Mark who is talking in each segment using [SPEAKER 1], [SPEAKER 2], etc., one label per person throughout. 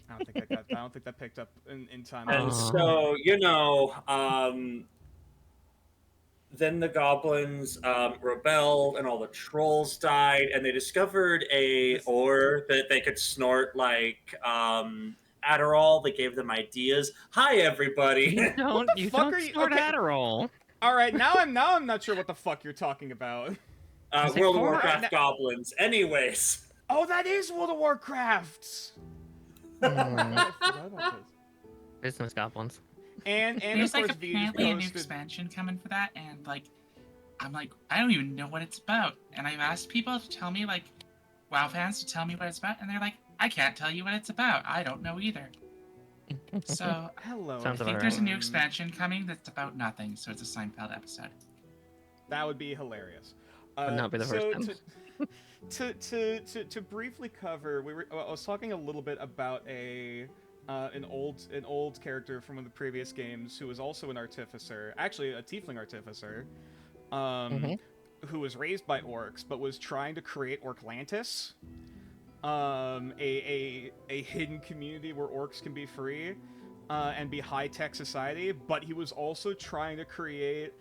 [SPEAKER 1] I don't think that picked up in time.
[SPEAKER 2] And
[SPEAKER 3] Oh.
[SPEAKER 2] so, then the goblins rebelled, and all the trolls died, and they discovered a ore that they could snort like Adderall. They gave them ideas. Hi, everybody.
[SPEAKER 3] You
[SPEAKER 1] What the
[SPEAKER 3] don't
[SPEAKER 1] fuck are you?
[SPEAKER 3] snort
[SPEAKER 1] Okay,
[SPEAKER 3] Adderall.
[SPEAKER 1] all right. Now I'm not sure what the fuck you're talking about.
[SPEAKER 3] Is it
[SPEAKER 2] World of
[SPEAKER 3] for-
[SPEAKER 2] Warcraft goblins. Anyways,
[SPEAKER 1] Oh, that is World of Warcraft.
[SPEAKER 3] Hmm.
[SPEAKER 1] I forgot about this.
[SPEAKER 3] Business goblins.
[SPEAKER 1] And
[SPEAKER 4] There's
[SPEAKER 1] of course,
[SPEAKER 4] like apparently a new
[SPEAKER 1] posted.
[SPEAKER 4] expansion coming for that, and like, I'm like, I don't even know what it's about. And I've asked people to tell me, like, WoW fans to tell me what it's about, and they're like, I can't tell you what it's about. I don't know either. So
[SPEAKER 1] Hello.
[SPEAKER 3] Sounds
[SPEAKER 4] I think
[SPEAKER 3] about
[SPEAKER 4] there's a new
[SPEAKER 1] everyone.
[SPEAKER 4] expansion coming that's about nothing. So it's a Seinfeld episode.
[SPEAKER 1] That would be hilarious.
[SPEAKER 3] Would not be the first time.
[SPEAKER 1] To briefly cover, I was talking a little bit about an old character from one of the previous games who was also an artificer, actually a tiefling artificer, who was raised by orcs but was trying to create Orclantis, a hidden community where orcs can be free and be high tech society. But he was also trying to create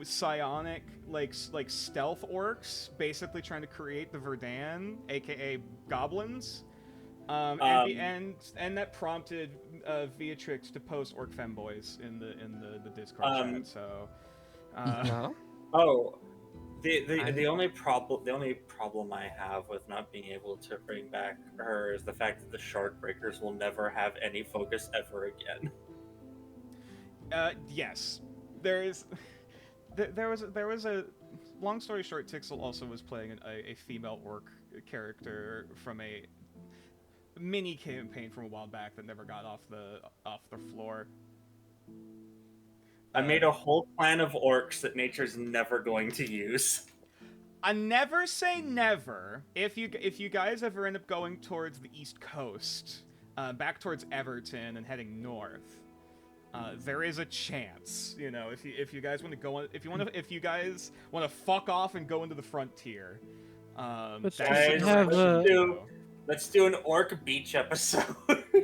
[SPEAKER 1] psionic like stealth orcs, basically trying to create the Verdan, aka goblins. And that prompted Beatrix to post orc femboys in the Discord chat. So,
[SPEAKER 3] No?
[SPEAKER 2] oh, the only problem I have with not being able to bring back her is the fact that the Shard Breakers will never have any focus ever again.
[SPEAKER 1] yes, there was a long story short. Tixel also was playing a female orc character from a mini campaign from a while back that never got off the floor.
[SPEAKER 2] I made a whole clan of orcs that nature's never going to use.
[SPEAKER 1] I never say never. If you guys ever end up going towards the East Coast, back towards Everton and heading north, there is a chance. You know, if you guys want to go on, if you guys want to fuck off and go into the frontier,
[SPEAKER 5] Let's
[SPEAKER 2] Guys,
[SPEAKER 5] have
[SPEAKER 2] let's do an orc beach episode.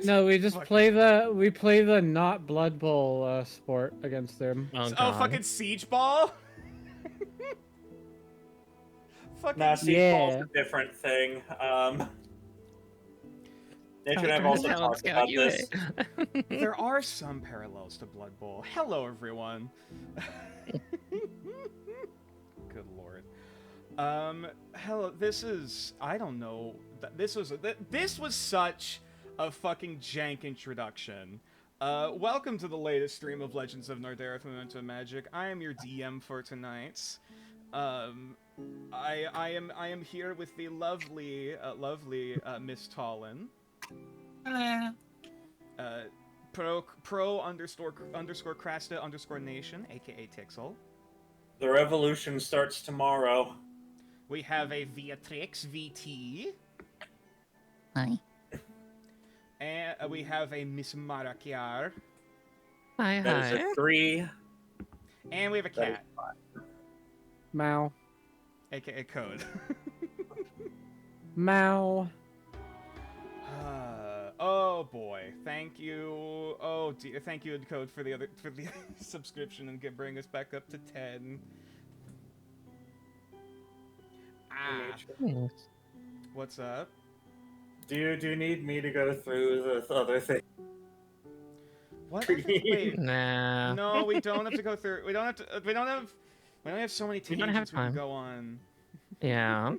[SPEAKER 5] no. We just
[SPEAKER 1] Fuck.
[SPEAKER 5] play the not Blood Bowl sport against them.
[SPEAKER 3] Oh,
[SPEAKER 1] Oh,
[SPEAKER 3] God.
[SPEAKER 1] fucking siege ball. Fucking
[SPEAKER 2] Nah, Siege
[SPEAKER 5] Yeah.
[SPEAKER 2] Ball's a different thing. Nature and I have
[SPEAKER 3] Oh,
[SPEAKER 2] also
[SPEAKER 3] Talent
[SPEAKER 2] talked
[SPEAKER 3] Scout
[SPEAKER 2] about
[SPEAKER 3] UA.
[SPEAKER 2] this.
[SPEAKER 1] There are some parallels to Blood Bowl. Hello, everyone. Good lord. Hello. This is. I don't know. This was such a fucking jank introduction. Welcome to the latest stream of Legends of Nordaeron Memento Magick. I am your DM for tonight. I am here with the lovely Miss Tollin.
[SPEAKER 4] Hello.
[SPEAKER 1] Pro underscore Krasta underscore Nation, aka Tixel.
[SPEAKER 2] The revolution starts tomorrow.
[SPEAKER 1] We have a Beatrix VT.
[SPEAKER 3] Hi.
[SPEAKER 1] And we have a Miss Marakiar.
[SPEAKER 3] Hi,
[SPEAKER 2] That is
[SPEAKER 3] hi.
[SPEAKER 2] a 3.
[SPEAKER 1] And we have a
[SPEAKER 2] That is
[SPEAKER 1] cat,
[SPEAKER 5] Mao.
[SPEAKER 1] aka Code.
[SPEAKER 5] Mao.
[SPEAKER 1] Oh boy, thank you. Oh dear, thank you, Code, for the subscription and bring us back up to 10. Ah,
[SPEAKER 2] Nature.
[SPEAKER 1] what's up?
[SPEAKER 2] Do you need me to go through the other thing?
[SPEAKER 1] What? Wait,
[SPEAKER 3] Nah.
[SPEAKER 1] no, we don't have to go through. We don't have to. We don't have so many
[SPEAKER 3] We don't have
[SPEAKER 1] tangents we can
[SPEAKER 3] time.
[SPEAKER 1] go on.
[SPEAKER 3] Yeah.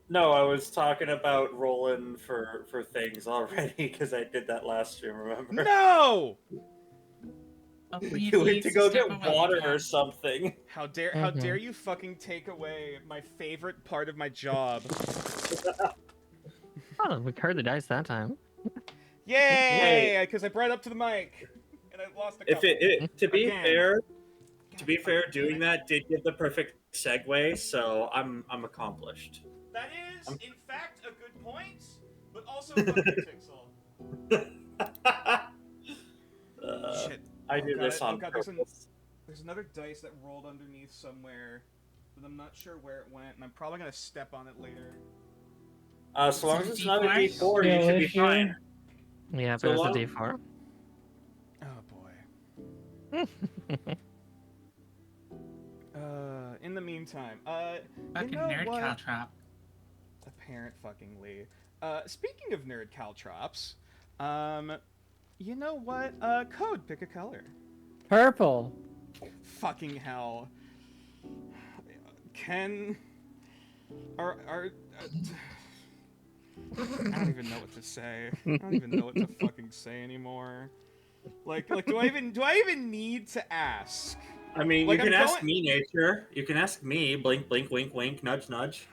[SPEAKER 2] No, I was talking about rolling for things already because I did that last stream. Remember?
[SPEAKER 1] No!
[SPEAKER 4] Oh,
[SPEAKER 2] You went to go
[SPEAKER 4] step
[SPEAKER 2] get
[SPEAKER 4] away,
[SPEAKER 2] water
[SPEAKER 4] yeah.
[SPEAKER 2] or something.
[SPEAKER 1] How dare you fucking take away my favorite part of my job?
[SPEAKER 3] Oh, we heard the dice that time.
[SPEAKER 1] Yay! Because I brought it up to the mic and I lost a
[SPEAKER 2] If
[SPEAKER 1] couple.
[SPEAKER 2] to be
[SPEAKER 1] Again.
[SPEAKER 2] fair, doing that did give the perfect segue, so I'm accomplished.
[SPEAKER 1] That is, in fact, a good point, but also fuck you, Tixel. Shit.
[SPEAKER 2] I do
[SPEAKER 1] God,
[SPEAKER 2] this on
[SPEAKER 1] there's
[SPEAKER 2] purpose.
[SPEAKER 1] There's another dice that rolled underneath somewhere, but I'm not sure where it went, and I'm probably gonna step on it later.
[SPEAKER 2] So long as it's not a
[SPEAKER 4] D4?
[SPEAKER 2] D4, you should be
[SPEAKER 5] Skill
[SPEAKER 2] fine.
[SPEAKER 3] Yeah,
[SPEAKER 2] So
[SPEAKER 3] but it's a
[SPEAKER 2] long-
[SPEAKER 3] D4.
[SPEAKER 1] Oh boy. In the meantime,
[SPEAKER 4] Fucking
[SPEAKER 1] you know
[SPEAKER 4] nerd
[SPEAKER 1] what?
[SPEAKER 4] caltrop.
[SPEAKER 1] Apparent fuckingly. Speaking of nerd caltrops, you know what? Code, pick a color.
[SPEAKER 5] Purple.
[SPEAKER 1] Fucking hell. Ken, are I don't even know what to say. I don't even know what to fucking say anymore. Like, do I even need to ask?
[SPEAKER 2] I mean,
[SPEAKER 1] Like,
[SPEAKER 2] you can
[SPEAKER 1] I'm
[SPEAKER 2] ask
[SPEAKER 1] going-
[SPEAKER 2] me, Nature. You can ask me. Blink, blink, wink, wink, nudge, nudge.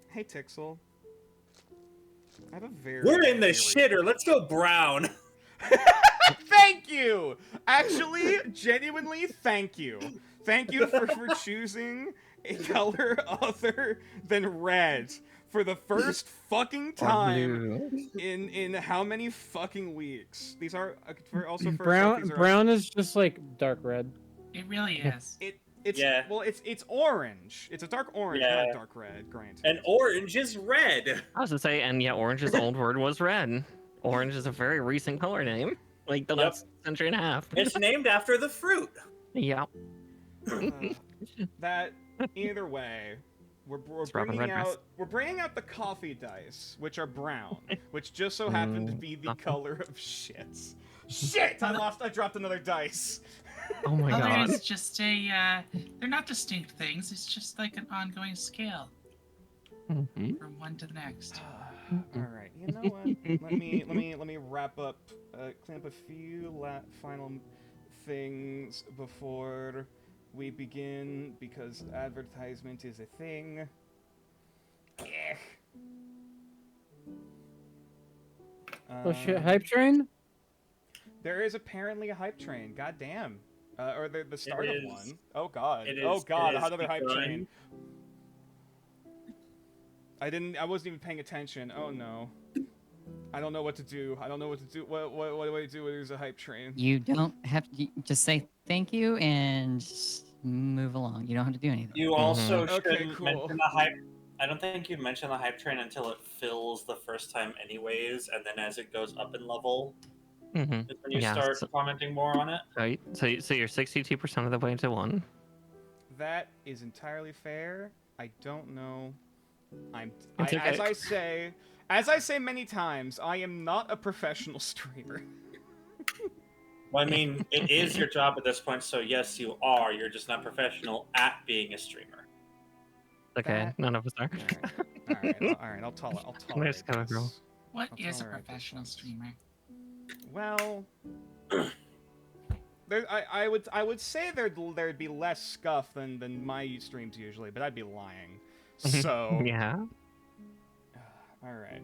[SPEAKER 1] Hey, Tixel. I have a very.
[SPEAKER 2] We're in the
[SPEAKER 1] very-
[SPEAKER 2] shitter. Let's go brown.
[SPEAKER 1] Thank you! Actually, genuinely, thank you. Thank you for choosing a color other than red for the first fucking time in how many fucking weeks? These are also first off, these are
[SPEAKER 5] Brown is just like dark red.
[SPEAKER 4] It really is.
[SPEAKER 1] It's
[SPEAKER 2] Yeah.
[SPEAKER 1] well, it's orange. It's a dark orange, not
[SPEAKER 2] Yeah.
[SPEAKER 1] a dark red. Granted.
[SPEAKER 2] And orange is red.
[SPEAKER 3] I was gonna say, and yeah, orange's old word was red. Orange is a very recent color name, like the
[SPEAKER 2] Yep.
[SPEAKER 3] last century and a half.
[SPEAKER 2] It's named after the fruit.
[SPEAKER 3] Yeah.
[SPEAKER 1] That either way, we're
[SPEAKER 3] Robin
[SPEAKER 1] bringing
[SPEAKER 3] Redbreast.
[SPEAKER 1] out the coffee dice, which are brown, which just so happen to be the
[SPEAKER 3] Coffee.
[SPEAKER 1] color of shit. Shit! I dropped another dice.
[SPEAKER 3] Oh my
[SPEAKER 4] Color
[SPEAKER 3] god.
[SPEAKER 4] is just a, they're not distinct things. It's just like an ongoing scale
[SPEAKER 3] Mhm.
[SPEAKER 4] from one to the next.
[SPEAKER 1] All right, you know what? Let me wrap up, clean up a few final things before we begin, because advertisement is a thing. Yeah.
[SPEAKER 5] Oh shit, hype train?
[SPEAKER 1] There is apparently a hype train. God damn. Or the start of
[SPEAKER 2] is-
[SPEAKER 1] one. Oh god.
[SPEAKER 2] it
[SPEAKER 1] Oh
[SPEAKER 2] is-
[SPEAKER 1] god,
[SPEAKER 2] it is
[SPEAKER 1] another hype
[SPEAKER 2] begun.
[SPEAKER 1] train. I wasn't even paying attention. Oh no. I don't know what to do. I don't know what to do. What do I do when there's a hype train?
[SPEAKER 6] You don't have to just say thank you and just move along. You don't have to do anything.
[SPEAKER 2] You also
[SPEAKER 1] Okay,
[SPEAKER 2] shouldn't
[SPEAKER 1] cool.
[SPEAKER 2] mention the hype. I don't think you mention the hype train until it fills the first time, anyways, and then as it goes up in level,
[SPEAKER 3] Mhm.
[SPEAKER 2] is when you
[SPEAKER 3] Yeah,
[SPEAKER 2] start
[SPEAKER 3] so-
[SPEAKER 2] commenting more on it.
[SPEAKER 3] So you're 62% of the way to one.
[SPEAKER 1] That is entirely fair. I don't know.
[SPEAKER 3] It's okay.
[SPEAKER 1] As I say many times, I am not a professional streamer.
[SPEAKER 2] Well, I mean, it is your job at this point, so yes, you are. You're just not professional at being a streamer.
[SPEAKER 3] Okay,
[SPEAKER 1] That-
[SPEAKER 3] none of us are.
[SPEAKER 1] All right. I'll tolerate
[SPEAKER 3] Just gotta grow.
[SPEAKER 1] this.
[SPEAKER 4] What
[SPEAKER 1] I'll
[SPEAKER 4] is a
[SPEAKER 1] tolerate
[SPEAKER 4] professional streamer?
[SPEAKER 1] Well, I would say there'd be less scuff than my streams usually, but I'd be lying. So
[SPEAKER 3] Yeah.
[SPEAKER 1] all right.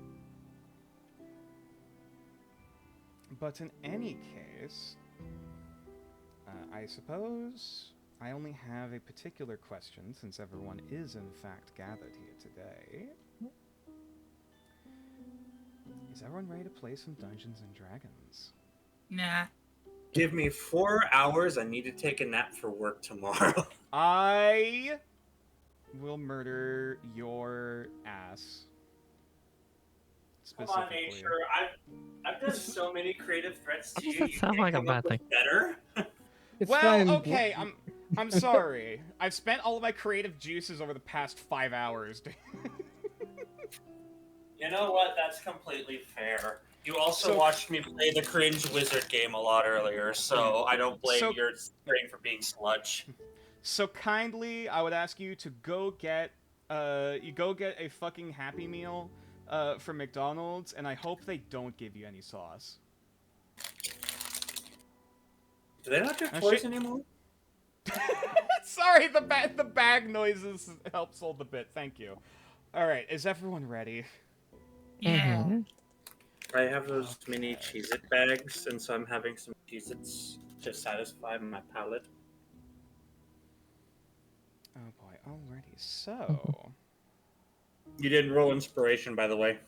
[SPEAKER 1] But in any case, I suppose I only have a particular question, since everyone is in fact gathered here today. Is everyone ready to play some Dungeons and Dragons?
[SPEAKER 4] Nah.
[SPEAKER 2] Give me 4 hours. I need to take a nap for work tomorrow.
[SPEAKER 1] I will murder your ass.
[SPEAKER 2] Come on,
[SPEAKER 1] Specifically.
[SPEAKER 2] Nature. I've done so many creative threats
[SPEAKER 3] Why
[SPEAKER 2] to
[SPEAKER 3] does
[SPEAKER 2] you.
[SPEAKER 3] that
[SPEAKER 2] You
[SPEAKER 3] sound
[SPEAKER 2] can't
[SPEAKER 3] like a
[SPEAKER 2] come up
[SPEAKER 3] bad
[SPEAKER 2] with better.
[SPEAKER 5] It's
[SPEAKER 1] Well,
[SPEAKER 5] fine.
[SPEAKER 1] okay, I'm sorry. I've spent all of my creative juices over the past 5 hours.
[SPEAKER 2] You know what? That's completely fair. You also
[SPEAKER 1] So-
[SPEAKER 2] watched me play the cringe wizard game a lot earlier, so I don't blame
[SPEAKER 1] So-
[SPEAKER 2] your brain for being sludge.
[SPEAKER 1] So kindly, I would ask you to go get a fucking Happy Meal from McDonald's, and I hope they don't give you any sauce.
[SPEAKER 2] Do they not do
[SPEAKER 1] Oh,
[SPEAKER 2] toys
[SPEAKER 1] shit.
[SPEAKER 2] anymore?
[SPEAKER 1] Sorry, the bag noises helps hold the bit. Thank you. All right, is everyone ready?
[SPEAKER 4] Yeah.
[SPEAKER 3] Mhm.
[SPEAKER 2] I have those mini Cheez-It bags, and so I'm having some Cheez-Its to satisfy my palate.
[SPEAKER 1] Oh boy, already. So
[SPEAKER 2] You didn't roll inspiration, by the way.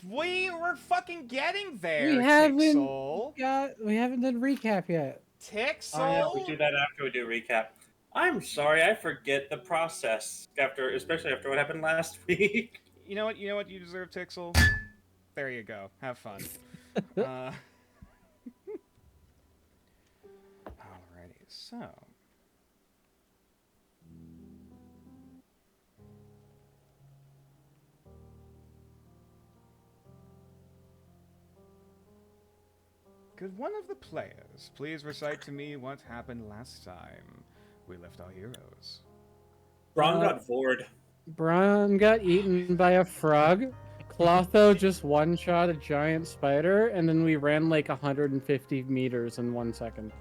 [SPEAKER 1] we were fucking getting there.
[SPEAKER 5] We haven't
[SPEAKER 1] Tixel.
[SPEAKER 5] we haven't done recap yet.
[SPEAKER 1] Tixel.
[SPEAKER 2] Oh, yeah, we do that after we do recap. I'm sorry, I forget the process especially after what happened last week.
[SPEAKER 1] You know what? You deserve, Tixel. There you go. Have fun. Alrighty, so. Could one of the players please recite to me what happened last time we left our heroes?
[SPEAKER 2] Braun got bored.
[SPEAKER 5] Braun got eaten by a frog. Clotho just one-shot a giant spider, and then we ran like 150 meters in 1 second.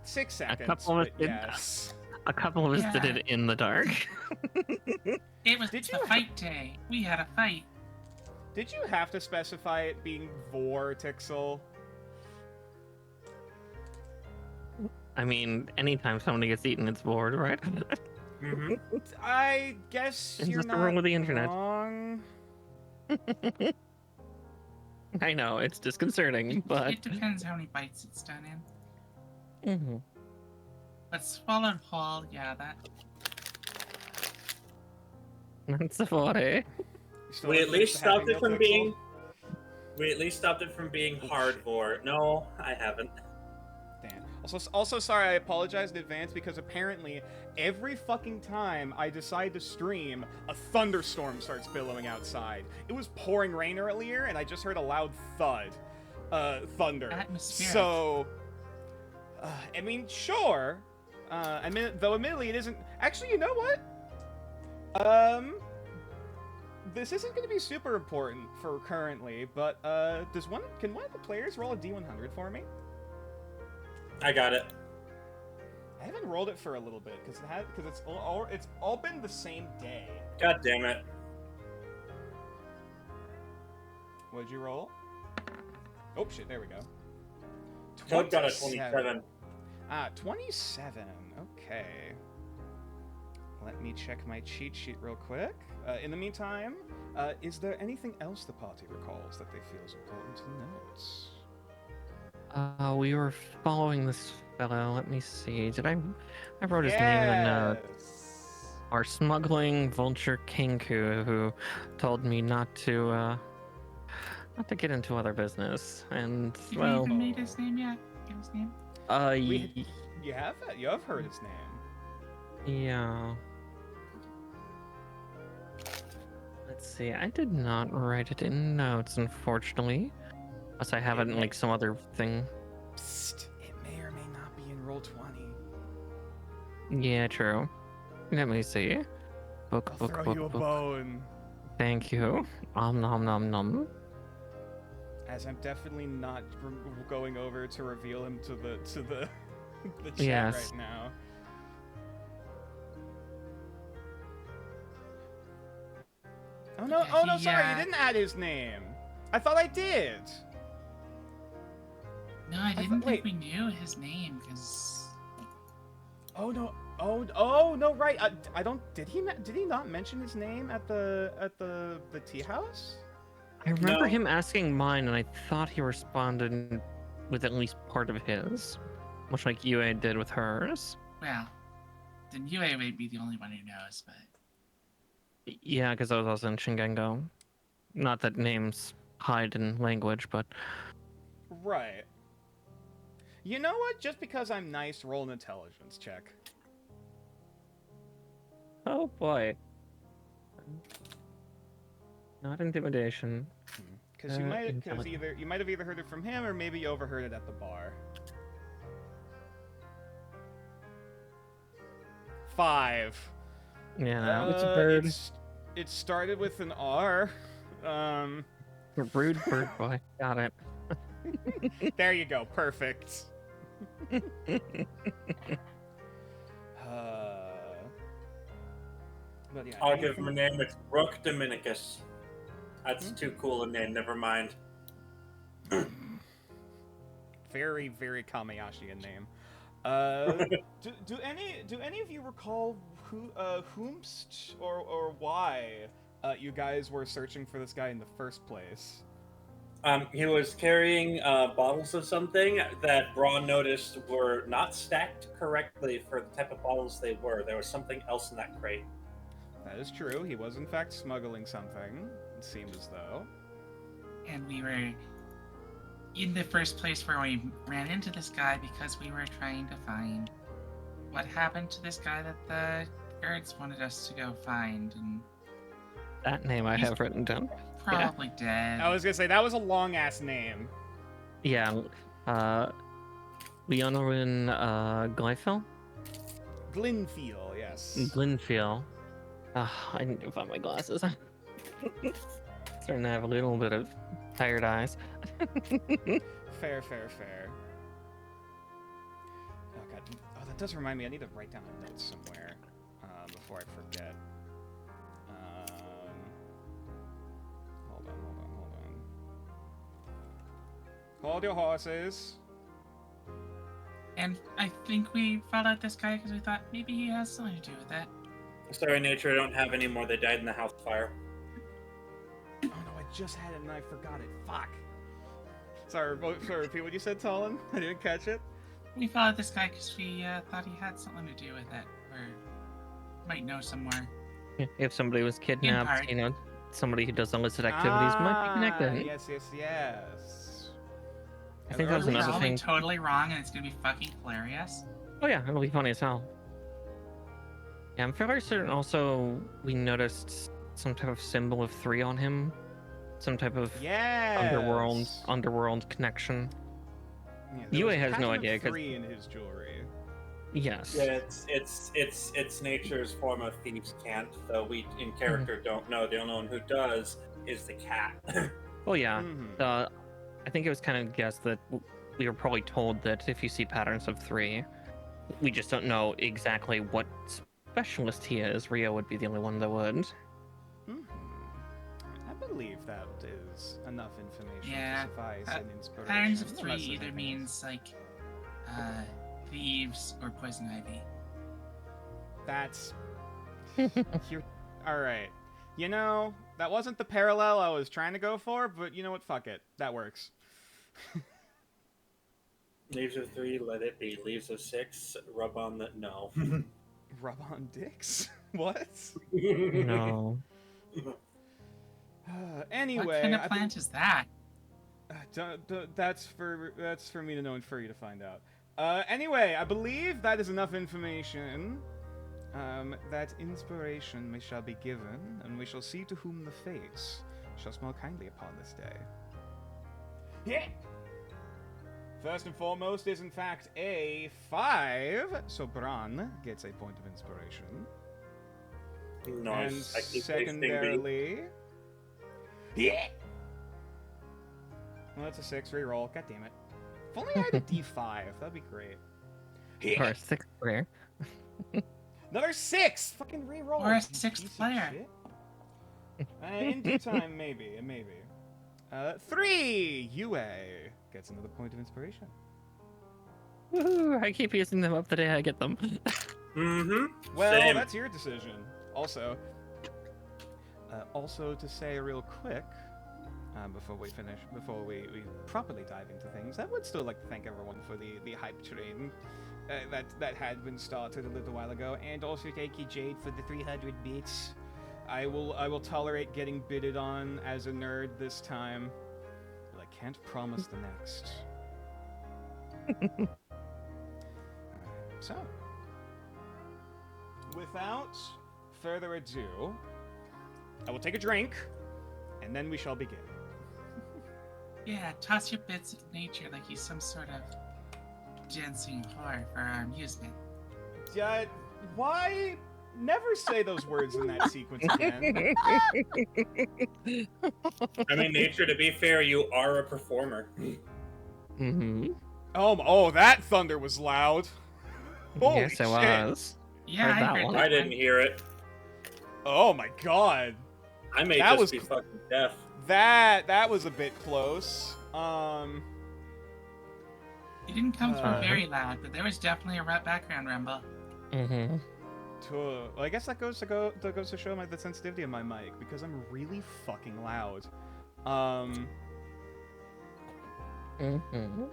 [SPEAKER 1] 6 seconds.
[SPEAKER 3] couple of
[SPEAKER 1] but yes.
[SPEAKER 3] A couple of us did it in the dark.
[SPEAKER 4] It was
[SPEAKER 1] Did
[SPEAKER 4] the
[SPEAKER 1] you-
[SPEAKER 4] fight day. We had a fight.
[SPEAKER 1] Did you have to specify it being Vortixel?
[SPEAKER 3] I mean, anytime somebody gets eaten, it's bored, right?
[SPEAKER 2] Mm-hmm.
[SPEAKER 1] I guess
[SPEAKER 3] It's
[SPEAKER 1] you're
[SPEAKER 3] just a
[SPEAKER 1] not
[SPEAKER 3] rule of the internet.
[SPEAKER 1] wrong.
[SPEAKER 3] I know, it's disconcerting, but...
[SPEAKER 4] It depends how many bites it's done in.
[SPEAKER 3] Mhm.
[SPEAKER 4] But swallowed whole, yeah, that.
[SPEAKER 3] That's Savoie.
[SPEAKER 1] You still
[SPEAKER 2] We
[SPEAKER 1] have
[SPEAKER 2] at least
[SPEAKER 1] the Happy
[SPEAKER 2] stopped it
[SPEAKER 1] Meal
[SPEAKER 2] from
[SPEAKER 1] Pixel?
[SPEAKER 2] being. We at least stopped it from being hardcore. No, I haven't.
[SPEAKER 1] Damn. Also, sorry, I apologize in advance because apparently every fucking time I decide to stream, a thunderstorm starts billowing outside. It was pouring rain earlier, and I just heard a loud thud. Thunder.
[SPEAKER 4] Atmospheric.
[SPEAKER 1] So, I mean, sure. Though admittedly it isn't. Actually, you know what? This isn't going to be super important for currently, but can one of the players roll a D100 for me?
[SPEAKER 2] I got it.
[SPEAKER 1] I haven't rolled it for a little bit because it's all been the same day.
[SPEAKER 2] God damn it.
[SPEAKER 1] What'd you roll? Oh shit! There we go.
[SPEAKER 2] Toad got a 27.
[SPEAKER 1] 27. Okay. Let me check my cheat sheet real quick. In the meantime, is there anything else the party recalls that they feel is important to note?
[SPEAKER 3] We were following this fellow. Let me see. I wrote his name in the note.
[SPEAKER 1] Yes.
[SPEAKER 3] Our smuggling vulture Kinku, who told me not to get into other business. And
[SPEAKER 4] Did
[SPEAKER 3] well,
[SPEAKER 4] we even made his name yet? Give his name?
[SPEAKER 1] You have that? You have heard his name.
[SPEAKER 3] yeah. Let's see. I did not write it in notes, unfortunately. Unless I have it in like some other thing.
[SPEAKER 1] Psst. It may or may not be in roll 20.
[SPEAKER 3] Yeah, true. Let me see. Book,
[SPEAKER 1] I'll
[SPEAKER 3] book,
[SPEAKER 1] throw
[SPEAKER 3] book,
[SPEAKER 1] you a
[SPEAKER 3] book.
[SPEAKER 1] bone.
[SPEAKER 3] Thank you. Nom nom nom.
[SPEAKER 1] As I'm definitely not going over to reveal him to the the chat
[SPEAKER 3] Yes.
[SPEAKER 1] right now. Oh no! Oh no! Sorry, you didn't add his name. I thought I did.
[SPEAKER 4] No, I didn't think
[SPEAKER 1] wait.
[SPEAKER 4] we knew his name because.
[SPEAKER 1] Oh no! Oh no! Right. I don't. Did he not mention his name at the tea house?
[SPEAKER 3] I remember
[SPEAKER 2] No.
[SPEAKER 3] him asking mine, and I thought he responded with at least part of his, much like UA did with hers.
[SPEAKER 4] Well, then UA would be the only one who knows, but.
[SPEAKER 3] Yeah, because I was also in Shingengo. Not that names hide in language, but
[SPEAKER 1] Right. You know what? Just because I'm nice, roll an intelligence check.
[SPEAKER 3] oh boy. Not intimidation.
[SPEAKER 1] Because you might
[SPEAKER 3] Intelligence.
[SPEAKER 1] you might have either heard it from him or maybe you overheard it at the bar. 5.
[SPEAKER 3] Yeah.
[SPEAKER 5] It's a bird.
[SPEAKER 1] It started with an R.
[SPEAKER 3] Rude bird boy. Got it.
[SPEAKER 1] There you go. Perfect. But yeah,
[SPEAKER 2] I'll give
[SPEAKER 1] anything-
[SPEAKER 2] him a name. It's Rook Dominicus. That's too cool a name. Never mind.
[SPEAKER 1] Very, very Kamayashi name. Do any of you recall whomst or why you guys were searching for this guy in the first place?
[SPEAKER 2] He was carrying bottles of something that Braun noticed were not stacked correctly for the type of bottles they were. There was something else in that crate.
[SPEAKER 1] That is true. He was in fact smuggling something. It seemed as though.
[SPEAKER 4] and we were in the first place where we ran into this guy because we were trying to find what happened to this guy that the guards wanted us to go find, and
[SPEAKER 3] That name I
[SPEAKER 4] He's-
[SPEAKER 3] have written down.
[SPEAKER 4] probably dead.
[SPEAKER 1] I was gonna say that was a long ass name.
[SPEAKER 3] Yeah, Leonorin Glyphil?
[SPEAKER 1] Glenfiel, yes.
[SPEAKER 3] Glenfiel. I need to find my glasses. Starting to have a little bit of tired eyes.
[SPEAKER 1] Fair. Oh god. Oh, that does remind me. I need to write down a note somewhere before I forget. Hold on. Hold your horses.
[SPEAKER 4] And I think we followed out this guy because we thought maybe he has something to do with it.
[SPEAKER 2] Sorry, nature, I don't have any more. They died in the house fire.
[SPEAKER 1] Oh no, I just had it and I forgot it. Fuck. Sorry, repeat what you said, Talon. I didn't catch it.
[SPEAKER 4] We followed this guy because we thought he had something to do with it, or might know somewhere.
[SPEAKER 3] If somebody was kidnapped,
[SPEAKER 4] part.
[SPEAKER 3] you know, somebody who does illicit activities might be connected.
[SPEAKER 1] Yes.
[SPEAKER 3] I think that was
[SPEAKER 4] We're
[SPEAKER 3] another
[SPEAKER 4] probably
[SPEAKER 3] thing.
[SPEAKER 4] totally wrong, and it's gonna be fucking hilarious.
[SPEAKER 3] Oh yeah, it'll be funny as hell. Yeah, I'm fairly certain also we noticed some type of symbol of 3 on him. Some type of underworld connection.
[SPEAKER 1] Yeah,
[SPEAKER 3] UA
[SPEAKER 1] was a
[SPEAKER 3] has no
[SPEAKER 1] pattern of
[SPEAKER 3] idea, 'cause-
[SPEAKER 1] 3 in his jewelry.
[SPEAKER 3] Yes.
[SPEAKER 2] Yeah, it's nature's form of thieves' cant, though we in character don't know. The only one who does is the cat.
[SPEAKER 3] Oh yeah.
[SPEAKER 1] Mhm.
[SPEAKER 3] I think it was kind of guessed that we were probably told that if you see patterns of 3, we just don't know exactly what specialist he is. Rio would be the only one that would.
[SPEAKER 1] Mhm. I believe that is enough information
[SPEAKER 4] Yeah,
[SPEAKER 1] to suffice an inspiration.
[SPEAKER 4] Patterns of
[SPEAKER 1] unless
[SPEAKER 4] 3
[SPEAKER 1] there's
[SPEAKER 4] either
[SPEAKER 1] anything
[SPEAKER 4] means like thieves or poison ivy.
[SPEAKER 1] else. That's you're all right. You know, that wasn't the parallel I was trying to go for, but you know what? Fuck it. That works.
[SPEAKER 2] Leaves of 3, let it be. Leaves of 6, rub on the no.
[SPEAKER 1] Rub on dicks? What?
[SPEAKER 3] No.
[SPEAKER 1] Anyway,
[SPEAKER 4] What kind of
[SPEAKER 1] I
[SPEAKER 4] plant is that?
[SPEAKER 1] That's for me to know and for you to find out. Anyway, I believe that is enough information. That inspiration shall be given, and we shall see to whom the fates shall smile kindly upon this day. Yeah. First and foremost is in fact a 5, so Bran gets a point of inspiration.
[SPEAKER 2] Nice. I
[SPEAKER 1] And
[SPEAKER 2] keep
[SPEAKER 1] secondarily, yeah. Well, that's a 6 reroll. God damn it. If only I had a D5, that'd be great.
[SPEAKER 3] Or a 6th rare.
[SPEAKER 1] Another 6! Fucking reroll.
[SPEAKER 4] Or a
[SPEAKER 1] you
[SPEAKER 4] 6th
[SPEAKER 1] piece of
[SPEAKER 4] player.
[SPEAKER 1] shit. In due time, maybe. 3! UA gets another point of inspiration.
[SPEAKER 3] Woohoo! I keep using them up the day I get them.
[SPEAKER 2] Mm-hmm.
[SPEAKER 1] Well,
[SPEAKER 2] Same.
[SPEAKER 1] that's your decision. Also to say real quick, before we properly dive into things, I would still like to thank everyone for the hype train that had been started a little while ago, and also thank you, Jade, for the 300 bits. I will tolerate getting bidded on as a nerd this time, but I can't promise the next. So, without further ado, I will take a drink, and then we shall begin.
[SPEAKER 4] Yeah, toss your bits of nature like he's some sort of dancing whore for our amusement.
[SPEAKER 1] Why? Never say those words in that sequence again.
[SPEAKER 2] I mean, nature, to be fair, you are a performer.
[SPEAKER 3] Mm-hmm.
[SPEAKER 1] Oh, that thunder was loud. Holy
[SPEAKER 3] Yes, it
[SPEAKER 1] shit.
[SPEAKER 3] was.
[SPEAKER 4] Yeah,
[SPEAKER 3] Heard
[SPEAKER 4] I
[SPEAKER 3] that
[SPEAKER 4] heard
[SPEAKER 3] one.
[SPEAKER 4] that
[SPEAKER 2] I didn't hear it.
[SPEAKER 1] Oh my god.
[SPEAKER 2] I may
[SPEAKER 1] That
[SPEAKER 2] just
[SPEAKER 1] was
[SPEAKER 2] be fucking deaf.
[SPEAKER 1] That was a bit close.
[SPEAKER 4] It didn't come through very loud, but there was definitely a background rumble.
[SPEAKER 3] Mm-hmm.
[SPEAKER 1] Well, I guess that goes to show the sensitivity of my mic, because I'm really fucking loud.
[SPEAKER 3] Mm-hmm.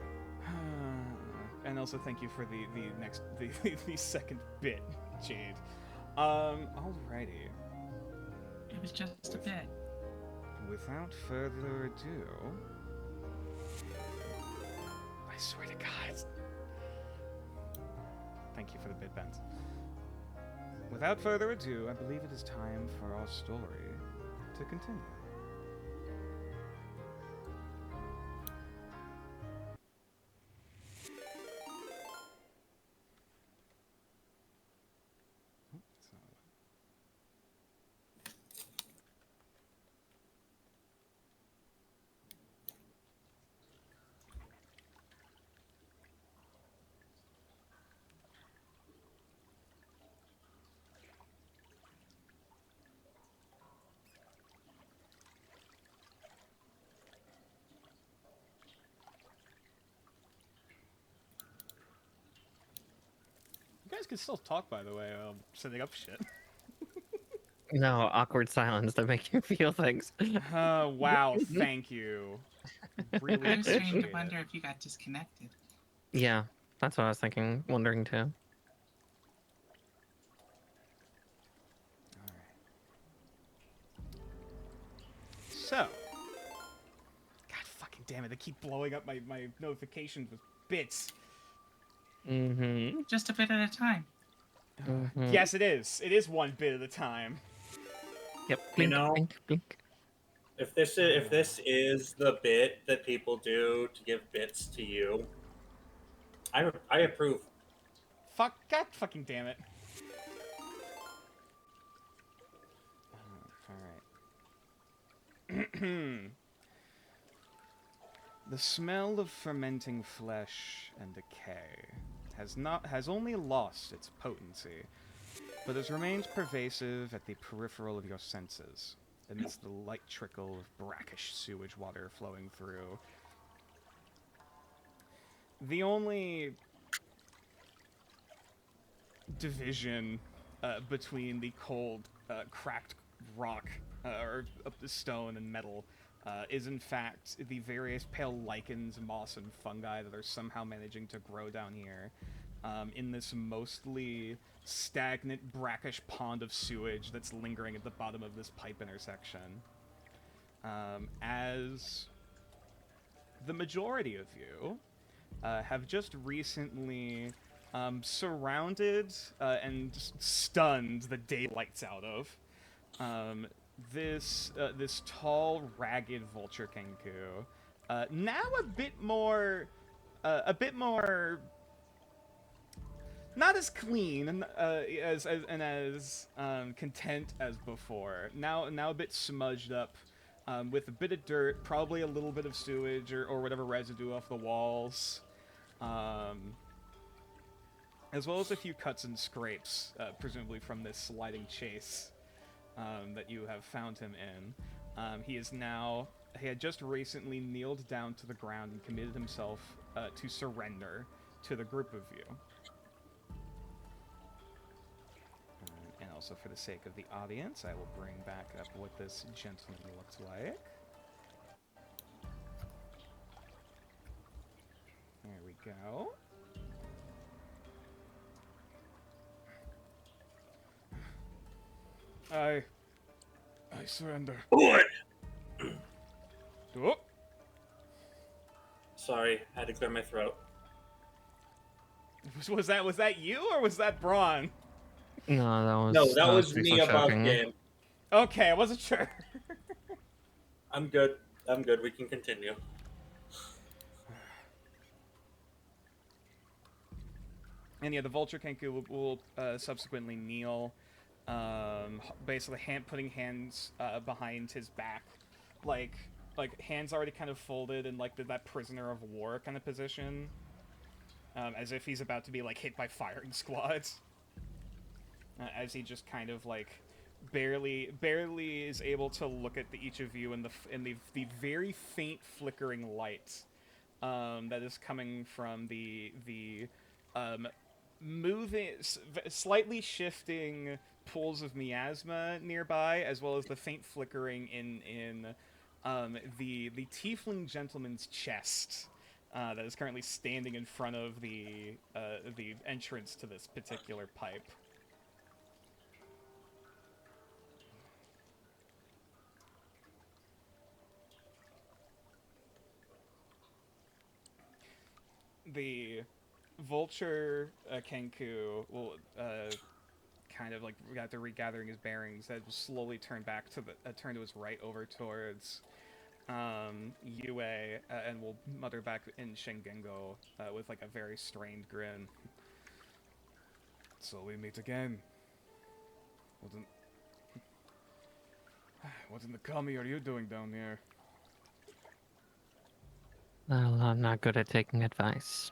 [SPEAKER 1] And also thank you for the second bit, Jade. Alrighty.
[SPEAKER 4] It was just a bit.
[SPEAKER 1] without further ado, I swear to God. Thank you for the bit, Benz. Without further ado, I believe it is time for our story to continue. You guys can still talk, by the way, setting up shit.
[SPEAKER 3] No, awkward silence to make you feel things.
[SPEAKER 1] Wow, thank you. Really
[SPEAKER 4] I was trying
[SPEAKER 1] appreciate
[SPEAKER 4] to
[SPEAKER 1] it.
[SPEAKER 4] wonder if you got disconnected.
[SPEAKER 3] Yeah, that's what I was thinking, wondering too.
[SPEAKER 1] Alright. So. God fucking damn it, they keep blowing up my notifications with bits.
[SPEAKER 3] Mm-hmm.
[SPEAKER 4] Just a bit at a time.
[SPEAKER 3] Mhm.
[SPEAKER 1] Yes, it is. It is one bit at a time.
[SPEAKER 3] Yep.
[SPEAKER 2] You
[SPEAKER 3] Blink,
[SPEAKER 2] know,
[SPEAKER 3] blink, blink.
[SPEAKER 2] if this is the bit that people do to give bits to you, I approve.
[SPEAKER 1] Fuck, God fucking damn it. Alright. The smell of fermenting flesh and decay has only lost its potency, but has remained pervasive at the peripheral of your senses, amidst the light trickle of brackish sewage water flowing through. The only division between the cold, cracked rock, or the stone and metal, is in fact the various pale lichens, moss, and fungi that are somehow managing to grow down here in this mostly stagnant, brackish pond of sewage that's lingering at the bottom of this pipe intersection. As the majority of you have just recently surrounded and stunned the daylights out of this tall, ragged vulture kenku. Now a bit more not as clean and as content as before. Now a bit smudged up. With a bit of dirt, probably a little bit of sewage or whatever residue off the walls, as well as a few cuts and scrapes, presumably from this sliding chase that you have found him in. He had just recently kneeled down to the ground and committed himself to surrender to the group of you. And also for the sake of the audience, I will bring back up what this gentleman looks like. There we go. I surrender.
[SPEAKER 2] What?
[SPEAKER 1] Oh.
[SPEAKER 2] Sorry, I had to clear my throat.
[SPEAKER 1] Was that you or was that Braun?
[SPEAKER 3] No,
[SPEAKER 2] That was
[SPEAKER 3] pretty
[SPEAKER 2] me above
[SPEAKER 3] shocking.
[SPEAKER 2] game.
[SPEAKER 1] Okay, I wasn't sure.
[SPEAKER 2] I'm good. We can continue.
[SPEAKER 1] And yeah, the Vulture Kenku will subsequently kneel, basically putting hands behind his back, like hands already kind of folded in like that prisoner of war kind of position, as if he's about to be like hit by firing squads. As he just kind of like barely is able to look at each of you in the very faint flickering light that is coming from the moving, slightly shifting pools of miasma nearby, as well as the faint flickering in the tiefling gentleman's chest that is currently standing in front of the entrance to this particular pipe. the vulture Kenku will kind of like after regathering his bearings, that will slowly turn back to the turn to his right over towards Yue, and will mutter back in Shingengo with like a very strained grin. So we meet again. What in the kami are you doing down here?
[SPEAKER 3] Well, I'm not good at taking advice.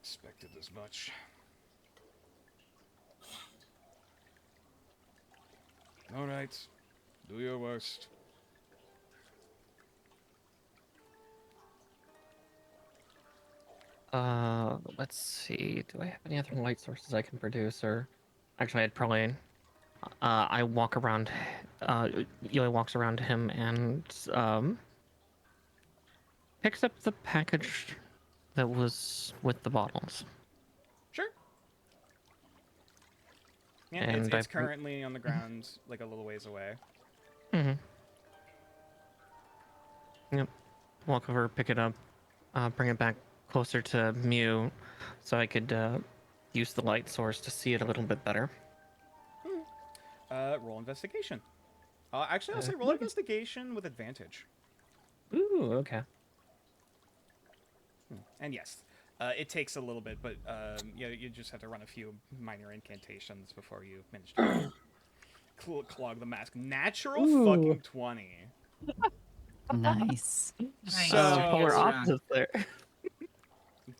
[SPEAKER 1] Expected as much. All right, do your worst.
[SPEAKER 3] Let's see. Do I have any other light sources I can produce? Or actually, I'd probably. I walk around. Yui walks around him and picks up the package that was with the bottles.
[SPEAKER 1] Sure. Yeah,
[SPEAKER 3] And
[SPEAKER 1] it's
[SPEAKER 3] I-
[SPEAKER 1] currently on the ground, like a little ways away.
[SPEAKER 3] Mm-hmm. Yep. Walk over, pick it up, bring it back closer to Mew, so I could use the light source to see it a little bit better.
[SPEAKER 1] Roll investigation. Actually, I'll say roll investigation with advantage.
[SPEAKER 3] Ooh, okay.
[SPEAKER 1] And yes, it takes a little bit, but you just have to run a few minor incantations before you manage to clog the mask. Natural
[SPEAKER 5] Ooh.
[SPEAKER 1] fucking 20.
[SPEAKER 6] Nice.
[SPEAKER 4] Nice.
[SPEAKER 1] So-
[SPEAKER 3] Polar
[SPEAKER 4] Yes, Ron.
[SPEAKER 3] opposites there.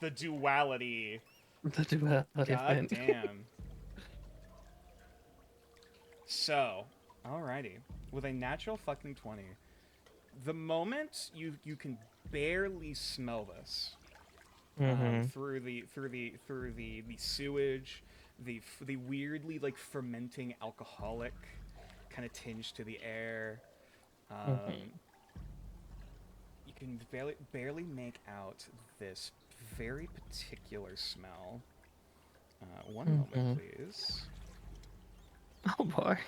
[SPEAKER 1] The duality.
[SPEAKER 3] The duality of
[SPEAKER 1] God
[SPEAKER 3] men.
[SPEAKER 1] damn. So, alrighty. With a natural fucking 20, the moment you can barely smell this
[SPEAKER 3] Mm-hmm.
[SPEAKER 1] through the sewage, the weirdly like fermenting alcoholic kind of tinge to the air. You can barely make out this very particular smell. One moment, please.
[SPEAKER 3] Oh boy.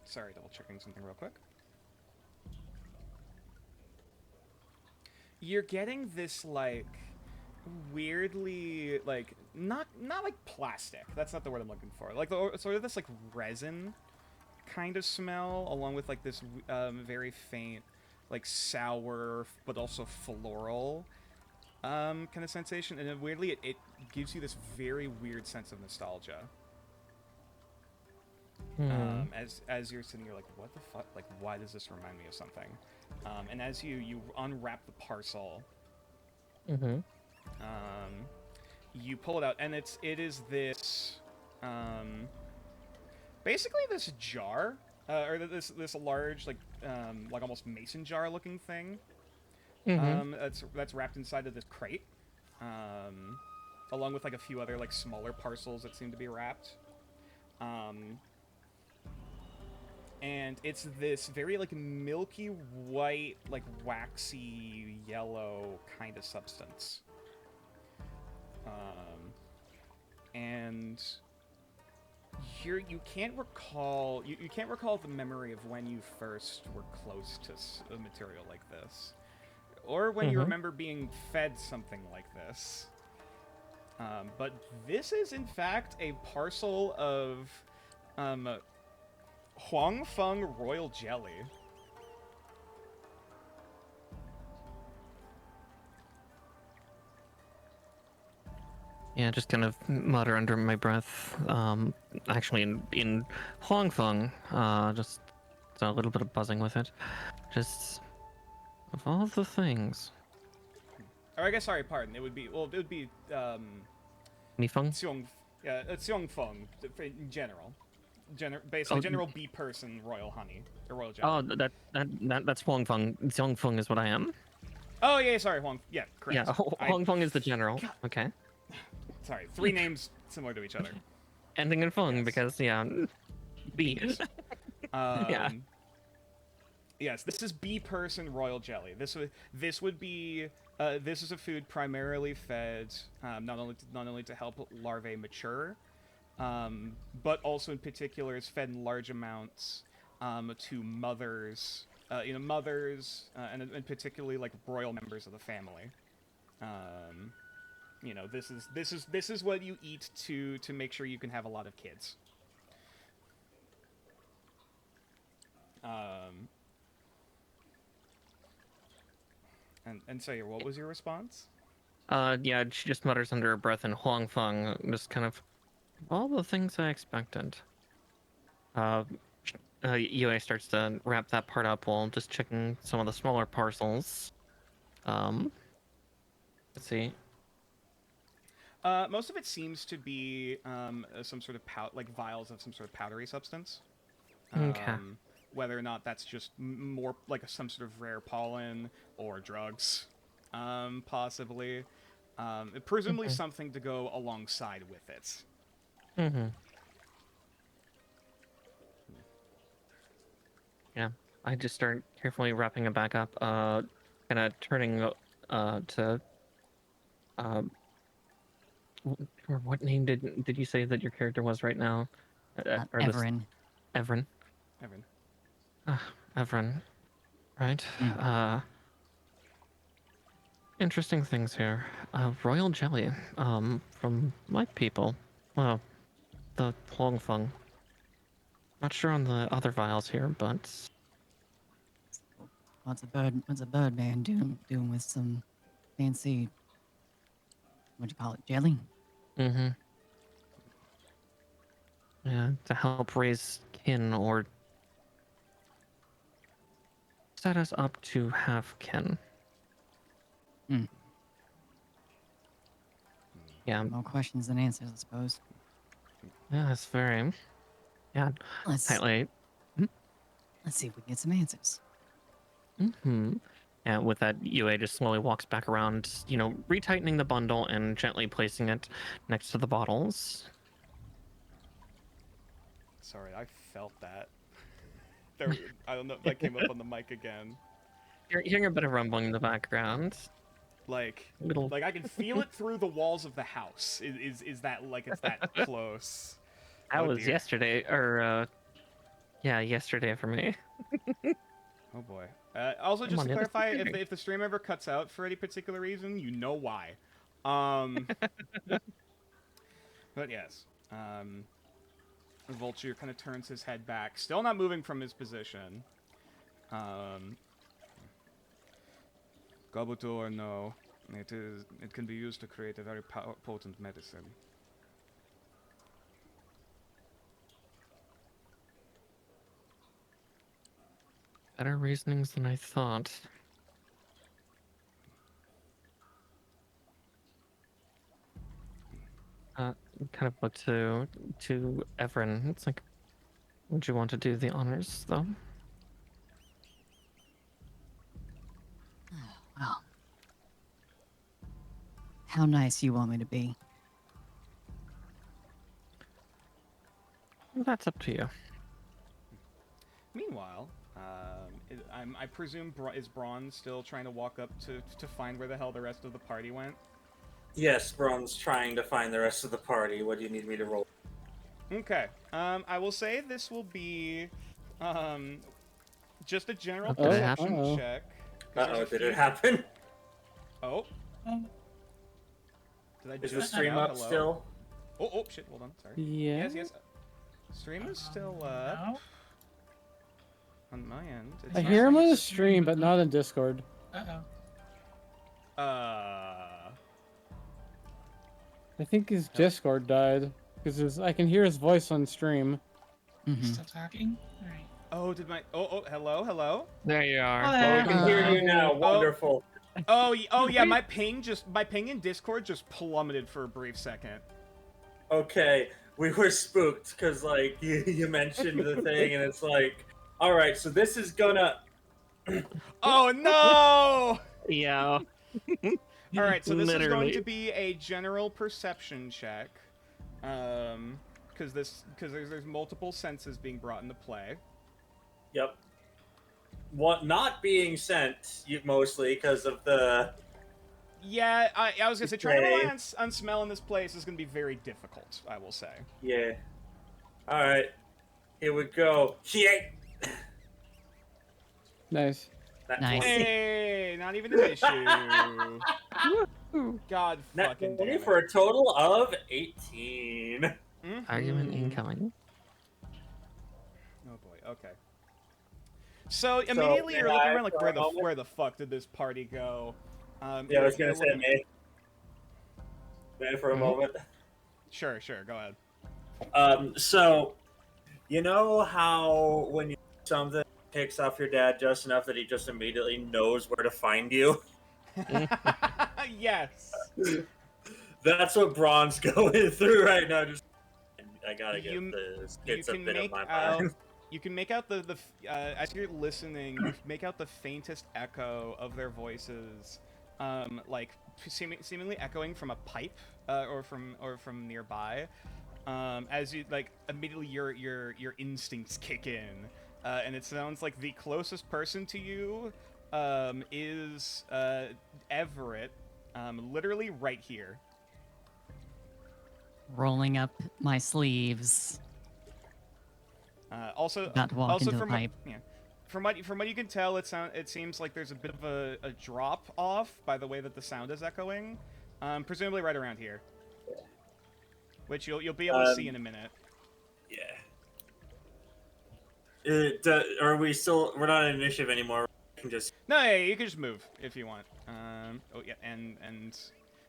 [SPEAKER 1] Sorry, double checking something real quick. You're getting this like weirdly like not like plastic. That's not the word I'm looking for. Like sort of this like resin kind of smell, along with like this very faint like sour but also floral kind of sensation, and then weirdly it gives you this very weird sense of nostalgia. As you're sitting here like, what the fuck? Like, why does this remind me of something? And as you unwrap the parcel, you pull it out, and it is this basically this jar, or this large like almost mason jar looking thing. That's wrapped inside of this crate, along with like a few other like smaller parcels that seem to be wrapped. And it's this very like milky white, like waxy yellow kind of substance. And you can't recall the memory of when you first were close to a material like this, or when you remember being fed something like this. But this is in fact a parcel of Huangfeng royal jelly.
[SPEAKER 3] Yeah, just kind of mutter under my breath. Actually, in Huangfeng, just a little bit of buzzing with it. Just of all the things.
[SPEAKER 1] Or I guess, sorry, pardon. It would be
[SPEAKER 3] Mifeng?
[SPEAKER 1] Xiongfeng in general. Basically, general bee person royal honey or royal jelly.
[SPEAKER 3] Oh, that's Huangfeng. Xiongfeng is what I am.
[SPEAKER 1] Oh yeah, sorry, Huang. Yeah, correct.
[SPEAKER 3] Yeah, Huangfeng is the general. Okay.
[SPEAKER 1] Sorry, 3 names similar to each other.
[SPEAKER 3] Ending in Feng
[SPEAKER 1] Yes.
[SPEAKER 3] because, yeah, bees.
[SPEAKER 1] Yeah. Yes, this is bee person royal jelly. This would be this is a food primarily fed not only to help larvae mature, but also in particular is fed in large amounts to mothers, and particularly like royal members of the family. This is what you eat to make sure you can have a lot of kids. And so yeah, what was your response?
[SPEAKER 3] Yeah, she just mutters under her breath in Huang Feng, just kind of all the things I expected. UA starts to wrap that part up while just checking some of the smaller parcels. Let's see.
[SPEAKER 1] Most of it seems to be some sort of like vials of some sort of powdery substance.
[SPEAKER 3] Okay.
[SPEAKER 1] Whether or not that's just more like some sort of rare pollen or drugs, possibly. Presumably
[SPEAKER 3] Okay.
[SPEAKER 1] something to go alongside with it.
[SPEAKER 3] Mm-hmm. Yeah, I just start carefully wrapping it back up, kind of turning to what name did you say that your character was right now? Or this
[SPEAKER 6] Everin.
[SPEAKER 3] Evren?
[SPEAKER 1] Evan.
[SPEAKER 3] Evren, right?
[SPEAKER 6] Mm.
[SPEAKER 3] Interesting things here. Royal jelly, from my people. Well, the Huangfeng. Not sure on the other vials here, but
[SPEAKER 6] What's a bird man doing with some fancy, what do you call it, jelly?
[SPEAKER 3] mm-hmm. Yeah, to help raise kin or set us up to have kin.
[SPEAKER 6] Hmm.
[SPEAKER 3] Yeah,
[SPEAKER 6] More questions than answers, I suppose.
[SPEAKER 3] yeah, it's very, yeah,
[SPEAKER 6] Let's
[SPEAKER 3] tightly.
[SPEAKER 6] see if we can get some answers.
[SPEAKER 3] Mm-hmm. And with that, UA just slowly walks back around, retightening the bundle and gently placing it next to the bottles.
[SPEAKER 1] Sorry, I felt that. There, I don't know if that came up on the mic again.
[SPEAKER 3] You're hearing a bit of rumbling in the background.
[SPEAKER 1] Like,
[SPEAKER 3] Little.
[SPEAKER 1] I can feel it through the walls of the house. Is that like it's that close?
[SPEAKER 3] That
[SPEAKER 1] Oh
[SPEAKER 3] was
[SPEAKER 1] dear.
[SPEAKER 3] yesterday, or yeah, yesterday for me.
[SPEAKER 1] Oh boy. Also,
[SPEAKER 3] I'm
[SPEAKER 1] just
[SPEAKER 3] on
[SPEAKER 1] to
[SPEAKER 3] the other
[SPEAKER 1] clarify,
[SPEAKER 3] computer.
[SPEAKER 1] if the stream ever cuts out for any particular reason, you know why. But yes. Vulture kind of turns his head back, still not moving from his position. Gabuto or no, it can be used to create a very potent medicine.
[SPEAKER 3] Better reasonings than I thought. Kind of look to Everin. It's like, would you want to do the honors though?
[SPEAKER 6] Well, how nice you want me to be?
[SPEAKER 3] Well, that's up to you.
[SPEAKER 1] Meanwhile, I presume is Braun still trying to walk up to find where the hell the rest of the party went?
[SPEAKER 2] Yes, Braun's trying to find the rest of the party. What do you need me to roll?
[SPEAKER 1] Okay. I will say this will be, just a general
[SPEAKER 3] Did it
[SPEAKER 1] perception
[SPEAKER 5] happen?
[SPEAKER 1] check. 'Cause there's
[SPEAKER 2] Uh-oh,
[SPEAKER 1] a
[SPEAKER 2] did
[SPEAKER 1] few-
[SPEAKER 2] it happen?
[SPEAKER 1] Oh.
[SPEAKER 4] Um,
[SPEAKER 1] Did I
[SPEAKER 2] Is
[SPEAKER 1] just
[SPEAKER 2] the stream
[SPEAKER 1] now?
[SPEAKER 2] up
[SPEAKER 1] Hello?
[SPEAKER 2] still?
[SPEAKER 1] Oh, shit, hold on, sorry.
[SPEAKER 5] Yeah.
[SPEAKER 1] Yes. Stream is still up.
[SPEAKER 4] No.
[SPEAKER 1] On my end. It's
[SPEAKER 5] I
[SPEAKER 1] not
[SPEAKER 5] hear him
[SPEAKER 1] saying
[SPEAKER 5] on the
[SPEAKER 1] it's-
[SPEAKER 5] stream, but not on Discord.
[SPEAKER 4] Uh-oh.
[SPEAKER 5] I think his Discord died because I can hear his voice on stream.
[SPEAKER 6] Mm-hmm.
[SPEAKER 4] Still talking? Alright.
[SPEAKER 1] Oh, did my... Oh, hello?
[SPEAKER 3] There you are.
[SPEAKER 2] Oh, we can hear you now. Wonderful.
[SPEAKER 1] Oh, yeah, my ping in Discord just plummeted for a brief second.
[SPEAKER 2] Okay, we were spooked because, like, you mentioned the thing, and it's like, all right, so this is gonna...
[SPEAKER 1] Oh, no!
[SPEAKER 3] Yeah.
[SPEAKER 1] All right, so this is going
[SPEAKER 3] Literally.
[SPEAKER 1] to be a general perception check, because there's multiple senses being brought into play.
[SPEAKER 2] Yep. not being sent, mostly because of the
[SPEAKER 1] Yeah, I was gonna say trying to
[SPEAKER 2] Okay.
[SPEAKER 1] rely on smell in this place is gonna be very difficult. I will say.
[SPEAKER 2] yeah. All right, here we go. Yeah.
[SPEAKER 5] Nice.
[SPEAKER 2] That
[SPEAKER 6] Nice.
[SPEAKER 2] 20.
[SPEAKER 1] Hey, not even an issue. God
[SPEAKER 2] Nat
[SPEAKER 1] fucking
[SPEAKER 2] 20
[SPEAKER 1] damn
[SPEAKER 2] for
[SPEAKER 1] it.
[SPEAKER 2] a total of 18.
[SPEAKER 3] Argument
[SPEAKER 1] Mhm.
[SPEAKER 3] incoming.
[SPEAKER 1] Oh boy. Okay. So
[SPEAKER 2] So,
[SPEAKER 1] immediately you're
[SPEAKER 2] may
[SPEAKER 1] looking
[SPEAKER 2] I
[SPEAKER 1] around like
[SPEAKER 2] for a moment?
[SPEAKER 1] where the fuck did this party go?
[SPEAKER 2] Yeah, I was
[SPEAKER 1] you're
[SPEAKER 2] gonna say,
[SPEAKER 1] looking-
[SPEAKER 2] may for a
[SPEAKER 3] Mhm.
[SPEAKER 2] moment.
[SPEAKER 1] Sure, go ahead.
[SPEAKER 2] So, you know how when you do something picks off your dad just enough that he just immediately knows where to find you?
[SPEAKER 1] Yes.
[SPEAKER 2] That's what Braun's going through right now. Just, I gotta give
[SPEAKER 1] You-
[SPEAKER 2] the
[SPEAKER 1] You
[SPEAKER 2] kids a
[SPEAKER 1] can
[SPEAKER 2] bit of
[SPEAKER 1] make
[SPEAKER 2] my
[SPEAKER 1] out.
[SPEAKER 2] mind.
[SPEAKER 1] You can make out the as you're listening, you make out the faintest echo of their voices, like seemingly echoing from a pipe, or from nearby. As you like, immediately your instincts kick in, and it sounds like the closest person to you, is Everett, literally right here.
[SPEAKER 6] Rolling up my sleeves.
[SPEAKER 1] Also,
[SPEAKER 6] About to walk into the
[SPEAKER 1] from
[SPEAKER 6] pipe.
[SPEAKER 1] from what you can tell, it seems like there's a bit of a drop off by the way that the sound is echoing, presumably right around here, which you'll be able to see in a minute.
[SPEAKER 2] Yeah. Are we still? We're not in initiative anymore. We can just.
[SPEAKER 1] No, yeah, you can just move if you want. Oh yeah, and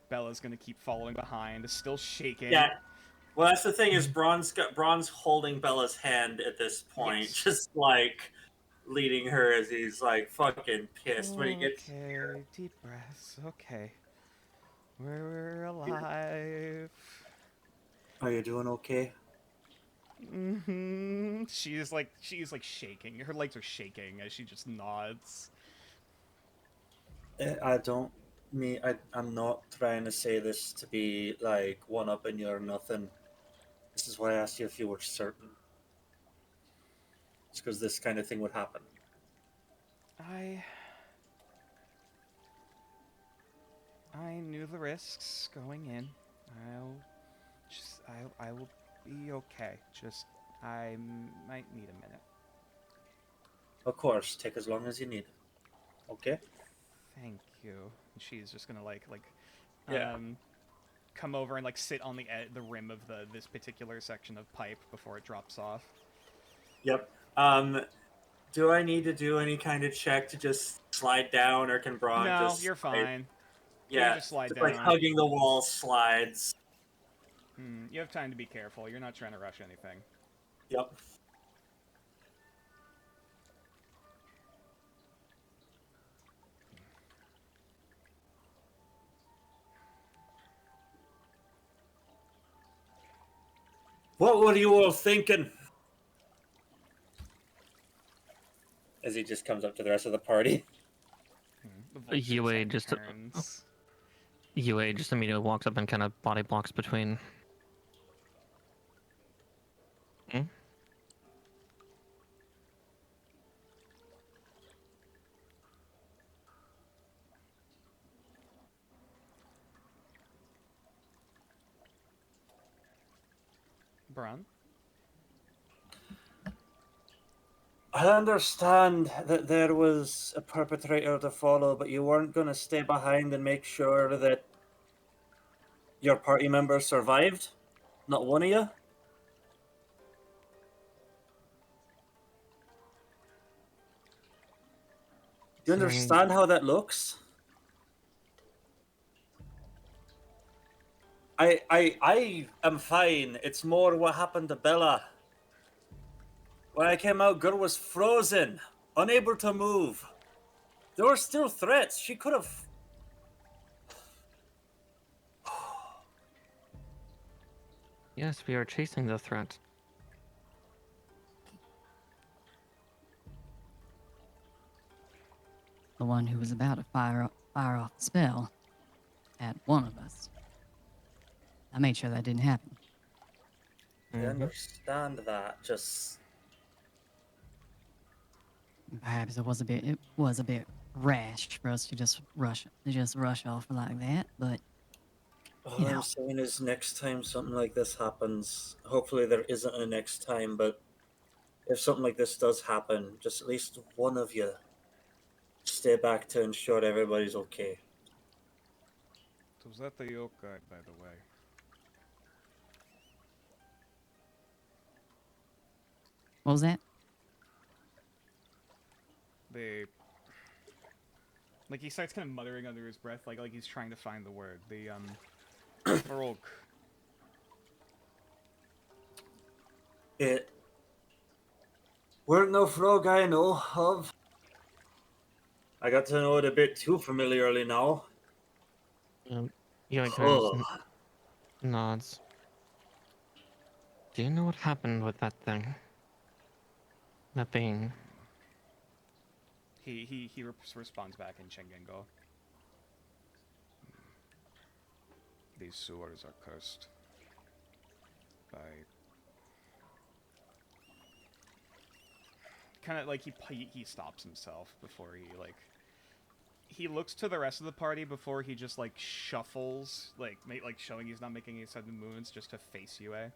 [SPEAKER 1] Bella's gonna keep following behind, still shaking.
[SPEAKER 2] Yeah. Well, that's the thing is Braun's holding Bella's hand at this point,
[SPEAKER 1] Yes.
[SPEAKER 2] just like leading her as he's like fucking pissed when he gets here.
[SPEAKER 1] Okay, deep breaths. Okay, we're alive.
[SPEAKER 2] Are you doing okay?
[SPEAKER 1] She's like shaking. Her legs are shaking as she just nods.
[SPEAKER 2] I don't mean I'm not trying to say this to be like one upping you or nothing. This is why I asked you if you were certain. It's because this kind of thing would happen.
[SPEAKER 1] I knew the risks going in. I will be okay. Just I might need a minute.
[SPEAKER 2] Of course, take as long as you need. Okay.
[SPEAKER 1] Thank you. And she's just gonna
[SPEAKER 2] Yeah.
[SPEAKER 1] come over and like sit on the rim of this particular section of pipe before it drops off.
[SPEAKER 2] Yep. Do I need to do any kind of check to just slide down, or can Braun
[SPEAKER 1] No,
[SPEAKER 2] just?
[SPEAKER 1] you're fine. You
[SPEAKER 2] Yeah.
[SPEAKER 1] can just slide
[SPEAKER 2] Like
[SPEAKER 1] down.
[SPEAKER 2] hugging the wall slides.
[SPEAKER 1] You have time to be careful. You're not trying to rush anything.
[SPEAKER 2] Yep. What were you all thinking? As he just comes up to the rest of the party.
[SPEAKER 1] The voice
[SPEAKER 3] UA
[SPEAKER 1] like,
[SPEAKER 3] just-
[SPEAKER 1] turns.
[SPEAKER 3] UA just immediately walks up and kind of body blocks between.
[SPEAKER 1] Bron?
[SPEAKER 2] I understand that there was a perpetrator to follow, but you weren't going to stay behind and make sure that your party members survived? Not one of you? Do you understand how that looks? I am fine. It's more what happened to Bella. When I came out, girl was frozen, unable to move. There were still threats. She could have.
[SPEAKER 3] Yes, we are chasing the threat.
[SPEAKER 6] The one who was about to fire off the spell at one of us. I made sure that didn't happen.
[SPEAKER 2] I understand that. Just
[SPEAKER 6] Perhaps it was a bit rash for us to just rush off like that, but
[SPEAKER 2] All
[SPEAKER 6] you
[SPEAKER 2] I'm
[SPEAKER 6] know.
[SPEAKER 2] saying is next time something like this happens, hopefully there isn't a next time, but if something like this does happen, just at least one of you stay back to ensure everybody's okay.
[SPEAKER 1] So was that the yokai, by the way?
[SPEAKER 6] What was that?
[SPEAKER 1] The like he starts kind of muttering under his breath, like he's trying to find the word. The Baroque.
[SPEAKER 2] It weren't no frog I know of. I got to know it a bit too familiarly now.
[SPEAKER 3] Yui kind of just
[SPEAKER 2] Oh,
[SPEAKER 3] nods. Do you know what happened with that thing? That being?
[SPEAKER 1] He responds back in Shengengo. These sewers are cursed by kind of like he stops himself before he looks to the rest of the party before he just like shuffles like showing he's not making any sudden movements just to face Yue.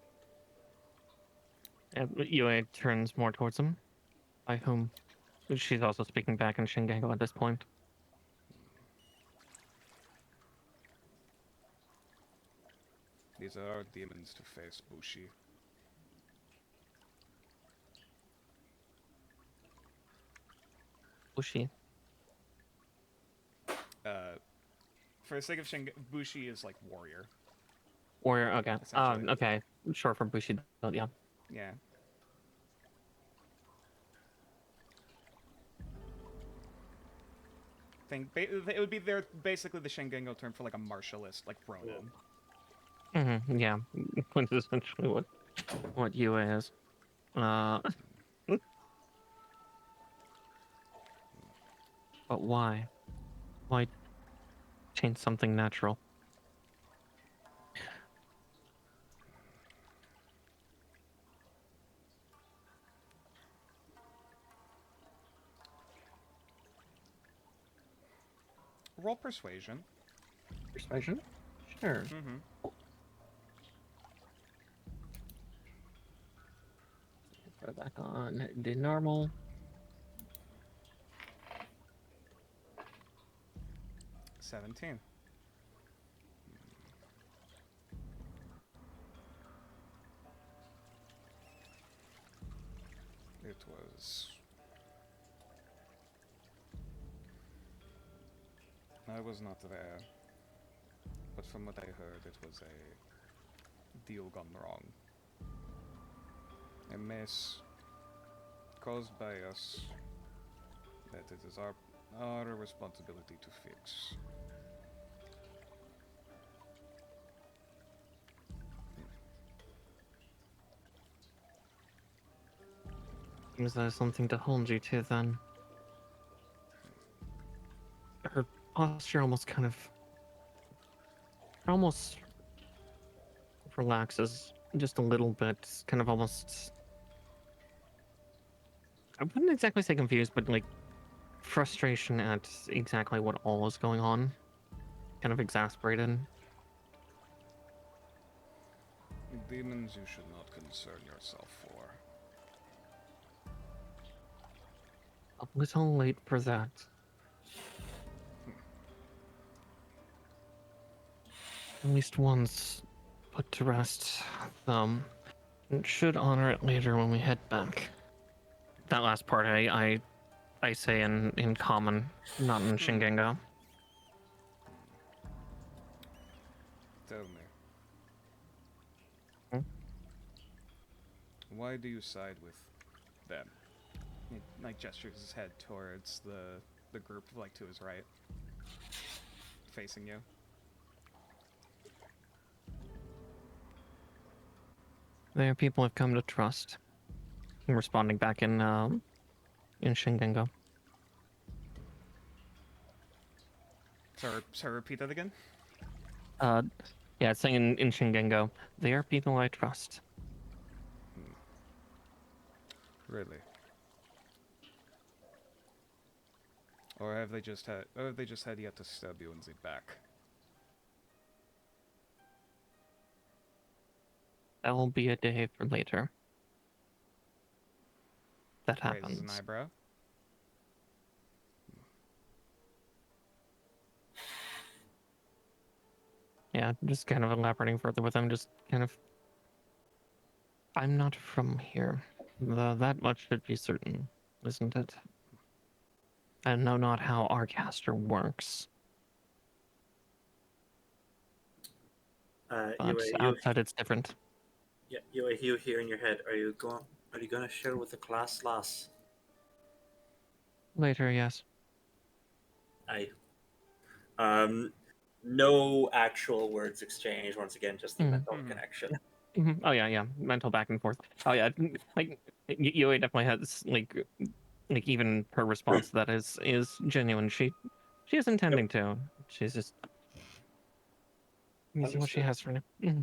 [SPEAKER 3] Yui turns more towards him. By whom? She's also speaking back in Shingengo at this point.
[SPEAKER 1] These are our demons to face, Bushi.
[SPEAKER 3] Bushi.
[SPEAKER 1] For the sake of Bushi is like warrior.
[SPEAKER 3] Warrior, okay.
[SPEAKER 1] Essentially.
[SPEAKER 3] Okay. Short for Bushi, yeah.
[SPEAKER 1] Yeah. It would be basically the Shengengo term for like a martialist, like Ronin.
[SPEAKER 3] Mm-hmm, yeah. Which is essentially what Yue is. But why? Why change something natural?
[SPEAKER 1] Roll persuasion.
[SPEAKER 3] Persuasion? Sure.
[SPEAKER 1] Mm-hmm.
[SPEAKER 3] Put it back on the normal.
[SPEAKER 1] 17. It was... I was not there, but from what I heard, it was a deal gone wrong. A mess caused by us that it is our responsibility to fix.
[SPEAKER 3] Is there something to hold you to then? Her posture almost almost relaxes just a little bit, kind of almost, I wouldn't exactly say confused, but like frustration at exactly what all is going on, kind of exasperated.
[SPEAKER 1] Demons you should not concern yourself for.
[SPEAKER 3] A little late for that. At least once put to rest, should honor it later when we head back. That last part I say in common, not in Shingengo.
[SPEAKER 1] Tell me.
[SPEAKER 3] Hmm?
[SPEAKER 1] Why do you side with them? He like gestures his head towards the group like to his right, facing you.
[SPEAKER 3] They are people I've come to trust. I'm responding back in Shingengo.
[SPEAKER 1] Sorry, repeat that again?
[SPEAKER 3] Yeah, it's saying in Shingengo, they are people I trust.
[SPEAKER 1] Really? Or have they just had yet to stab you in the back?
[SPEAKER 3] That will be a day for later. That
[SPEAKER 1] Raises
[SPEAKER 3] happens.
[SPEAKER 1] an eyebrow.
[SPEAKER 3] Yeah, just kind of elaborating further with them, just kind of... I'm not from here. That much should be certain, isn't it? I know not how our caster works. But outside it's different.
[SPEAKER 2] Yeah, you hear in your head. Are you gonna share with the class, lass?
[SPEAKER 3] Later, yes.
[SPEAKER 2] Aye. No actual words exchanged. Once again, just the mental connection.
[SPEAKER 3] Oh yeah, mental back and forth. Oh yeah, like Yui definitely has like even her response to that is genuine. She is intending to. She's just using what she has for now. Yeah.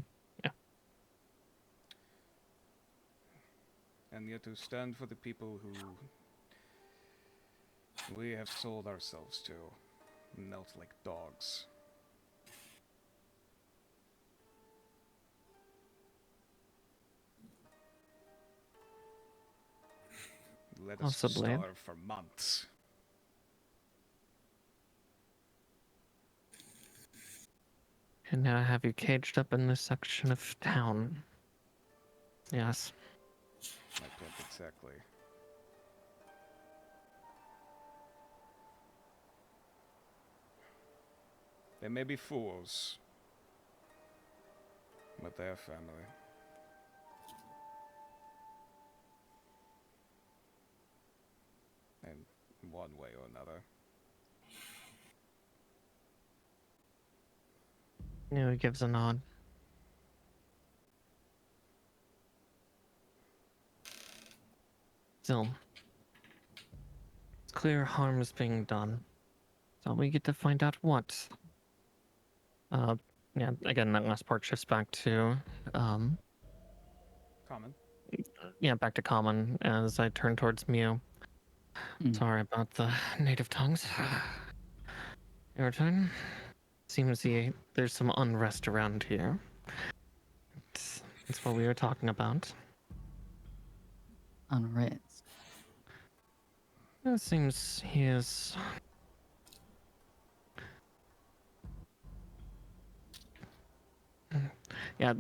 [SPEAKER 1] And yet to stand for the people who we have sold ourselves to, melt like dogs. Let us
[SPEAKER 3] Possibly.
[SPEAKER 1] starve for months.
[SPEAKER 3] And now I have you caged up in this section of town. Yes.
[SPEAKER 1] My point exactly. They may be fools, but they are family. In one way or another.
[SPEAKER 3] Yui gives a nod. Still, it's clear harm is being done. So we get to find out what. Yeah, again, that last part shifts back to,
[SPEAKER 1] Common.
[SPEAKER 3] yeah, back to common as I turn towards Mew. Sorry about the native tongues. Your turn. Seems there's some unrest around here. That's what we were talking about.
[SPEAKER 6] Unrest.
[SPEAKER 3] It seems he is... Yeah,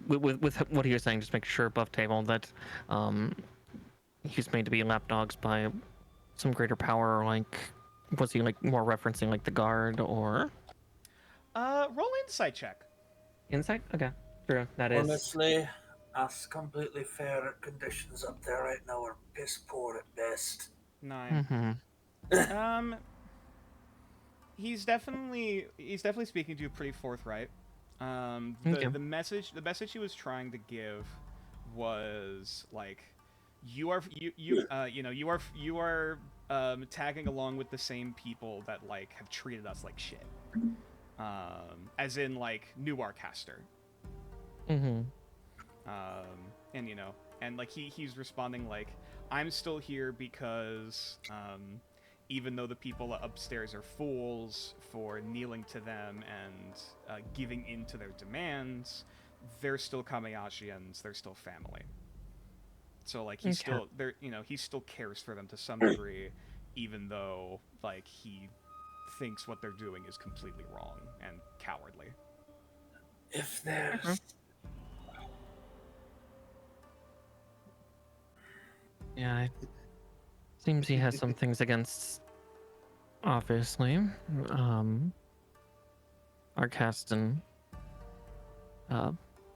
[SPEAKER 3] with what he was saying, just make sure above table that he's made to be lapdogs by some greater power, like, was he like more referencing like the guard or...
[SPEAKER 1] Roll insight check.
[SPEAKER 3] Insight? Okay, true, that is...
[SPEAKER 2] Honestly, us completely fair conditions up there right now are piss poor at best.
[SPEAKER 1] 9. He's definitely speaking to you pretty forthright.
[SPEAKER 3] Okay.
[SPEAKER 1] The message he was trying to give was like, you are tagging along with the same people that like have treated us like shit. As in like new Arcaster. And and like he's responding like, I'm still here because even though the people upstairs are fools for kneeling to them and giving in to their demands, they're still Kamiashians, they're still family. So like he still cares for them to some degree, even though like he thinks what they're doing is completely wrong and cowardly.
[SPEAKER 2] If there's
[SPEAKER 3] Yeah, it seems he has some things against, obviously, Arcastan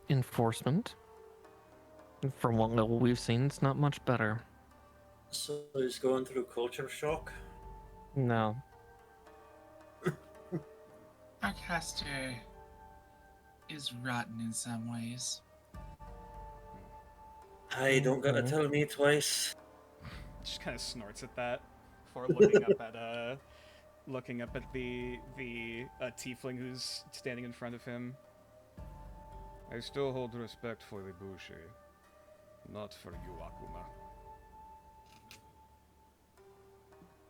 [SPEAKER 3] enforcement. From what little we've seen, it's not much better.
[SPEAKER 2] So he's going through culture shock?
[SPEAKER 3] No.
[SPEAKER 4] Our caster is rotten in some ways.
[SPEAKER 2] I don't gotta tell me twice.
[SPEAKER 1] Just kind of snorts at that before looking up at the tiefling who's standing in front of him. I still hold respect for the Bushi, not for you, Akuma.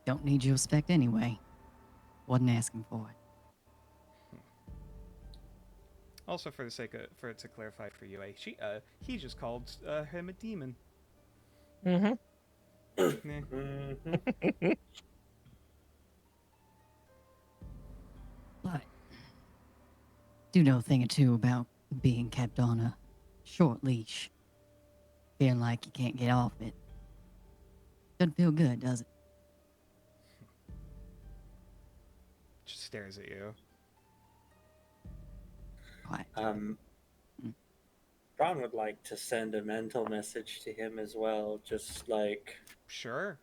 [SPEAKER 6] Don't need your respect anyway. Wasn't asking for it.
[SPEAKER 1] Also, for the sake of, for it to clarify for you, he just called him a demon.
[SPEAKER 3] Mm-hmm.
[SPEAKER 1] Meh.
[SPEAKER 2] Mhm.
[SPEAKER 6] But do know a thing or two about being kept on a short leash. Feeling like you can't get off it. Doesn't feel good, does it?
[SPEAKER 1] Just stares at you.
[SPEAKER 6] Quiet.
[SPEAKER 2] Braun would like to send a mental message to him as well, just like,
[SPEAKER 1] Sure.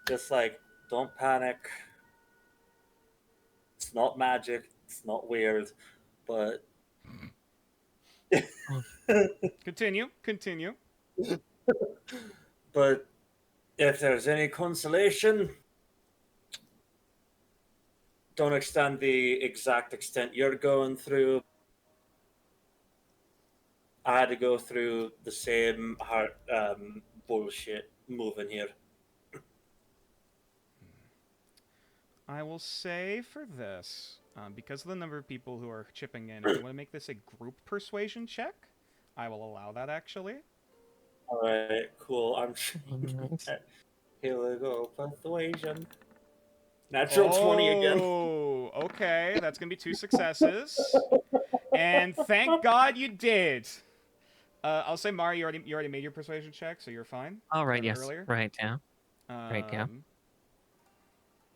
[SPEAKER 2] just like, don't panic. It's not magic. It's not weird, but
[SPEAKER 1] Continue. Continue.
[SPEAKER 2] but if there's any consolation, don't extend the exact extent you're going through. I had to go through the same hard bullshit moving here.
[SPEAKER 1] I will say for this, because of the number of people who are chipping in, if you want to make this a group persuasion check, I will allow that actually.
[SPEAKER 2] All right, cool.
[SPEAKER 3] Nice.
[SPEAKER 2] Here we go. Persuasion. Natural 20 again.
[SPEAKER 1] Oh, okay. That's going to be 2 successes. And thank God you did. I'll say, Mari, you already made your persuasion check, so you're fine.
[SPEAKER 3] All right. Yes.
[SPEAKER 1] Earlier.
[SPEAKER 3] Right. Yeah. Right, yeah.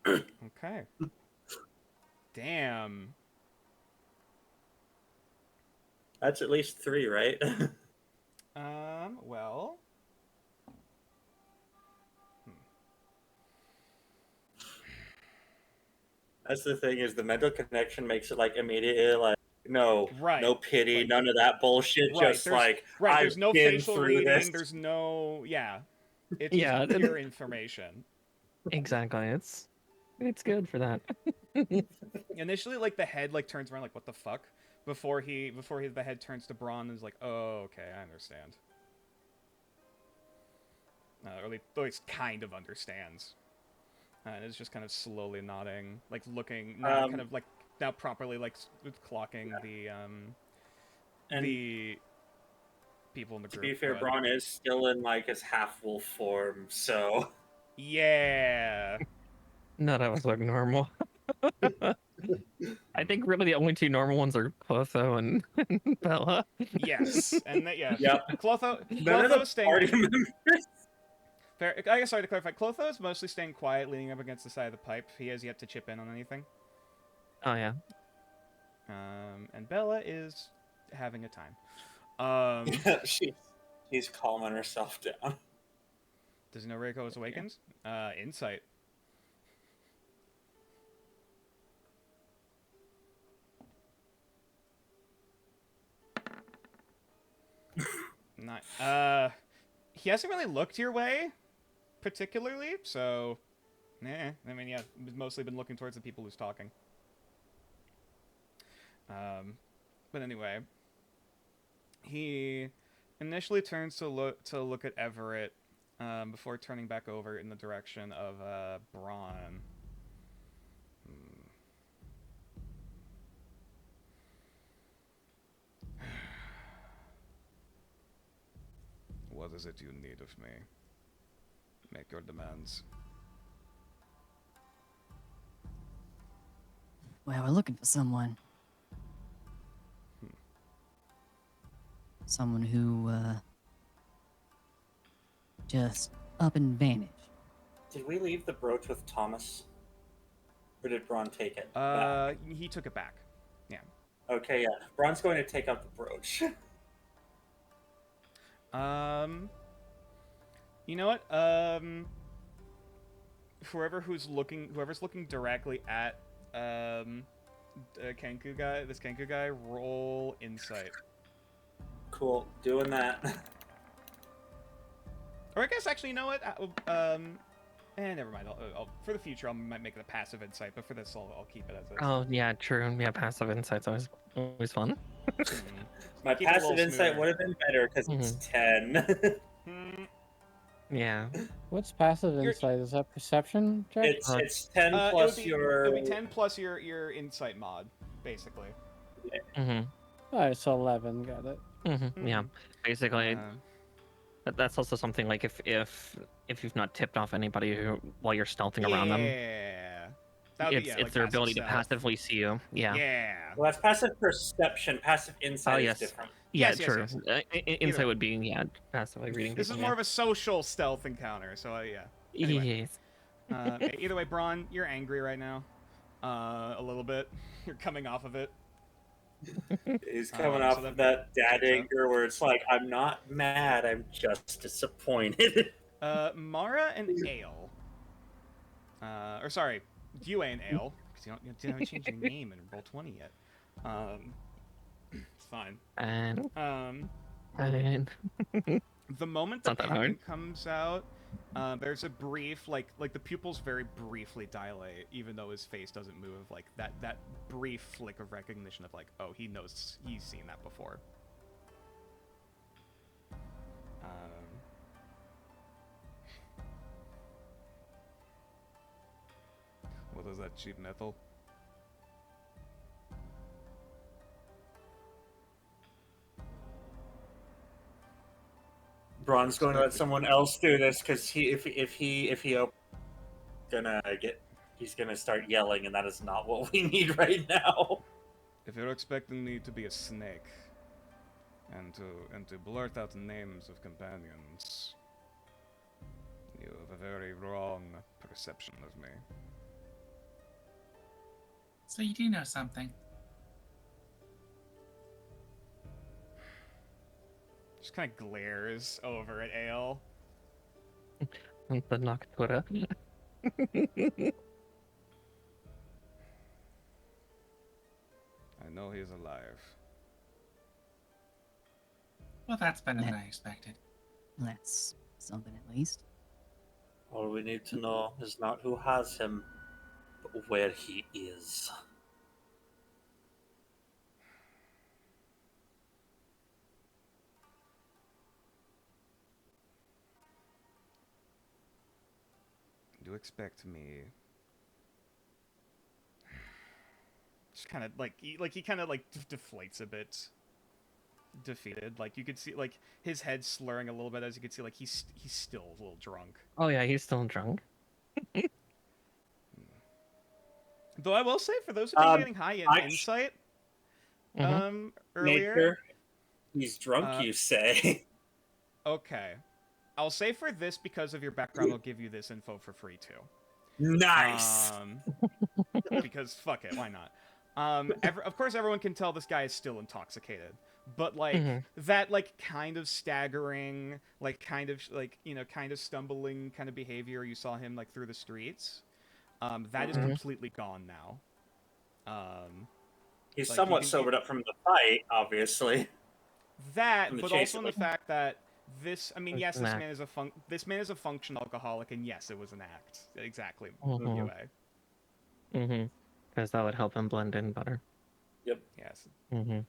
[SPEAKER 1] Okay. Damn.
[SPEAKER 2] That's at least 3, right?
[SPEAKER 1] Well.
[SPEAKER 2] That's the thing, is the mental connection makes it like immediately like no,
[SPEAKER 1] Right.
[SPEAKER 2] no pity,
[SPEAKER 1] Like,
[SPEAKER 2] none of that bullshit.
[SPEAKER 1] right,
[SPEAKER 2] Just
[SPEAKER 1] there's,
[SPEAKER 2] like
[SPEAKER 1] right,
[SPEAKER 2] I've
[SPEAKER 1] there's no
[SPEAKER 2] been
[SPEAKER 1] facial
[SPEAKER 2] through
[SPEAKER 1] reading,
[SPEAKER 2] this.
[SPEAKER 1] there's no, yeah. It's
[SPEAKER 3] Yeah,
[SPEAKER 1] just pure information.
[SPEAKER 3] Exactly. It's good for that.
[SPEAKER 1] Initially, like, the head, like, turns around, like, what the fuck? Before the head turns to Braun and is like, oh, okay, I understand. Or at least kind of understands. And it's just kind of slowly nodding, like, looking, now kind of, like, now properly, like, clocking the people in the
[SPEAKER 2] To
[SPEAKER 1] group.
[SPEAKER 2] be fair,
[SPEAKER 1] Go ahead.
[SPEAKER 2] Braun is still in like his half wolf form, so
[SPEAKER 1] Yeah.
[SPEAKER 3] No, that was like normal. I think really the only 2 normal ones are Clotho and Bella.
[SPEAKER 1] Yes. And yeah.
[SPEAKER 2] Yep.
[SPEAKER 1] Clotho
[SPEAKER 2] none of the
[SPEAKER 1] staying.
[SPEAKER 2] party members.
[SPEAKER 1] Fair, I guess, sorry to clarify. Clotho is mostly staying quiet, leaning up against the side of the pipe. He has yet to chip in on anything.
[SPEAKER 3] Oh yeah.
[SPEAKER 1] And Bella is having a time.
[SPEAKER 2] She's calming herself down.
[SPEAKER 1] Does he know Reiko is awakened? Insight. Nice. He hasn't really looked your way, particularly, so... I mean, yeah, he's mostly been looking towards the people who's talking. But anyway... He initially turns to look at Everett, before turning back over in the direction of, Braun. What is it you need of me? Make your demands.
[SPEAKER 6] Well, we're looking for someone. Someone who, just up and vanished.
[SPEAKER 2] Did we leave the brooch with Thomas? Or did Braun take it back?
[SPEAKER 1] He took it back. Yeah.
[SPEAKER 2] Okay, yeah. Braun's going to take out the brooch.
[SPEAKER 1] You know what? Whoever's looking directly at, Kenku guy, this Kenku guy, roll insight.
[SPEAKER 2] Cool, doing that.
[SPEAKER 1] Or I guess actually, you know what? Never mind. I'll for the future, I might make it a passive insight, but for this, I'll keep it as is.
[SPEAKER 3] Oh yeah, true. Yeah, passive insight's always fun.
[SPEAKER 2] My
[SPEAKER 1] Keep it a
[SPEAKER 2] passive
[SPEAKER 1] little
[SPEAKER 2] insight
[SPEAKER 1] smoother.
[SPEAKER 2] would have been better because it's 10.
[SPEAKER 3] Yeah.
[SPEAKER 5] What's passive
[SPEAKER 1] You're-
[SPEAKER 5] insight? Is that perception check?
[SPEAKER 2] It's 10
[SPEAKER 1] it
[SPEAKER 2] plus
[SPEAKER 1] would be,
[SPEAKER 2] your.
[SPEAKER 1] It would be 10 plus your insight mod, basically.
[SPEAKER 3] Mm-hmm.
[SPEAKER 5] Alright, so 11. Got it.
[SPEAKER 3] Mm-hmm. Yeah. Basically,
[SPEAKER 1] Uh,
[SPEAKER 3] that's also something like if you've not tipped off anybody while you're stealthing around them,
[SPEAKER 1] yeah. That would be,
[SPEAKER 3] it's
[SPEAKER 1] like
[SPEAKER 3] their
[SPEAKER 1] passive
[SPEAKER 3] ability
[SPEAKER 1] stealth.
[SPEAKER 3] to passively see you. Yeah.
[SPEAKER 1] Yeah.
[SPEAKER 2] Well, that's passive perception. Passive insight
[SPEAKER 3] yes.
[SPEAKER 2] is different.
[SPEAKER 3] Yeah,
[SPEAKER 1] Yes, yes,
[SPEAKER 3] true.
[SPEAKER 1] yes.
[SPEAKER 3] Insight
[SPEAKER 1] way.
[SPEAKER 3] would be passively reading.
[SPEAKER 1] This is
[SPEAKER 3] people,
[SPEAKER 1] more of a social stealth encounter, so yeah. Anyway.
[SPEAKER 3] Yes.
[SPEAKER 1] Either way, Braun, you're angry right now. A little bit. You're coming off of it.
[SPEAKER 2] He's coming
[SPEAKER 1] so
[SPEAKER 2] off
[SPEAKER 1] that-
[SPEAKER 2] of that dad
[SPEAKER 1] so-
[SPEAKER 2] anger where it's like, I'm not mad, I'm just disappointed.
[SPEAKER 1] Mara and Ale. Or sorry, Yue and Ale, because you haven't changed your name in Roll20 yet. It's fine.
[SPEAKER 3] And
[SPEAKER 1] The moment
[SPEAKER 3] It's
[SPEAKER 1] the
[SPEAKER 3] not that
[SPEAKER 1] penguin
[SPEAKER 3] hard.
[SPEAKER 1] comes out, there's a brief, like the pupils very briefly dilate, even though his face doesn't move. Like that brief flick of recognition of like, oh, he knows, he's seen that before. What is that, cheap metal?
[SPEAKER 2] Braun's going to let someone else do this because if he he's gonna start yelling, and that is not what we need right now.
[SPEAKER 1] If you're expecting me to be a snake and to blurt out the names of companions, you have a very wrong perception of me.
[SPEAKER 4] So you do know something.
[SPEAKER 1] Just kind of glares over at Ale.
[SPEAKER 3] the Nakarada.
[SPEAKER 1] I know he's alive.
[SPEAKER 4] Well, that's better than I expected.
[SPEAKER 6] That's something at least.
[SPEAKER 2] All we need to know is not who has him, but where he is.
[SPEAKER 1] Do expect me. Just kind of like he kind of like deflates a bit, defeated. Like you could see like his head slurring a little bit, as you could see like he's still a little drunk.
[SPEAKER 3] Oh yeah, he's still drunk.
[SPEAKER 1] Though I will say, for those who've been getting high in
[SPEAKER 2] I-
[SPEAKER 1] insight,
[SPEAKER 3] Mhm.
[SPEAKER 1] earlier.
[SPEAKER 2] Nature, he's drunk, you say?
[SPEAKER 1] Okay, I'll say for this, because of your background, I'll give you this info for free too.
[SPEAKER 2] Nice.
[SPEAKER 1] Because fuck it, why not? Of course, everyone can tell this guy is still intoxicated, but like
[SPEAKER 3] Mhm.
[SPEAKER 1] that, like kind of staggering, like kind of like kind of stumbling kind of behavior you saw him like through the streets. That is
[SPEAKER 3] Mhm.
[SPEAKER 1] completely gone now.
[SPEAKER 2] He's
[SPEAKER 1] like,
[SPEAKER 2] somewhat
[SPEAKER 1] you can-
[SPEAKER 2] sobered up from the fight, obviously.
[SPEAKER 1] That,
[SPEAKER 2] From the
[SPEAKER 1] but
[SPEAKER 2] chase
[SPEAKER 1] also in
[SPEAKER 2] of
[SPEAKER 1] the fact that this, I mean, yes,
[SPEAKER 3] It's
[SPEAKER 1] this
[SPEAKER 3] an
[SPEAKER 1] man is this man is a functional alcoholic, and yes, it was an act. Exactly.
[SPEAKER 3] Mhm.
[SPEAKER 1] UA.
[SPEAKER 3] Mm-hmm. Because that would help him blend in better.
[SPEAKER 1] Yes.
[SPEAKER 3] Mm-hmm.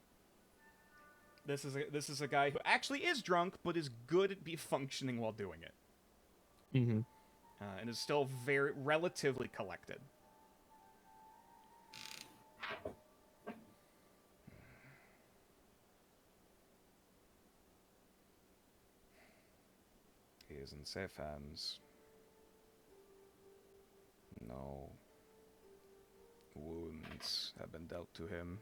[SPEAKER 1] This is a guy who actually is drunk, but is good at functioning while doing it,
[SPEAKER 3] Mm-hmm.
[SPEAKER 1] and is still very relatively collected. He is in safe hands. No wounds have been dealt to him.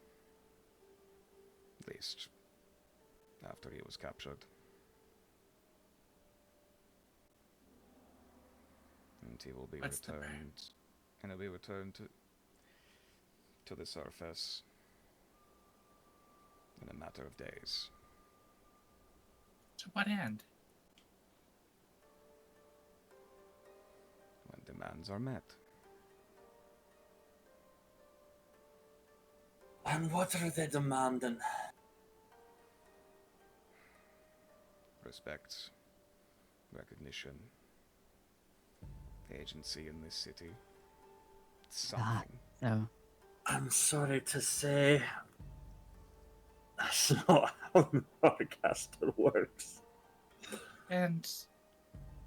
[SPEAKER 1] At least after he was captured. And he will be
[SPEAKER 4] What's the
[SPEAKER 1] returned. And he'll be returned to the surface in a matter of days.
[SPEAKER 4] To what end?
[SPEAKER 1] When demands are met.
[SPEAKER 2] And what are they demanding?
[SPEAKER 1] Respect, recognition, agency in this city. Something.
[SPEAKER 6] So,
[SPEAKER 2] I'm sorry to say, that's not how Narcaster works.
[SPEAKER 4] And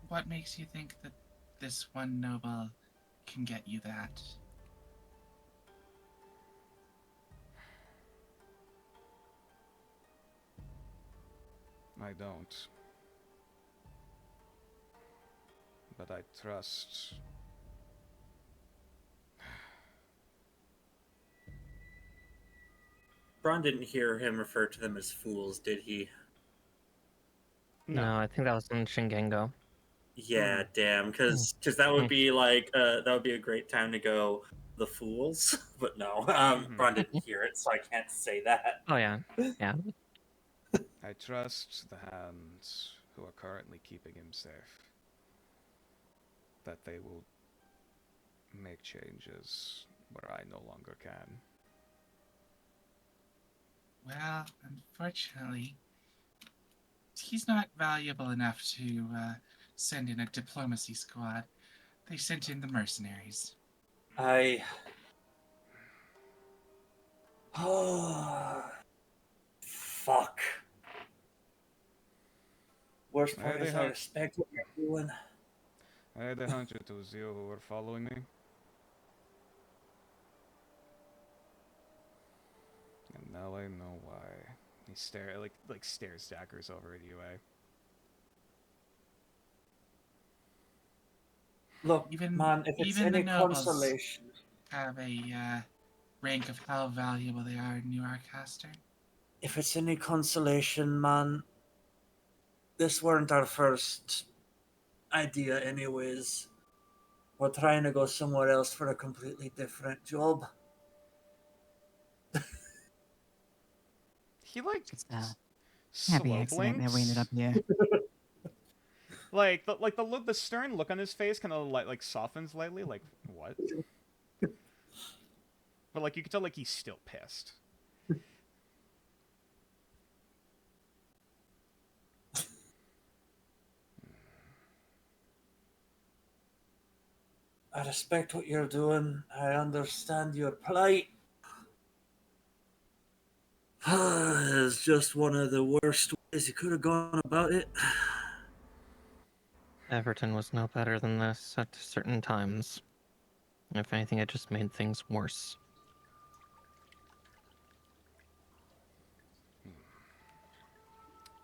[SPEAKER 4] what makes you think that this one noble can get you that?
[SPEAKER 1] I don't. But I trust.
[SPEAKER 2] Braun didn't hear him refer to them as fools, did he?
[SPEAKER 3] No, I think that was in Shingengo.
[SPEAKER 2] Yeah, damn, because that would be like that would be a great time to go the fools, but no, Braun didn't hear it, so I can't say that.
[SPEAKER 3] Oh yeah, yeah.
[SPEAKER 1] I trust the hands who are currently keeping him safe. That they will make changes where I no longer can.
[SPEAKER 4] Well, unfortunately, he's not valuable enough to send in a diplomacy squad. They sent in the mercenaries.
[SPEAKER 2] Oh, fuck. Worst part is I respect what you're doing.
[SPEAKER 1] I had a hunch it was you who were following me. And now I know why. He stares daggers over at you, eh?
[SPEAKER 2] Look,
[SPEAKER 4] Even,
[SPEAKER 2] man, if it's
[SPEAKER 4] even
[SPEAKER 2] any
[SPEAKER 4] the nobles
[SPEAKER 2] consolation,
[SPEAKER 4] have a rank of how valuable they are in New Arcaster.
[SPEAKER 2] if it's any consolation, man, this weren't our first idea anyways. We're trying to go somewhere else for a completely different job.
[SPEAKER 1] He like
[SPEAKER 6] Just happy
[SPEAKER 1] slow
[SPEAKER 6] accident that
[SPEAKER 1] blinks.
[SPEAKER 6] we ended up here.
[SPEAKER 1] Like the stern look on his face kind of like softens lightly. Like what? But like you can tell like he's still pissed.
[SPEAKER 2] I respect what you're doing. I understand your plight. It's just one of the worst ways you could have gone about it.
[SPEAKER 3] Everton was no better than this at certain times. If anything, it just made things worse.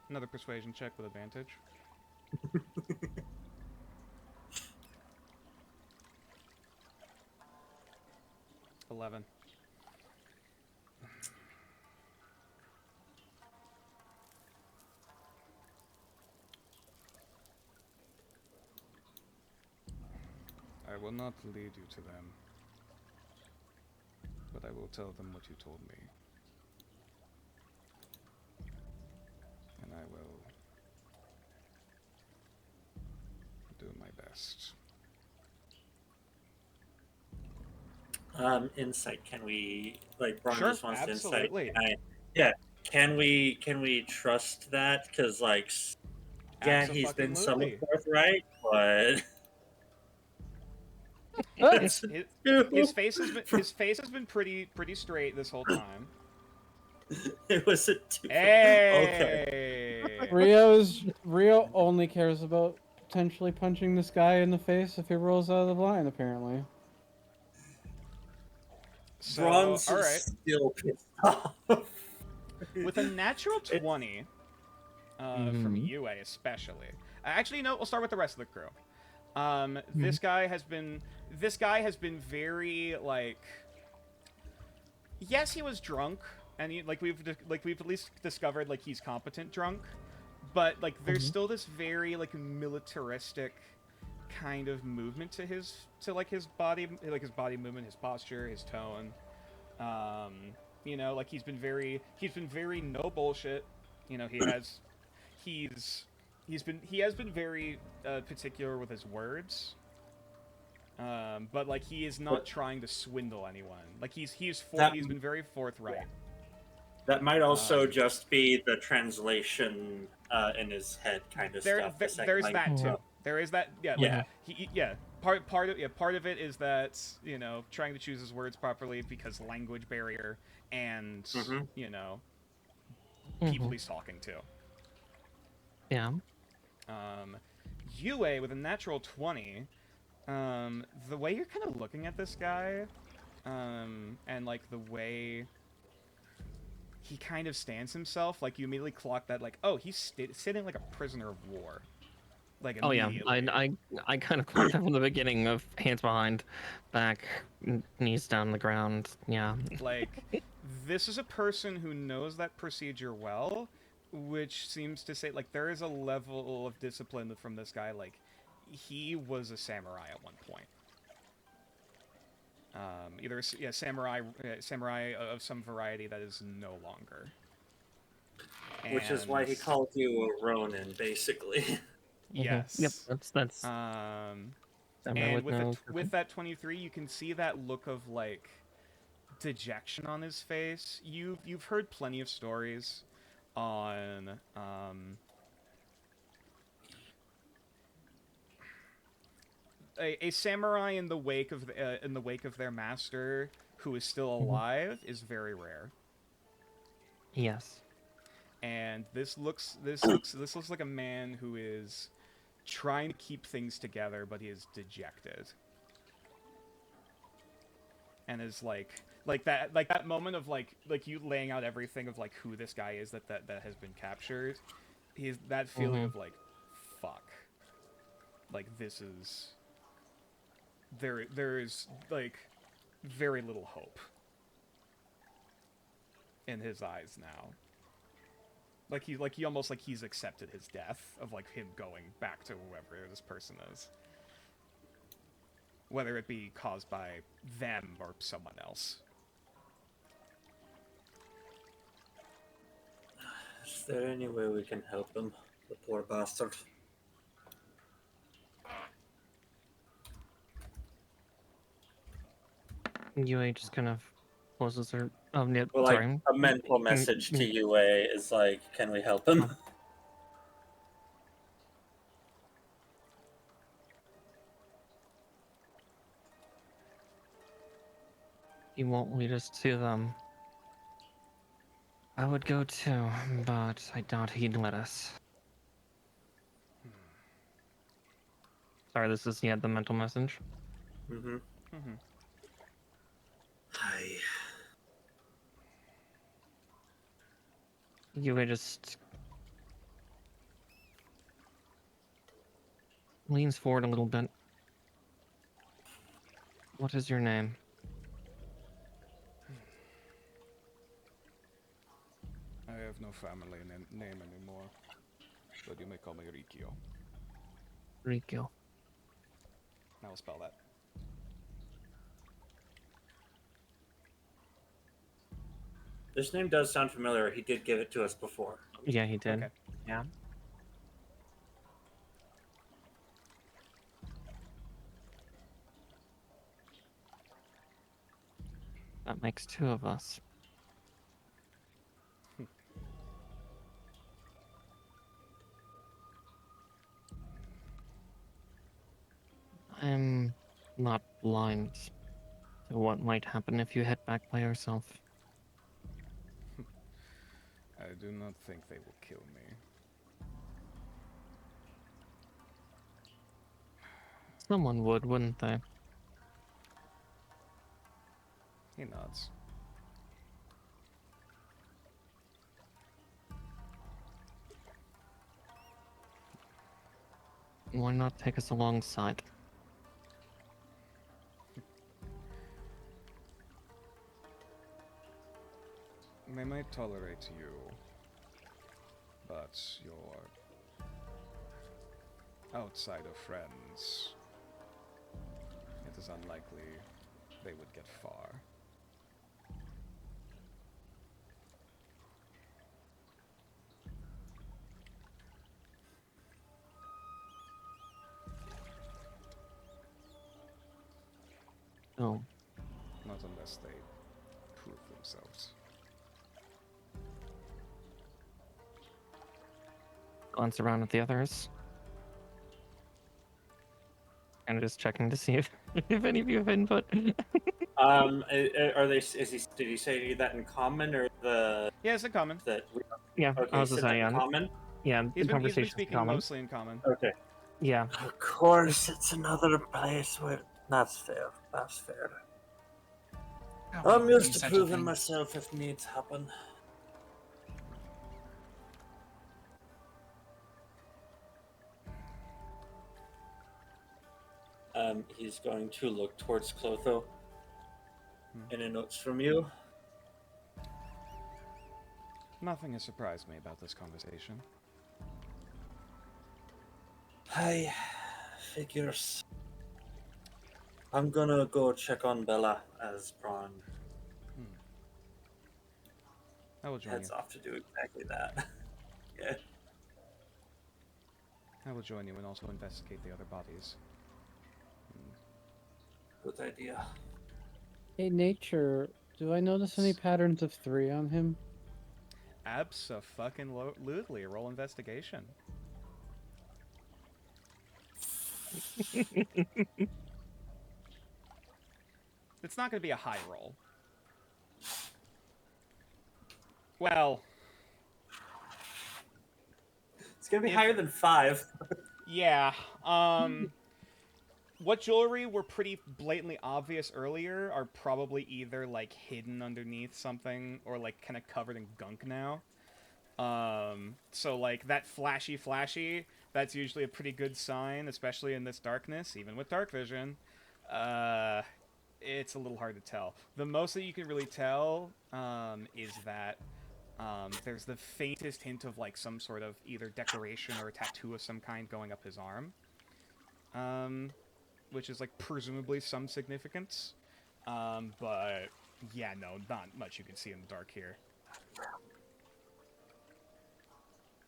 [SPEAKER 1] Another persuasion check with advantage. 11. I will not lead you to them, but I will tell them what you told me. And I will do my best.
[SPEAKER 2] Insight. Can we like? Braun
[SPEAKER 1] Sure,
[SPEAKER 2] just wants
[SPEAKER 1] absolutely.
[SPEAKER 2] insight. Yeah. Can we trust that? Because like, yeah, he's been somewhat
[SPEAKER 1] Abso-fucking-lutely.
[SPEAKER 2] forthright, but
[SPEAKER 1] His face has been pretty straight this whole time.
[SPEAKER 2] it was a 2.
[SPEAKER 1] Hey.
[SPEAKER 2] Okay.
[SPEAKER 5] Rio only cares about potentially punching this guy in the face if he rolls out of the blind, apparently.
[SPEAKER 1] So,
[SPEAKER 2] Braun's
[SPEAKER 1] all right.
[SPEAKER 2] still pissed off.
[SPEAKER 1] With a natural 20 from UA especially. Actually, no. We'll start with the rest of the crew. This guy has been very like. Yes, he was drunk, and we've at least discovered like he's competent drunk, but like there's still this very like militaristic kind of movement to his body movement, his posture, his tone. You know, like he's been very no bullshit. You know, he has been very particular with his words. But like he is not trying to swindle anyone. Like he's been very forthright.
[SPEAKER 2] That might also just be the translation in his head kind of stuff.
[SPEAKER 1] There's that too. There is that. Yeah. Part of it is that, you know, trying to choose his words properly because language barrier and you know people he's talking to.
[SPEAKER 3] Yeah.
[SPEAKER 1] Yue with a natural 20. The way you're kind of looking at this guy, and like the way he kind of stands himself, like you immediately clock that, like, oh, he's sitting like a prisoner of war. Like
[SPEAKER 3] Oh yeah,
[SPEAKER 1] immediately.
[SPEAKER 3] I kind of clocked that from the beginning of hands behind, back, knees down on the ground. Yeah.
[SPEAKER 1] Like, this is a person who knows that procedure well, which seems to say, like, there is a level of discipline from this guy. Like, he was a samurai at one point. Samurai of some variety that is no longer.
[SPEAKER 2] Which is why he
[SPEAKER 1] And-
[SPEAKER 2] called you a Ronin, basically.
[SPEAKER 1] Yes.
[SPEAKER 3] Yep. That's.
[SPEAKER 1] And with that 23, you can see that look of like dejection on his face. You've heard plenty of stories on a samurai in the wake of their master who is still alive is very rare.
[SPEAKER 3] Yes.
[SPEAKER 1] And this looks like a man who is trying to keep things together, but he is dejected. And is like that moment of like you laying out everything of like who this guy is that has been captured. He's that feeling of like, fuck. Like this is there is like very little hope in his eyes now. He almost like he's accepted his death of like him going back to whoever this person is. Whether it be caused by them or someone else.
[SPEAKER 2] Is there any way we can help him? The poor bastard.
[SPEAKER 3] UA just kind of closes her. Oh, yeah,
[SPEAKER 2] Well,
[SPEAKER 3] sorry.
[SPEAKER 2] like, a mental message to UA is like, can we help him?
[SPEAKER 3] He won't lead us to them. I would go too, but I doubt he'd let us. Sorry, this is the mental message.
[SPEAKER 2] Mm-hmm.
[SPEAKER 1] Mm-hmm.
[SPEAKER 2] Hi.
[SPEAKER 3] UA just leans forward a little bit. What is your name?
[SPEAKER 1] I have no family name anymore, but you may call me Rikyo.
[SPEAKER 3] Rikyo.
[SPEAKER 1] I'll spell that.
[SPEAKER 2] This name does sound familiar. He did give it to us before.
[SPEAKER 3] Yeah, he did.
[SPEAKER 1] Okay.
[SPEAKER 3] Yeah. That makes two of us. I'm not blind to what might happen if you head back by yourself.
[SPEAKER 1] I do not think they will kill me.
[SPEAKER 3] Someone would, wouldn't they?
[SPEAKER 1] He nods.
[SPEAKER 3] Why not take us alongside?
[SPEAKER 1] They might tolerate you, but your outsider friends, it is unlikely they would get far.
[SPEAKER 3] Oh,
[SPEAKER 1] Not unless they prove themselves.
[SPEAKER 3] glance around at the others. And just checking to see if any of you have input.
[SPEAKER 2] Are they? Did he say that in common or the
[SPEAKER 1] Yeah, it's in common.
[SPEAKER 2] that?
[SPEAKER 3] Yeah,
[SPEAKER 2] Okay,
[SPEAKER 3] I was
[SPEAKER 2] said
[SPEAKER 3] just
[SPEAKER 2] that
[SPEAKER 3] saying.
[SPEAKER 2] in common.
[SPEAKER 3] Yeah,
[SPEAKER 1] He's
[SPEAKER 3] the
[SPEAKER 1] been
[SPEAKER 3] conversation
[SPEAKER 1] speaking
[SPEAKER 3] common.
[SPEAKER 1] mostly in common.
[SPEAKER 2] Okay.
[SPEAKER 3] Yeah.
[SPEAKER 2] Of course, it's another place where... That's fair. That's fair.
[SPEAKER 4] How would
[SPEAKER 2] I'm
[SPEAKER 4] you do
[SPEAKER 2] used to
[SPEAKER 4] such a
[SPEAKER 2] proving
[SPEAKER 4] thing?
[SPEAKER 2] myself if needs happen. He's going to look towards Clotho. Any notes from you?
[SPEAKER 1] Nothing has surprised me about this conversation.
[SPEAKER 2] Hi, figures. I'm gonna go check on Bella as Braun
[SPEAKER 1] I will join
[SPEAKER 2] heads
[SPEAKER 1] you.
[SPEAKER 2] off to do exactly that. Yeah.
[SPEAKER 1] I will join you and also investigate the other bodies.
[SPEAKER 2] Good idea.
[SPEAKER 5] Hey, nature. Do I notice any patterns of 3 on him?
[SPEAKER 1] Abso-fucking-lutely. Roll investigation. It's not going to be a high roll. Well,
[SPEAKER 2] It's gonna be higher than 5.
[SPEAKER 1] yeah. What jewelry were pretty blatantly obvious earlier are probably either like hidden underneath something or like kind of covered in gunk now. So like that flashy, that's usually a pretty good sign, especially in this darkness, even with dark vision. It's a little hard to tell. The most that you can really tell is that there's the faintest hint of like some sort of either decoration or a tattoo of some kind going up his arm. Which is like presumably some significance. But yeah, no, not much you can see in the dark here.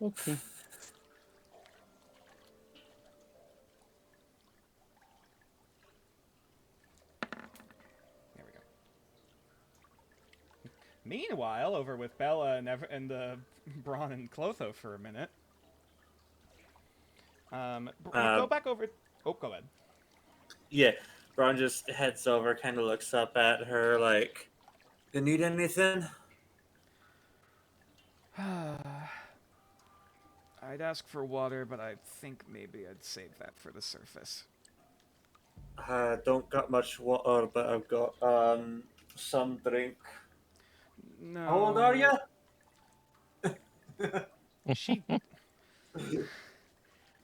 [SPEAKER 5] Okay.
[SPEAKER 1] There we go. Meanwhile, over with Bella and Braun and Clotho for a minute. Go back over. Oh, go ahead.
[SPEAKER 2] Yeah, Braun just heads over, kind of looks up at her, like, "You need anything?"
[SPEAKER 1] I'd ask for water, but I think maybe I'd save that for the surface.
[SPEAKER 2] Don't got much water, but I've got some drink.
[SPEAKER 1] No.
[SPEAKER 2] How old are you?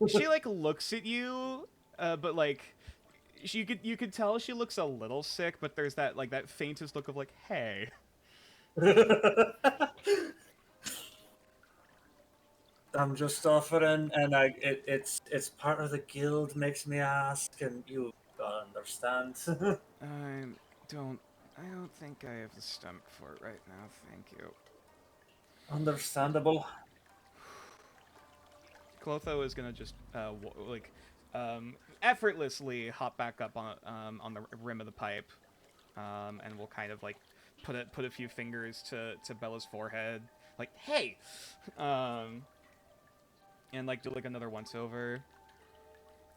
[SPEAKER 1] She like looks at you, but like you could tell she looks a little sick, but there's that faintest look of like, hey.
[SPEAKER 2] I'm just offering, and it's part of the guild makes me ask, and you understand.
[SPEAKER 1] I don't think I have the stomach for it right now. Thank you.
[SPEAKER 2] Understandable.
[SPEAKER 1] Clotho is gonna just effortlessly hop back up on the rim of the pipe, and we'll kind of like put a few fingers to Bella's forehead, like hey, and like do like another once over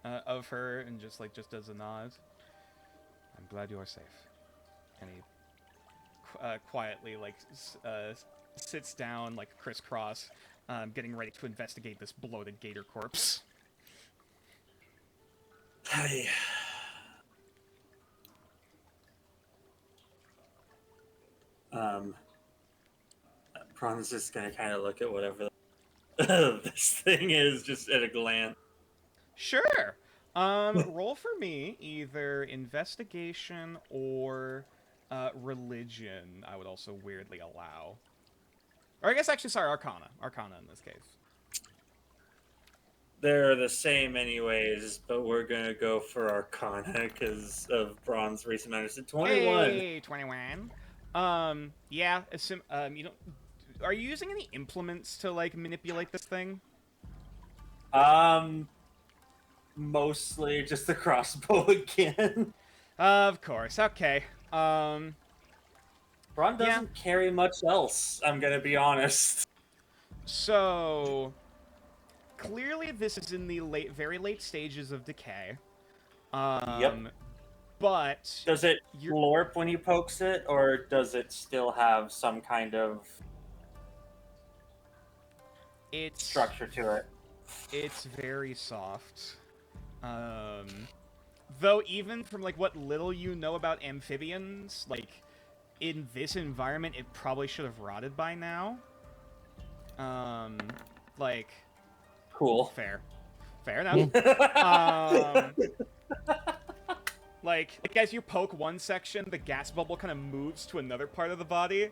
[SPEAKER 1] of her, and just does a nod. I'm glad you are safe. And he quietly like sits down like crisscross, getting ready to investigate this bloated gator corpse.
[SPEAKER 2] Hi. Prawn's just gonna kind of look at whatever this thing is, just at a glance.
[SPEAKER 1] Sure. Roll for me either investigation or religion. I would also weirdly allow. Or I guess actually, sorry, Arcana. Arcana in this case.
[SPEAKER 2] They're the same anyways, but we're gonna go for Arcana because of Braun's recent understanding. 21.
[SPEAKER 1] Hey, 21. Yeah. You don't. Are you using any implements to like manipulate this thing?
[SPEAKER 2] Mostly just the crossbow again.
[SPEAKER 1] Of course. Okay.
[SPEAKER 2] Braun doesn't carry much else, I'm gonna be honest.
[SPEAKER 1] So clearly this is in the very late stages of decay.
[SPEAKER 2] Yep.
[SPEAKER 1] But
[SPEAKER 2] Does it glorp when he pokes it, or does it still have some kind of structure to it?
[SPEAKER 1] It's very soft. Though even from like what little you know about amphibians, like in this environment, it probably should have rotted by now. Like
[SPEAKER 2] Cool.
[SPEAKER 1] fair enough. Like as you poke one section, the gas bubble kind of moves to another part of the body.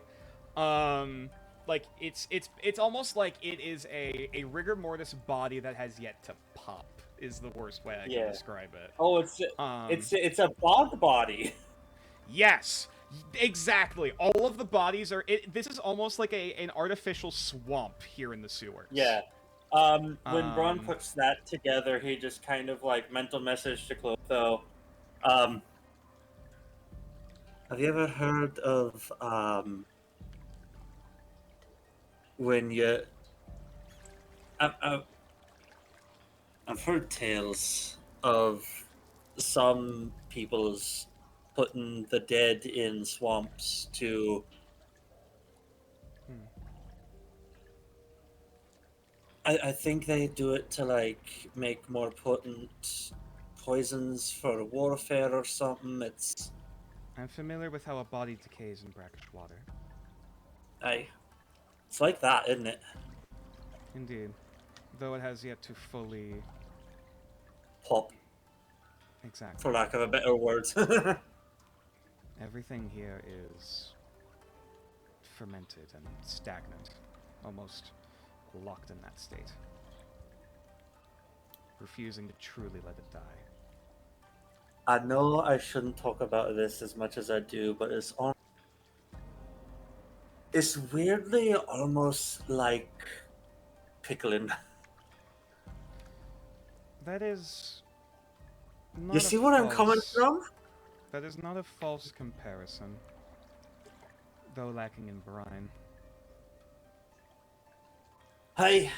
[SPEAKER 1] Like it's almost like it is a rigor mortis body that has yet to pop. Is the worst way I can describe it.
[SPEAKER 2] Oh, it's a bog body.
[SPEAKER 1] Yes, exactly. All of the bodies are. This is almost like an artificial swamp here in the sewers.
[SPEAKER 2] Yeah. When Braun puts that together, he just kind of like mental message to Clotho. Have you ever heard of when you? I've heard tales of some people's putting the dead in swamps to. I think they do it to like make more potent poisons for warfare or something.
[SPEAKER 1] I'm familiar with how a body decays in brackish water.
[SPEAKER 2] It's like that, isn't it?
[SPEAKER 1] Indeed. Though it has yet to fully...
[SPEAKER 2] Pop.
[SPEAKER 1] Exactly.
[SPEAKER 2] For lack of a better word.
[SPEAKER 1] Everything here is fermented and stagnant. Almost locked in that state. Refusing to truly let it die.
[SPEAKER 2] I know I shouldn't talk about this as much as I do, but it's weirdly almost like pickling.
[SPEAKER 1] That is not
[SPEAKER 2] You see where I'm coming from?
[SPEAKER 1] That is not a false comparison, though lacking in brine.
[SPEAKER 2] Hi.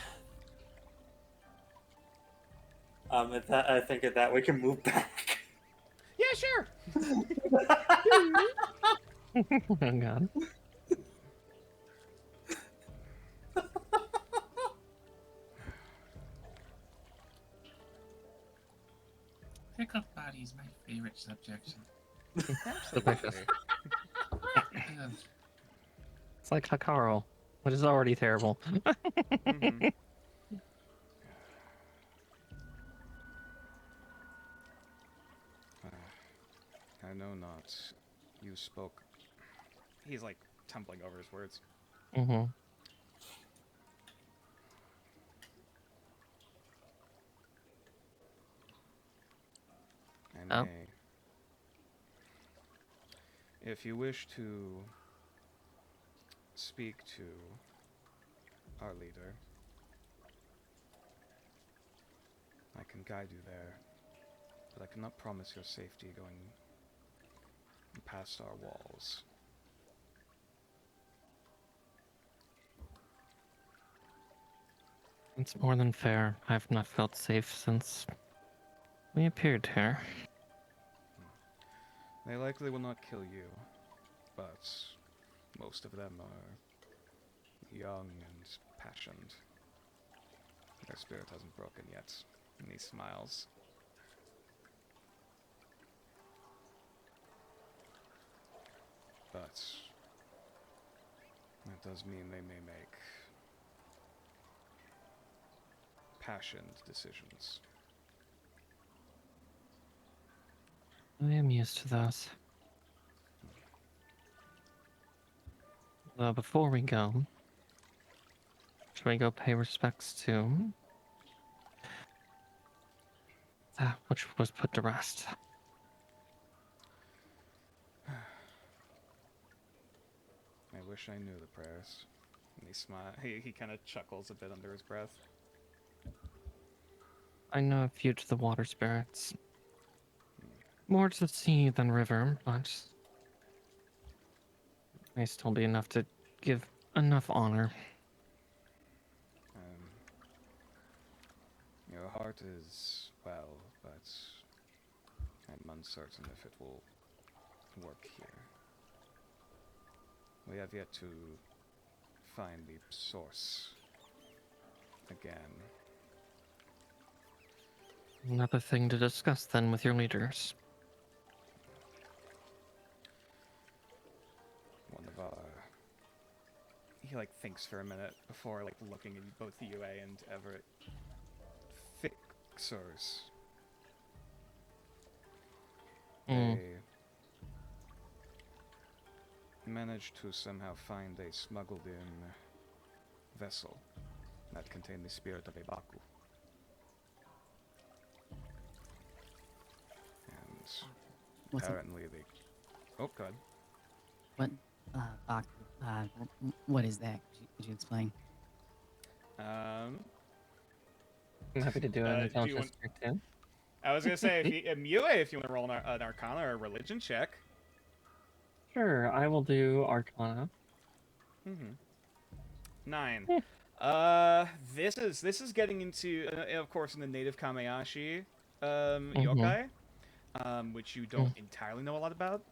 [SPEAKER 2] I think at that we can move back.
[SPEAKER 1] Yeah, sure.
[SPEAKER 3] Oh god.
[SPEAKER 4] Pickled body is my favorite subject.
[SPEAKER 3] Delicious. It's like Hakaro, which is already terrible.
[SPEAKER 1] Mm-hmm. I know not. You spoke. He's like tumbling over his words.
[SPEAKER 3] Mm-hmm.
[SPEAKER 1] I may. If you wish to speak to our leader, I can guide you there, but I cannot promise your safety going past our walls.
[SPEAKER 3] It's more than fair. I've not felt safe since we appeared here.
[SPEAKER 1] They likely will not kill you, but most of them are young and passionate. Their spirit hasn't broken yet, and he smiles. But that does mean they may make passionate decisions.
[SPEAKER 3] I am used to those. Before we go, should we go pay respects to that which was put to rest?
[SPEAKER 1] I wish I knew the prayers. And he kind of chuckles a bit under his breath.
[SPEAKER 3] I know a few to the water spirits. More to sea than river, but may still be enough to give enough honor.
[SPEAKER 1] Your heart is well, but I'm uncertain if it will work here. We have yet to find the source again.
[SPEAKER 3] Another thing to discuss then with your leaders.
[SPEAKER 1] One of he like thinks for a minute before like looking at both UA and Everett. Fixers.
[SPEAKER 3] Mm.
[SPEAKER 1] They managed to somehow find a smuggled in vessel that contained the spirit of a Baku. And
[SPEAKER 6] What's it?
[SPEAKER 1] apparently they... Oh, God.
[SPEAKER 6] What? What is that? Could you explain?
[SPEAKER 3] I'm happy to do an
[SPEAKER 1] do you
[SPEAKER 3] intelligence
[SPEAKER 1] want-
[SPEAKER 3] check too.
[SPEAKER 1] I was gonna say, if you, Mue, if you want to roll an Arcana or a Religion check.
[SPEAKER 3] Sure, I will do Arcana.
[SPEAKER 1] 9.
[SPEAKER 3] Yeah.
[SPEAKER 1] This is getting into, of course, in the native Kamayashi, yokai, which you don't entirely know a lot about.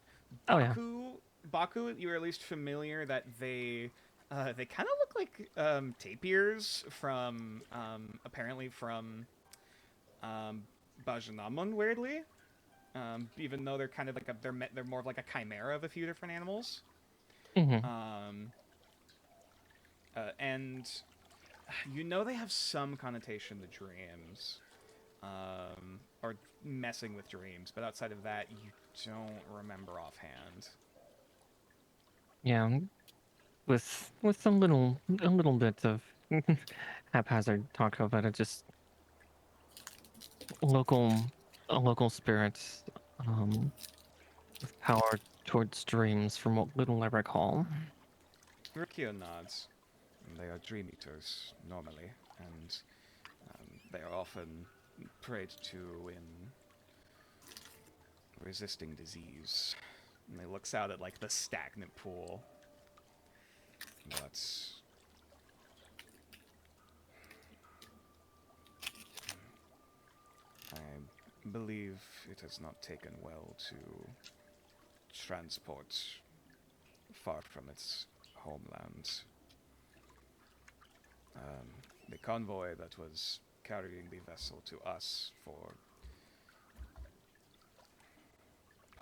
[SPEAKER 3] Oh yeah.
[SPEAKER 1] Baku, you're at least familiar that they kind of look like tapirs from, apparently from, Bajanamon, weirdly. Even though they're kind of like they're more of like a chimera of a few different animals. And you know they have some connotation to dreams, or messing with dreams, but outside of that, you don't remember offhand.
[SPEAKER 3] Yeah, with a little bit of haphazard talk about it, just local spirits with power towards dreams, from what little I recall.
[SPEAKER 1] Rikio nods. They are dream eaters, normally, and they are often preyed to in resisting disease. And he looks out at, like, the stagnant pool. But... I believe it has not taken well to transport far from its homeland. The convoy that was carrying the vessel to us for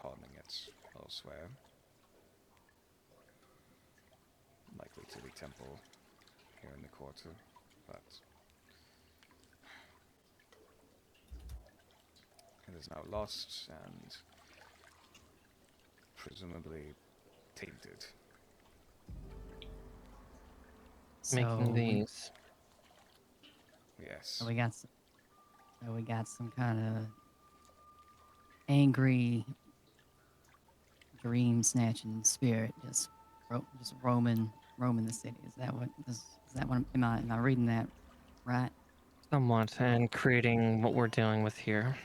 [SPEAKER 1] pawning it elsewhere, likely to the temple here in the quarter, but it is now lost and presumably tainted.
[SPEAKER 3] Making these.
[SPEAKER 1] Yes.
[SPEAKER 6] So we got some kind of angry dream snatching spirit just roaming the city. Is that what am I reading that right?
[SPEAKER 3] Somewhat, and creating what we're dealing with here.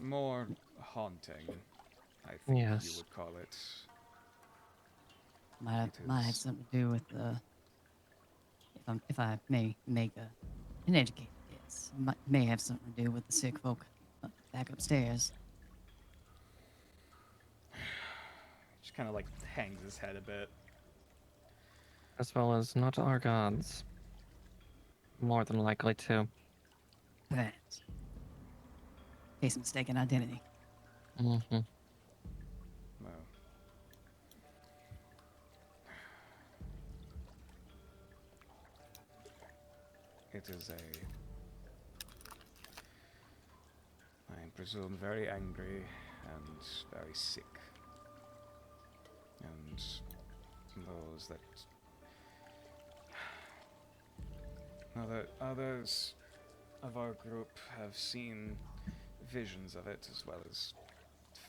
[SPEAKER 1] More haunting, I think
[SPEAKER 3] Yes.
[SPEAKER 1] you would call it.
[SPEAKER 6] Might have something to do with the, if I may make an educated guess, may have something to do with the sick folk back upstairs.
[SPEAKER 1] Just kind of like hangs his head a bit.
[SPEAKER 3] As well as not our gods. More than likely too.
[SPEAKER 6] Perhaps. Case of mistaken identity.
[SPEAKER 3] Mm-hmm.
[SPEAKER 1] Well, it is I presume, very angry and very sick. And those that others of our group have seen visions of it, as well as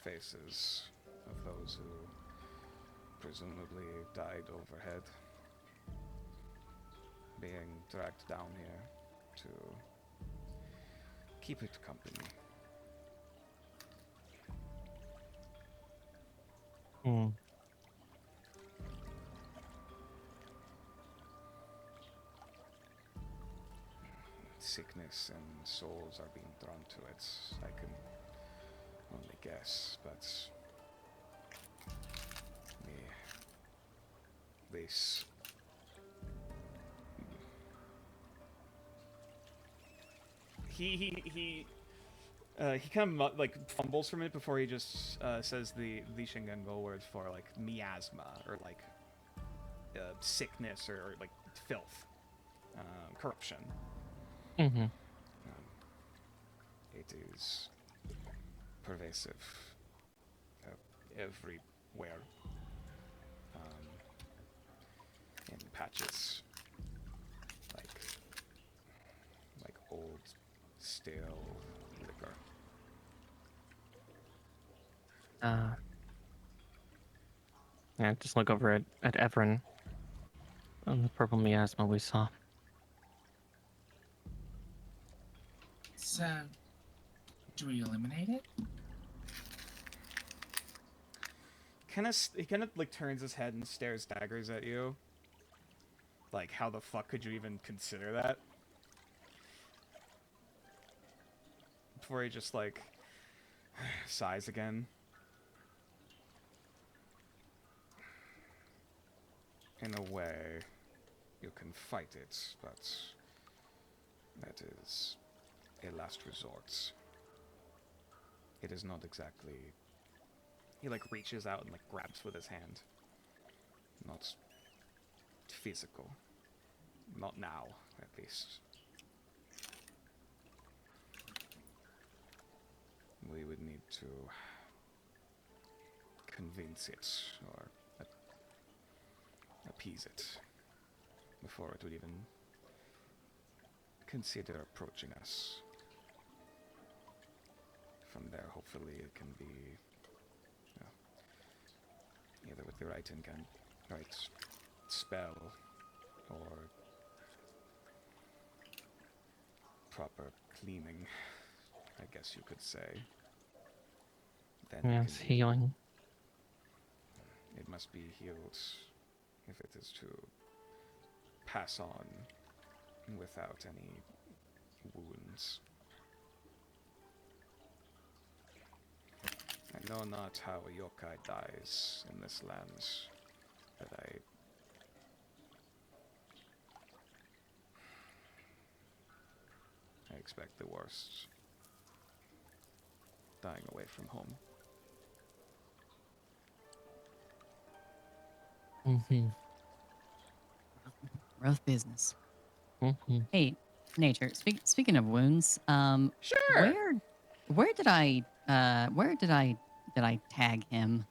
[SPEAKER 1] faces of those who presumably died overhead, being dragged down here to keep it company.
[SPEAKER 3] Mm.
[SPEAKER 1] Sickness and souls are being drawn to it. I can only guess, but this he kind of like fumbles for a minute before he just says the Shingengo word for like miasma or like sickness or like filth, corruption.
[SPEAKER 3] Mm-hmm.
[SPEAKER 1] It is pervasive everywhere. In patches, like old, stale liquor.
[SPEAKER 3] Yeah, just look over at Everin on the purple miasma we saw.
[SPEAKER 4] So, do we eliminate it?
[SPEAKER 1] He kind of like turns his head and stares daggers at you. Like, how the fuck could you even consider that? Before he just like sighs again. In a way, you can fight it, but that is a last resort. It is not exactly... He like reaches out and like grabs with his hand. Not physical. Not now, at least. We would need to convince it or appease it before it would even consider approaching us. From there, hopefully, it can be either with the right spell or proper cleaning, I guess you could say. Then
[SPEAKER 3] Yes, healing.
[SPEAKER 1] it must be healed if it is to pass on without any wounds. I know not how a yokai dies in this land, but I expect the worst. Dying away from home.
[SPEAKER 3] Mm-hmm.
[SPEAKER 6] Rough business.
[SPEAKER 3] Mm-hmm.
[SPEAKER 6] Hey, Nature. Speaking of wounds,
[SPEAKER 1] Sure.
[SPEAKER 6] where did I tag him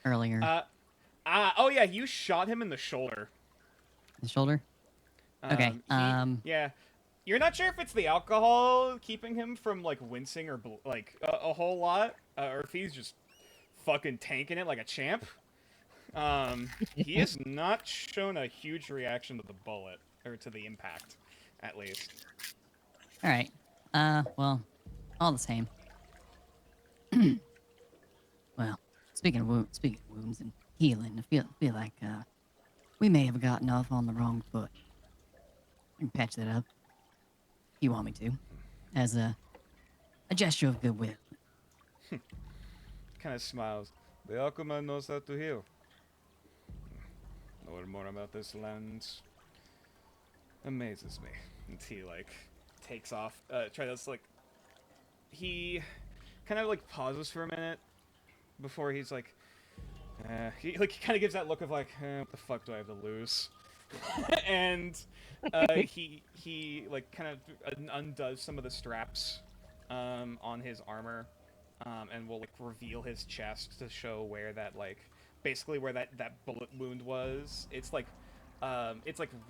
[SPEAKER 6] earlier?
[SPEAKER 1] Oh yeah, you shot him in the shoulder.
[SPEAKER 6] The shoulder. Okay.
[SPEAKER 1] Yeah. You're not sure if it's the alcohol keeping him from like wincing or a whole lot, or if he's just fucking tanking it like a champ. He has not shown a huge reaction to the bullet or to the impact, at least.
[SPEAKER 6] All right. Well, all the same. Well, speaking of wounds and healing, I feel like we may have gotten off on the wrong foot. I can patch that up if you want me to, as a gesture of goodwill.
[SPEAKER 1] Kind of smiles. The Aquaman knows how to heal. Know more about this land amazes me. And he like takes off. He kind of like pauses for a minute before he's like, he kind of gives that look of like, what the fuck do I have to lose? And he like kind of undoes some of the straps on his armor, and will like reveal his chest to show where that like basically where that bullet wound was. It's like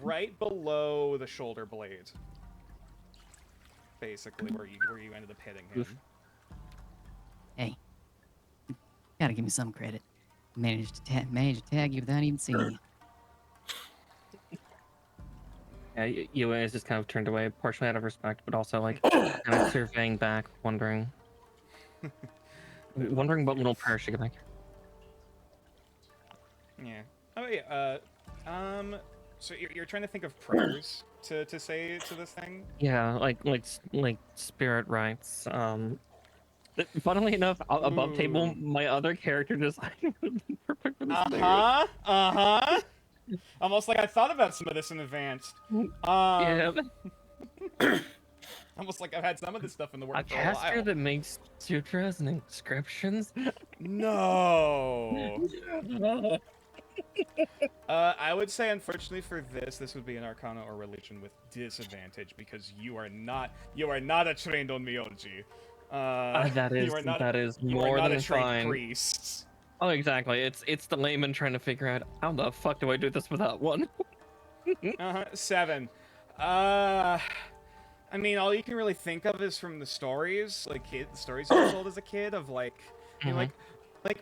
[SPEAKER 1] right below the shoulder blade, basically where you ended up hitting him.
[SPEAKER 3] Oof.
[SPEAKER 6] Hey, gotta give me some credit. Managed to tag you without even seeing you.
[SPEAKER 3] Yeah, Yue is just kind of turned away, partially out of respect, but also like kind of surveying back, wondering what little prayer she could make.
[SPEAKER 1] Yeah. Oh yeah. So you're trying to think of prayers to say to this thing?
[SPEAKER 3] Yeah, like spirit rites. Funnily enough, above table, my other character design would be perfect for this thing.
[SPEAKER 1] Almost like I thought about some of this in advance.
[SPEAKER 3] Yeah.
[SPEAKER 1] Almost like I've had some of this stuff in the
[SPEAKER 3] A
[SPEAKER 1] work for a
[SPEAKER 3] caster
[SPEAKER 1] while.
[SPEAKER 3] that makes sutras and inscriptions?
[SPEAKER 1] No. I would say, unfortunately for this would be an Arcana or Religion with disadvantage because you are not a trained onmyoji.
[SPEAKER 3] That is
[SPEAKER 1] You are
[SPEAKER 3] more
[SPEAKER 1] not
[SPEAKER 3] than
[SPEAKER 1] a trained
[SPEAKER 3] fine.
[SPEAKER 1] priest.
[SPEAKER 3] Oh, exactly. It's the layman trying to figure out how the fuck do I do this without one?
[SPEAKER 1] 7. I mean, all you can really think of is from the stories, like the stories you were told as a kid of like, you know,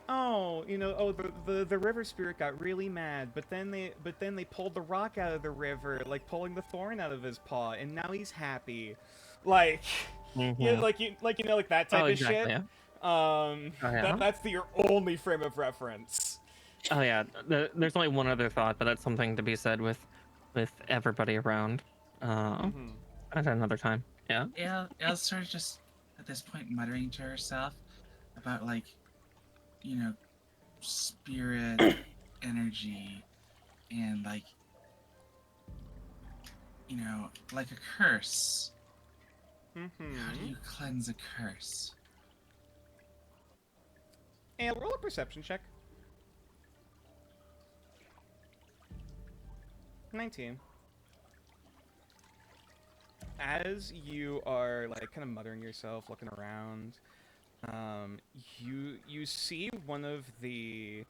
[SPEAKER 1] oh, you know, oh, the river spirit got really mad, but then they pulled the rock out of the river, like pulling the thorn out of his paw, and now he's happy, like, you know, like that type
[SPEAKER 3] Oh,
[SPEAKER 1] of
[SPEAKER 3] exactly,
[SPEAKER 1] shit.
[SPEAKER 3] yeah.
[SPEAKER 1] Oh
[SPEAKER 3] yeah?
[SPEAKER 1] that's your only frame of reference.
[SPEAKER 3] Oh yeah, there's only one other thought, but that's something to be said with everybody around. At another time. Yeah.
[SPEAKER 4] Elle's sort of just at this point muttering to herself about like, you know, spirit, energy, and like, you know, like a curse. How do you cleanse a curse?
[SPEAKER 1] And roll a perception check. 19. As you are like kind of muttering yourself, looking around, you see one of the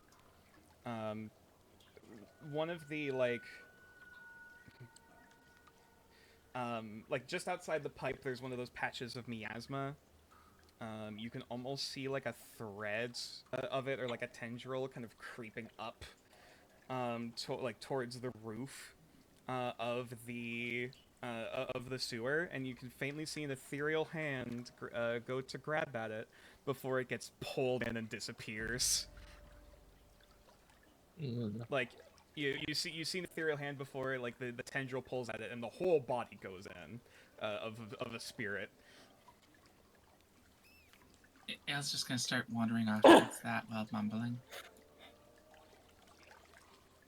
[SPEAKER 1] like just outside the pipe. There's one of those patches of miasma. You can almost see like a thread of it, or like a tendril, kind of creeping up, towards the roof of the sewer, and you can faintly see an ethereal hand go to grab at it before it gets pulled in and disappears. Like you see an ethereal hand before like the tendril pulls at it, and the whole body goes in of a spirit.
[SPEAKER 4] Elle's just gonna start wandering off towards that while mumbling,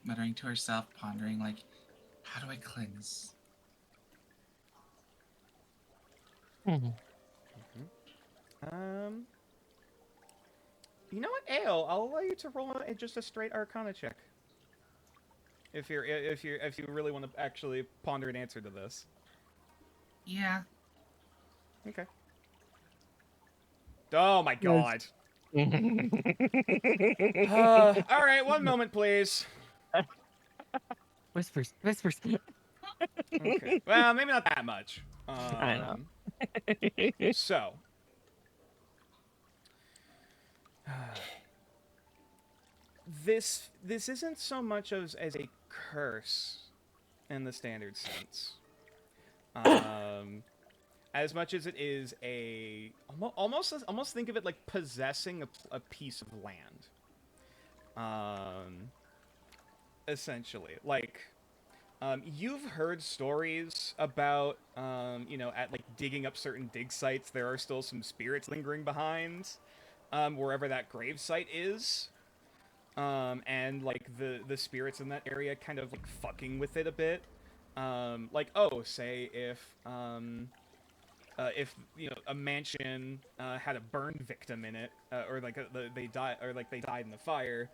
[SPEAKER 4] muttering to herself, pondering like, how do I cleanse?
[SPEAKER 1] You know what, Ale? I'll allow you to roll just a straight Arcana check. If you really want to actually ponder an answer to this.
[SPEAKER 4] Yeah.
[SPEAKER 1] Okay. Oh my god. All right, one moment, please.
[SPEAKER 3] Whispers.
[SPEAKER 1] Okay. Well, maybe not that much.
[SPEAKER 3] I know.
[SPEAKER 1] So. This isn't so much as a curse in the standard sense. As much as it is a almost think of it like possessing a piece of land. Essentially, like you've heard stories about you know, at like digging up certain dig sites, there are still some spirits lingering behind wherever that grave site is. And like the spirits in that area kind of like fucking with it a bit. Like, oh, say if you know, a mansion had a burn victim in it, or like they died in the fire,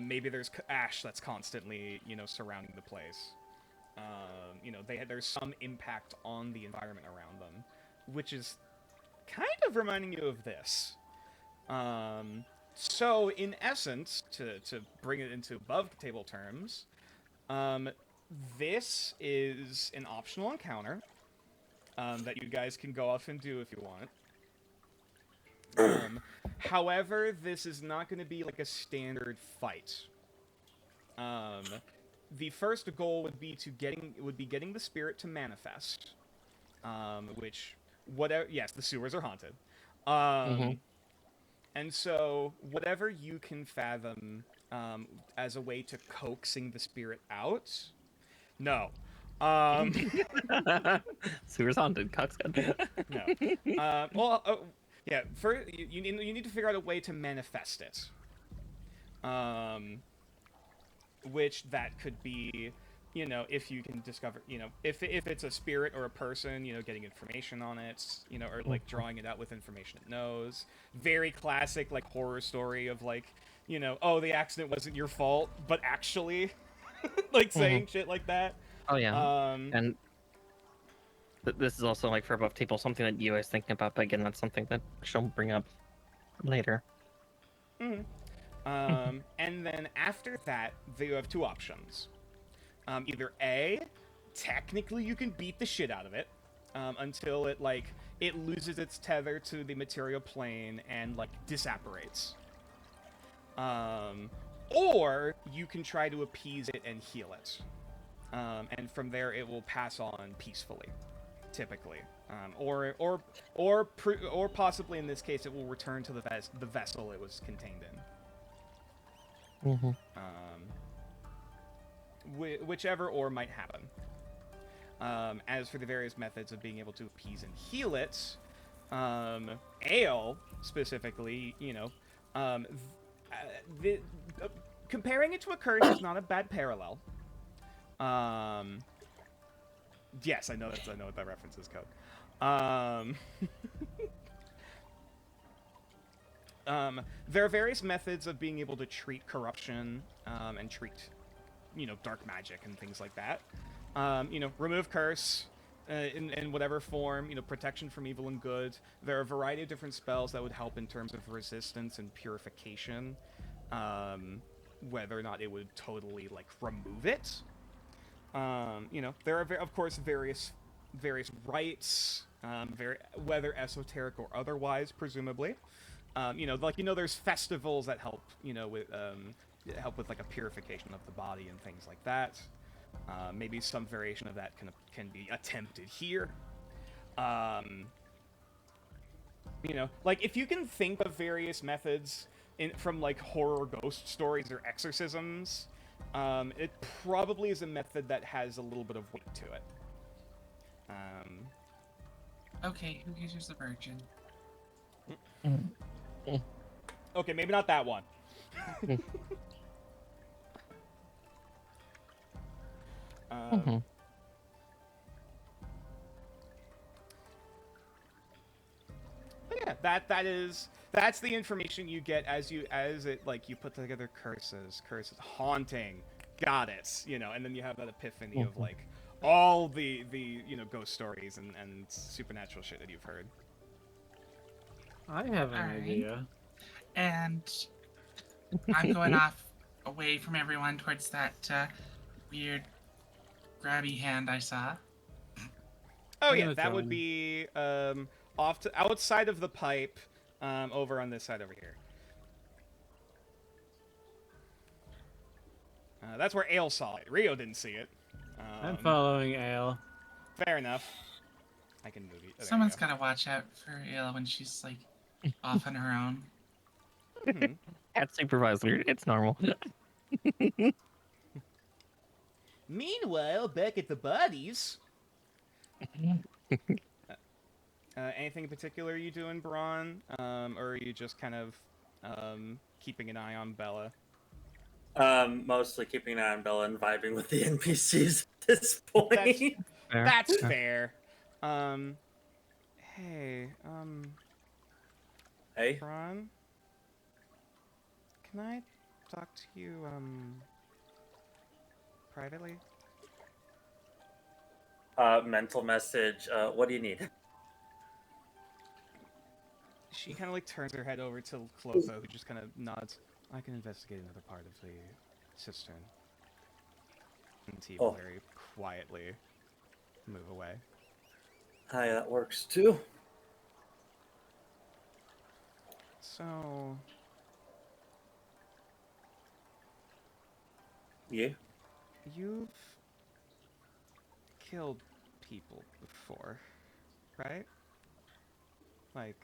[SPEAKER 1] maybe there's ash that's constantly, you know, surrounding the place. You know, there's some impact on the environment around them, which is kind of reminding you of this. So in essence, to bring it into above table terms, this is an optional encounter that you guys can go off and do if you want. However, this is not going to be like a standard fight. The first goal would be getting the spirit to manifest, which yes, the sewers are haunted. And so whatever you can fathom as a way to coaxing the spirit out. No.
[SPEAKER 3] Sewer's haunted. Cock's good.
[SPEAKER 1] No. Yeah. You need to figure out a way to manifest it. Which that could be you know, if you can discover, you know, if it's a spirit or a person, you know, getting information on it, you know, or like drawing it out with information it knows. Very classic like horror story of like, you know, oh, the accident wasn't your fault, but actually, like saying shit like that.
[SPEAKER 3] Oh yeah. And this is also like for above table something that you guys thinking about, but again, that's something that she'll bring up later.
[SPEAKER 1] And then after that, you have two options. Either A, technically you can beat the shit out of it until it like it loses its tether to the material plane and like disapparates. Or you can try to appease it and heal it, and from there it will pass on peacefully, typically, or possibly in this case it will return to the vessel it was contained in. Whichever or might happen. As for the various methods of being able to appease and heal it, ale specifically, you know, comparing it to a curse is not a bad parallel. Yes, I know what that reference is, Code. There are various methods of being able to treat corruption and treat, you know, dark magic and things like that. You know, remove curse in whatever form, you know, protection from evil and good. There are a variety of different spells that would help in terms of resistance and purification. Whether or not it would totally, like, remove it. You know, there are, of course, various rites, whether esoteric or otherwise, presumably. You know, like, you know, there's festivals that help, you know, with like a purification of the body and things like that. Maybe some variation of that can be attempted here. You know, like if you can think of various methods from like horror ghost stories or exorcisms, it probably is a method that has a little bit of weight to it.
[SPEAKER 4] Okay, who uses the Virgin?
[SPEAKER 1] Okay, maybe not that one. But yeah, that's the information you get as you put together curses, haunting, got it, you know, and then you have that epiphany of like all the you know, ghost stories and supernatural shit that you've heard.
[SPEAKER 5] I have an
[SPEAKER 4] Alright.
[SPEAKER 5] idea.
[SPEAKER 4] And I'm going off away from everyone towards that weird grabby hand I saw.
[SPEAKER 1] Oh
[SPEAKER 5] I'm
[SPEAKER 1] yeah,
[SPEAKER 5] gonna
[SPEAKER 1] that would
[SPEAKER 5] join.
[SPEAKER 1] be off to outside of the pipe, over on this side over here. That's where Ale saw it. Rio didn't see it.
[SPEAKER 5] I'm following Ale.
[SPEAKER 1] Fair enough. I can move you. Oh,
[SPEAKER 4] Someone's got to watch out for Ayla when she's like off on her own.
[SPEAKER 3] At supervisor, it's normal.
[SPEAKER 1] Meanwhile, back at the bodies. Anything in particular you doing, Braun? Or are you just kind of keeping an eye on Bella?
[SPEAKER 2] Mostly keeping an eye on Bella and vibing with the NPCs at this point.
[SPEAKER 1] That's fair. Hey,
[SPEAKER 2] Hey?
[SPEAKER 1] Braun? Can I talk to you, privately?
[SPEAKER 2] Mental message. What do you need?
[SPEAKER 1] She kind of like turns her head over to Clotho, who just kind of nods. I can investigate another part of the cistern. And he will very quietly move away.
[SPEAKER 2] Hi, that works too.
[SPEAKER 1] So...
[SPEAKER 2] Yeah?
[SPEAKER 1] You've killed people before, right? Like...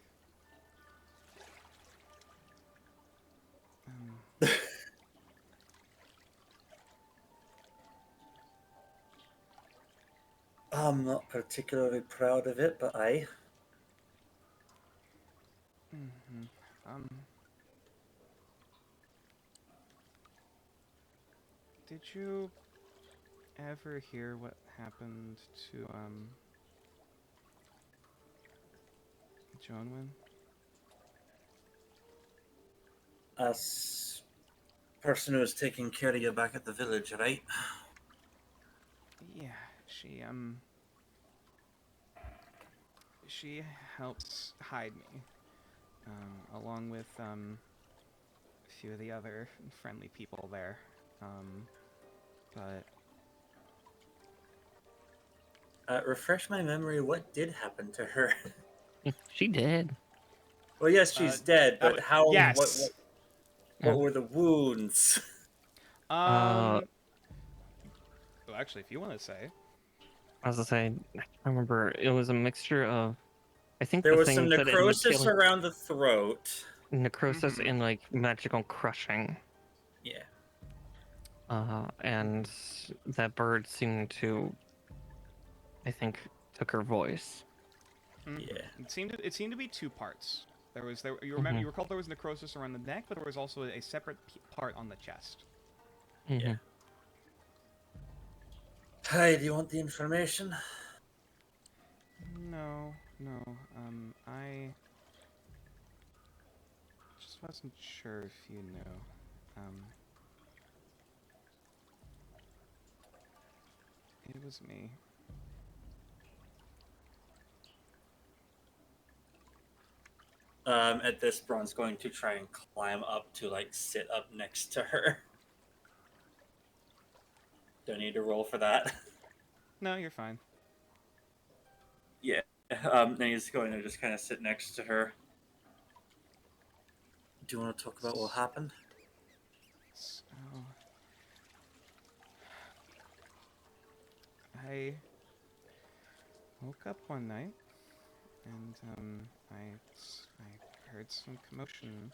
[SPEAKER 2] I'm not particularly proud of it, but I...
[SPEAKER 1] Did you ever hear what happened to Jonwin?
[SPEAKER 2] Us person who was taking care of you back at the village, right?
[SPEAKER 1] Yeah, she helps hide me, along with a few of the other friendly people there. But
[SPEAKER 2] Refresh my memory. What did happen to her?
[SPEAKER 3] She did.
[SPEAKER 2] Well, yes, she's dead, but how?
[SPEAKER 1] Yes.
[SPEAKER 2] What were the wounds?
[SPEAKER 1] Well, actually, if you want to say,
[SPEAKER 3] I was to say, I can't remember. It was a mixture of, I think
[SPEAKER 2] There
[SPEAKER 3] the
[SPEAKER 2] was some
[SPEAKER 3] things that ended up
[SPEAKER 2] necrosis
[SPEAKER 3] killing
[SPEAKER 2] around the throat.
[SPEAKER 3] necrosis
[SPEAKER 1] Mhm.
[SPEAKER 3] and like magical crushing.
[SPEAKER 2] Yeah.
[SPEAKER 3] And that bird seemed to, I think, took her voice.
[SPEAKER 1] Mhm.
[SPEAKER 2] Yeah.
[SPEAKER 1] It seemed to be two parts. You
[SPEAKER 3] Mhm.
[SPEAKER 1] recall there was necrosis around the neck, but there was also a separate part on the chest.
[SPEAKER 2] Yeah. Hi, do you want the information?
[SPEAKER 1] No, no. I just wasn't sure if you knew. It was me.
[SPEAKER 2] At this, Braun's going to try and climb up to, like, sit up next to her. Don't need to roll for that.
[SPEAKER 1] No, you're fine.
[SPEAKER 2] Yeah. Then he's going to just kind of sit next to her. Do you want to talk about what happened?
[SPEAKER 1] So, I woke up one night and I heard some commotion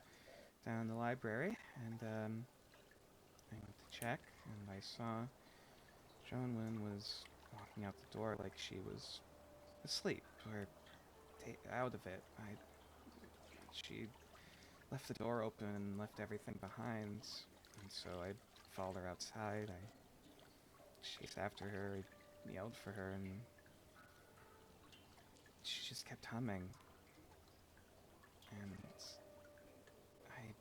[SPEAKER 1] down in the library, and I went to check, and I saw Jonwin was walking out the door like she was asleep or out of it. She left the door open and left everything behind, and so I followed her outside. I chased after her, I yelled for her, and she just kept humming. And I it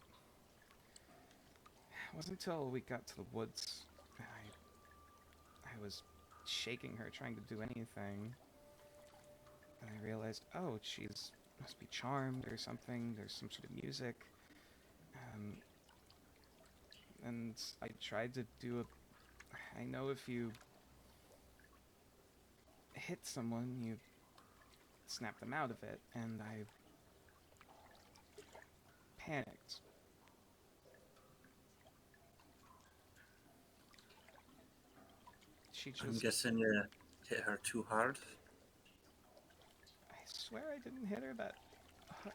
[SPEAKER 1] wasn't until we got to the woods I was shaking her, trying to do anything, and I realized, oh, she's must be charmed or something. There's some sort of music. And I tried to do I know if you hit someone, you snap them out of it, and I panicked. She
[SPEAKER 2] I'm
[SPEAKER 1] just...
[SPEAKER 2] guessing you hit her too hard.
[SPEAKER 1] I swear I didn't hit her that...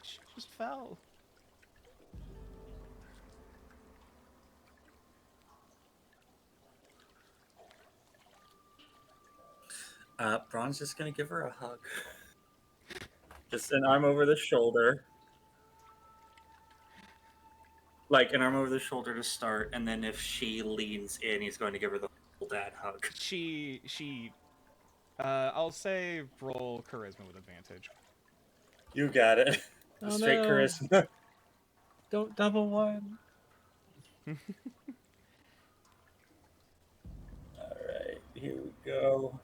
[SPEAKER 1] She just fell.
[SPEAKER 2] Braun's just gonna give her a hug. Just an arm over the shoulder. Like, an arm over the shoulder to start, and then if she leans in, he's going to give her the full dad hug.
[SPEAKER 1] I'll say roll charisma with advantage.
[SPEAKER 2] You got it.
[SPEAKER 5] Oh,
[SPEAKER 2] Straight
[SPEAKER 5] no.
[SPEAKER 2] charisma.
[SPEAKER 5] Don't double one.
[SPEAKER 2] Alright, here we go.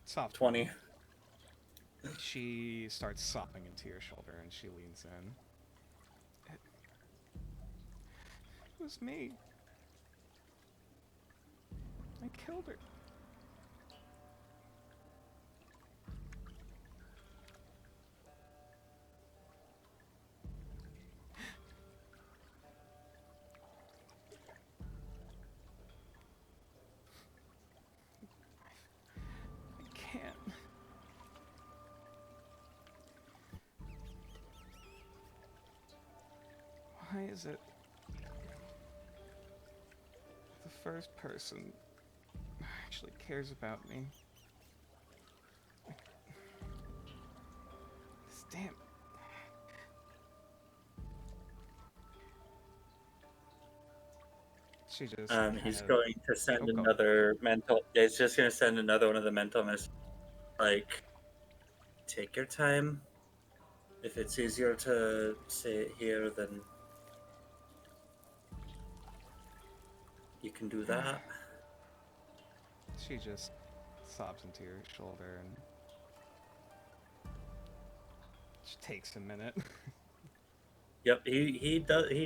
[SPEAKER 1] Soft
[SPEAKER 2] 20.
[SPEAKER 1] She starts sobbing into your shoulder, and she leans in. It was me. I killed her. I can't. Why is it the first person actually cares about me? This damn... She just
[SPEAKER 2] He's
[SPEAKER 1] kinda-
[SPEAKER 2] going to send
[SPEAKER 1] Oh, go.
[SPEAKER 2] another mental. Yeah, he's just going to send another one of the mental messages. Like, take your time. If it's easier to say it here, then you can do that.
[SPEAKER 1] She just sobs into your shoulder and just takes a minute.
[SPEAKER 2] Yep, he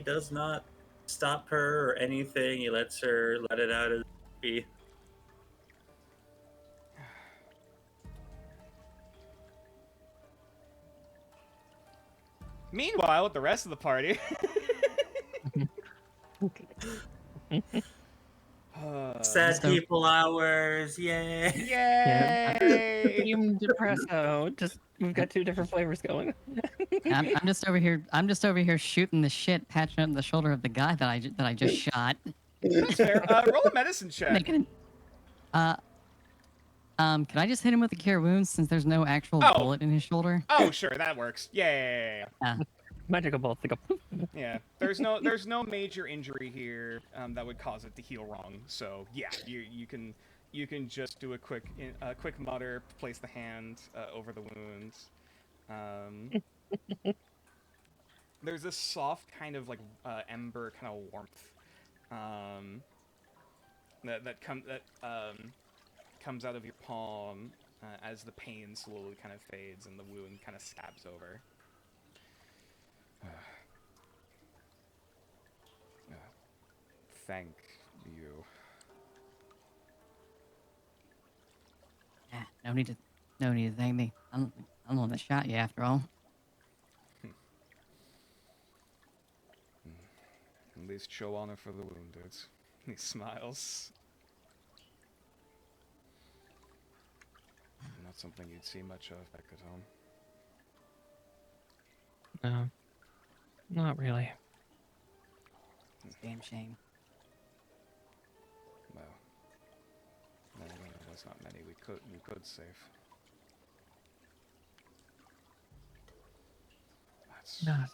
[SPEAKER 2] does not stop her or anything. He lets her let it out as be.
[SPEAKER 1] Meanwhile, with the rest of the party.
[SPEAKER 2] Sad
[SPEAKER 6] So-
[SPEAKER 2] people hours, yay!
[SPEAKER 1] Yay!
[SPEAKER 3] Team Depresso. Just we've got 2 different flavors going.
[SPEAKER 6] I'm just over here. I'm just over here shooting the shit, patching up the shoulder of the guy that I just shot.
[SPEAKER 1] That's fair. Roll a medicine check.
[SPEAKER 6] Making can I just hit him with a cure wounds since there's no actual
[SPEAKER 1] Oh.
[SPEAKER 6] bullet in his shoulder?
[SPEAKER 1] Oh, sure, that works. Yeah.
[SPEAKER 3] Magical bolts. They go. Poof.
[SPEAKER 1] Yeah. There's no major injury here that would cause it to heal wrong. So yeah, you can just do a quick mutter, place the hand over the wounds. There's this soft kind of like ember kind of warmth that comes out of your palm as the pain slowly kind of fades and the wound kind of scabs over. Thank you.
[SPEAKER 6] Yeah, no need to thank me. I'm the one that shot you after all.
[SPEAKER 1] At least show honor for the wounded. He smiles. Not something you'd see much of back at home.
[SPEAKER 3] No, not really.
[SPEAKER 6] It's a damn shame.
[SPEAKER 1] Well, there's not many we could save. That's
[SPEAKER 3] Not.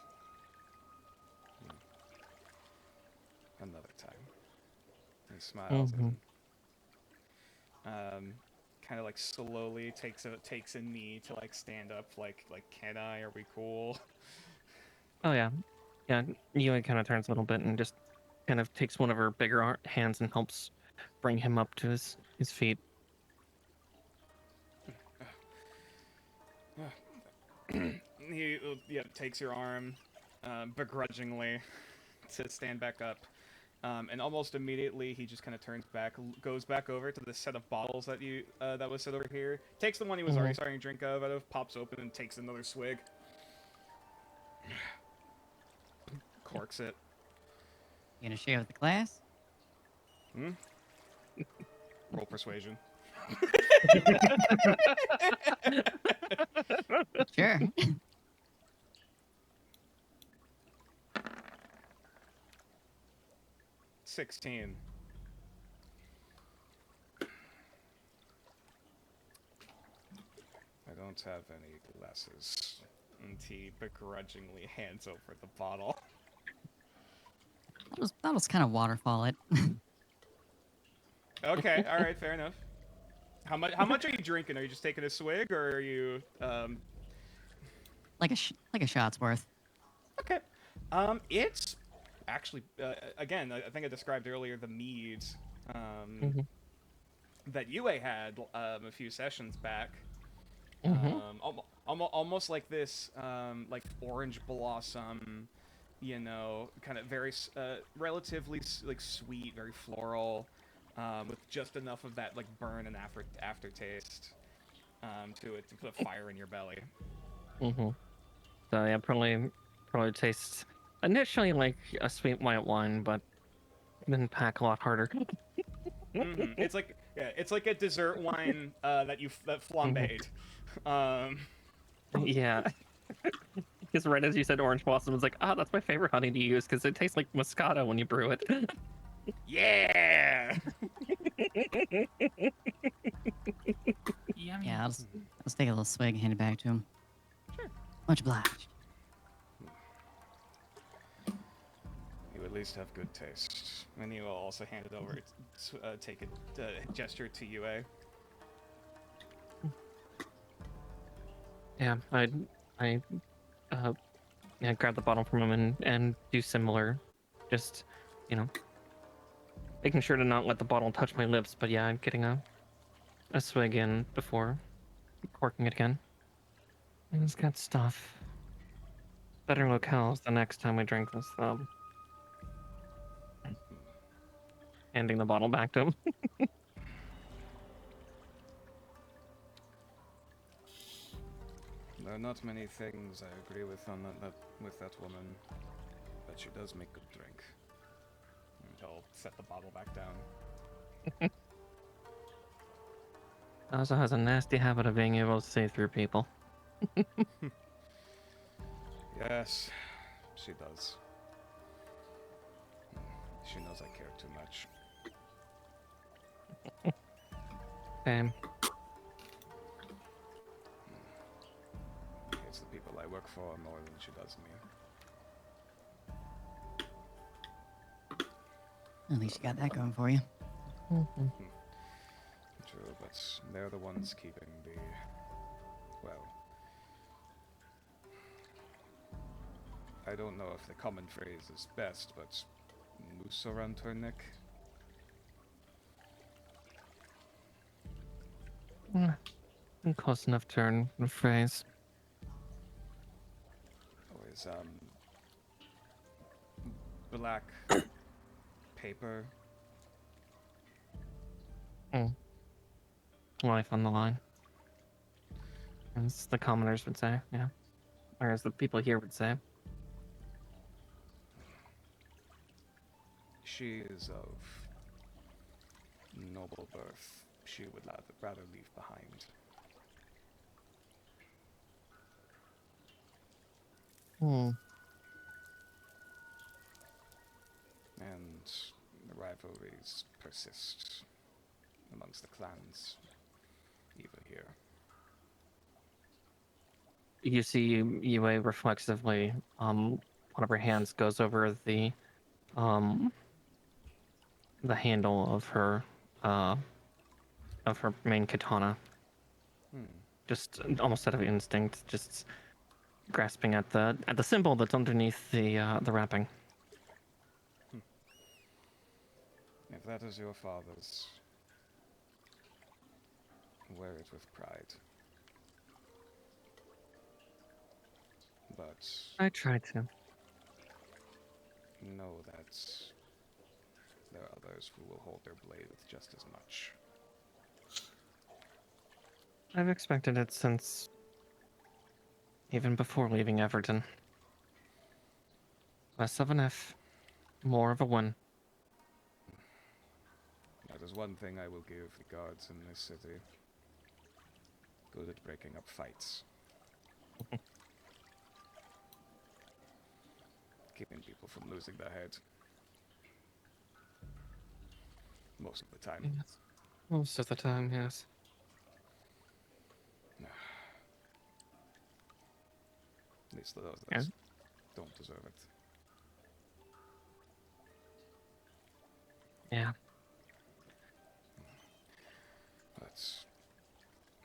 [SPEAKER 1] another time. He smiles and kind of like slowly takes a knee to like stand up. Like can I? Are we cool?
[SPEAKER 3] Oh yeah, yeah. Yui kind of turns a little bit and just kind of takes one of her bigger hands and helps bring him up to his feet.
[SPEAKER 1] He takes your arm begrudgingly to stand back up. And almost immediately, he just kind of turns back, goes back over to the set of bottles that was set over here, takes the one he was already starting to drink out of, pops open, and takes another swig. Corks it.
[SPEAKER 6] You gonna share with the class?
[SPEAKER 1] Roll persuasion.
[SPEAKER 6] Sure.
[SPEAKER 1] 16. I don't have any glasses. And he begrudgingly hands over the bottle.
[SPEAKER 6] That was kind of waterfall it.
[SPEAKER 1] Okay, all right, fair enough. How much are you drinking? Are you just taking a swig, or are you
[SPEAKER 6] like a shot's worth.
[SPEAKER 1] Okay. It's actually again, I think I described earlier the meads that Yue had a few sessions back. Almost like this like orange blossom, you know, kind of very relatively like sweet, very floral, with just enough of that like burn and aftertaste to it to put a fire in your belly.
[SPEAKER 3] So yeah, probably tastes initially like a sweet white wine, but then pack a lot harder.
[SPEAKER 1] It's like a dessert wine that flambéed.
[SPEAKER 3] Yeah. Because right as you said orange blossom, was like, that's my favorite honey to use because it tastes like Moscato when you brew it.
[SPEAKER 1] Yeah.
[SPEAKER 4] Yummy.
[SPEAKER 6] Yeah, let's take a little swig and hand it back to him.
[SPEAKER 1] Sure.
[SPEAKER 6] Much obliged.
[SPEAKER 1] at least have good taste. And you will also hand it over, take a gesture to UA.
[SPEAKER 3] Yeah, I yeah, grab the bottle from him and do similar. Just, you know, making sure to not let the bottle touch my lips, but yeah, getting a swig in before corking it again. And it's got stuff. Better locales the next time we drink this, though. Handing the bottle back to him.
[SPEAKER 1] There are not many things I agree with on with that woman, but she does make good drink. And he'll set the bottle back down.
[SPEAKER 3] Also has a nasty habit of being able to see through people.
[SPEAKER 1] Yes, she does. She knows I care too much.
[SPEAKER 3] Same.
[SPEAKER 1] It's the people I work for more than she does me.
[SPEAKER 6] At least you got that going for you.
[SPEAKER 3] Mm-hmm.
[SPEAKER 1] True, but they're the ones keeping the, well, I don't know if the common phrase is best, but noose around her neck.
[SPEAKER 3] Close enough turn the phrase.
[SPEAKER 1] Always, black paper.
[SPEAKER 3] Life on the line. As the commoners would say, yeah. Or as the people here would say.
[SPEAKER 1] She is of noble birth. She would rather leave behind. And the rivalries persist amongst the clans, even here.
[SPEAKER 3] You see Yue reflexively, one of her hands goes over the handle of her main katana. Just almost out of instinct, just grasping at the symbol that's underneath the wrapping.
[SPEAKER 1] If that is your father's, wear it with pride. But
[SPEAKER 3] I try to.
[SPEAKER 1] know that there are others who will hold their blade with just as much.
[SPEAKER 3] I've expected it since even before leaving Everton. Less of an if, more of a when.
[SPEAKER 1] That is one thing I will give the guards in this city. Good at breaking up fights. Keeping people from losing their head. Most of the time.
[SPEAKER 3] Yes. Most of the time, yes.
[SPEAKER 1] At least those that don't deserve it.
[SPEAKER 3] Yeah.
[SPEAKER 1] But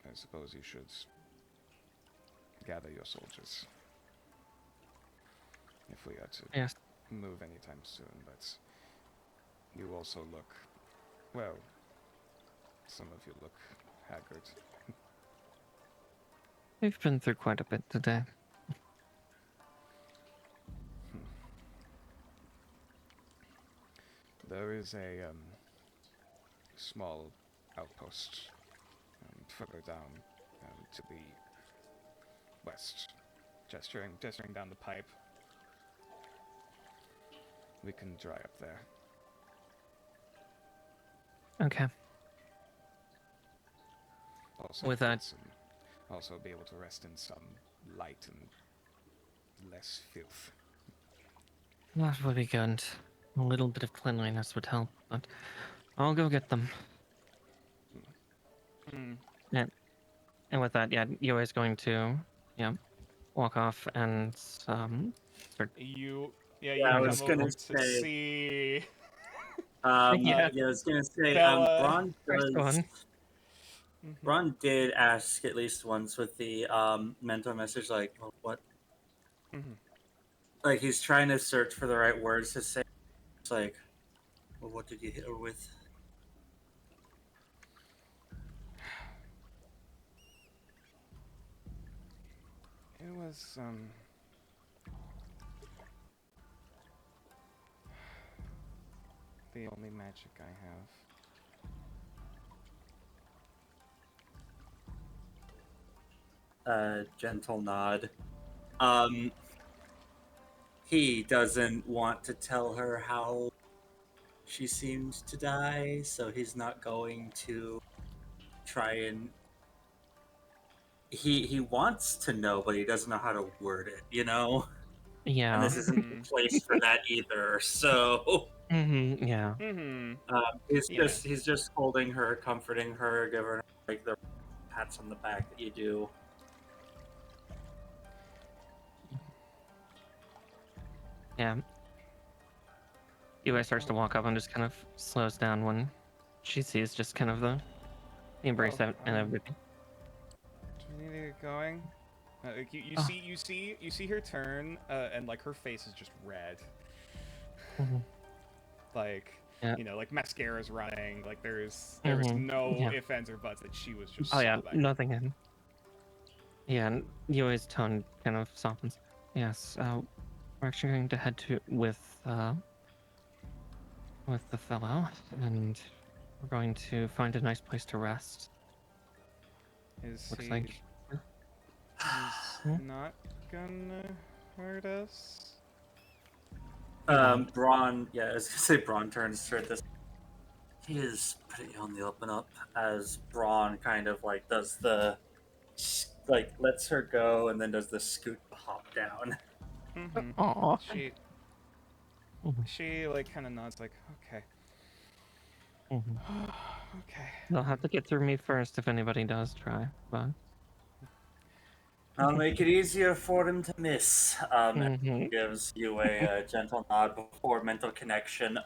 [SPEAKER 1] I suppose you should gather your soldiers. If we are to move anytime soon, but you also look, well, some of you look haggard.
[SPEAKER 3] We've been through quite a bit today.
[SPEAKER 1] There is a small outpost further down to the west, gesturing down the pipe. We can dry up there.
[SPEAKER 3] Okay.
[SPEAKER 1] Also,
[SPEAKER 3] With that,
[SPEAKER 1] also be able to rest in some light and less filth.
[SPEAKER 3] that would be good. A little bit of cleanliness would help, but I'll go get them. And with that, Yue is going to, walk off and start.
[SPEAKER 1] You Yeah,
[SPEAKER 2] Yeah, I
[SPEAKER 1] you
[SPEAKER 2] was
[SPEAKER 1] come
[SPEAKER 2] gonna
[SPEAKER 1] over to
[SPEAKER 2] say.
[SPEAKER 1] see
[SPEAKER 3] Yeah.
[SPEAKER 2] Yeah, I was gonna say.
[SPEAKER 1] Bella.
[SPEAKER 3] First one.
[SPEAKER 2] Ron did ask at least once with the mental message, like, well, what?
[SPEAKER 1] Mhm.
[SPEAKER 2] Like he's trying to search for the right words to say. It's like, well, what did you hit her with?
[SPEAKER 1] It was the only magic I have.
[SPEAKER 2] Gentle nod. He doesn't want to tell her how she seems to die, so he's not going to try and. He wants to know, but he doesn't know how to word it. And
[SPEAKER 3] Yeah.
[SPEAKER 2] this isn't the place for that either. So
[SPEAKER 3] Yeah.
[SPEAKER 1] Yeah.
[SPEAKER 2] he's just holding her, comforting her, giving her like the pats on the back that you do.
[SPEAKER 3] Yeah. Eli starts to walk up and just kind of slows down when she sees just kind of the embrace and everything.
[SPEAKER 1] Do we need to get going? Like, you
[SPEAKER 3] Oh.
[SPEAKER 1] see her turn, and like her face is just red.
[SPEAKER 3] Mhm.
[SPEAKER 1] Like,
[SPEAKER 3] Yeah.
[SPEAKER 1] like mascara's running. Like there was no
[SPEAKER 3] Yeah.
[SPEAKER 1] ifs, ands, or buts that she was just.
[SPEAKER 3] Oh yeah,
[SPEAKER 1] sobbing.
[SPEAKER 3] nothing in. Yeah, and Yui's tone kind of softens. Yes, we're actually going to head with the fellow, and we're going to find a nice place to rest.
[SPEAKER 1] Is
[SPEAKER 3] Looks
[SPEAKER 1] he?
[SPEAKER 3] like.
[SPEAKER 1] He's not gonna hurt us.
[SPEAKER 2] Braun, yeah, I was gonna say Braun turns toward this. He is pretty on the up and up as Braun kind of like does the lets her go and then does the scoot hop down.
[SPEAKER 1] Mm-hmm.
[SPEAKER 3] Aw.
[SPEAKER 1] She like kind of nods like, okay. Okay.
[SPEAKER 3] They'll have to get through me first if anybody does try, but.
[SPEAKER 2] I'll make it easier for him to miss.
[SPEAKER 3] Mhm.
[SPEAKER 2] Gives you a gentle nod before mental connection.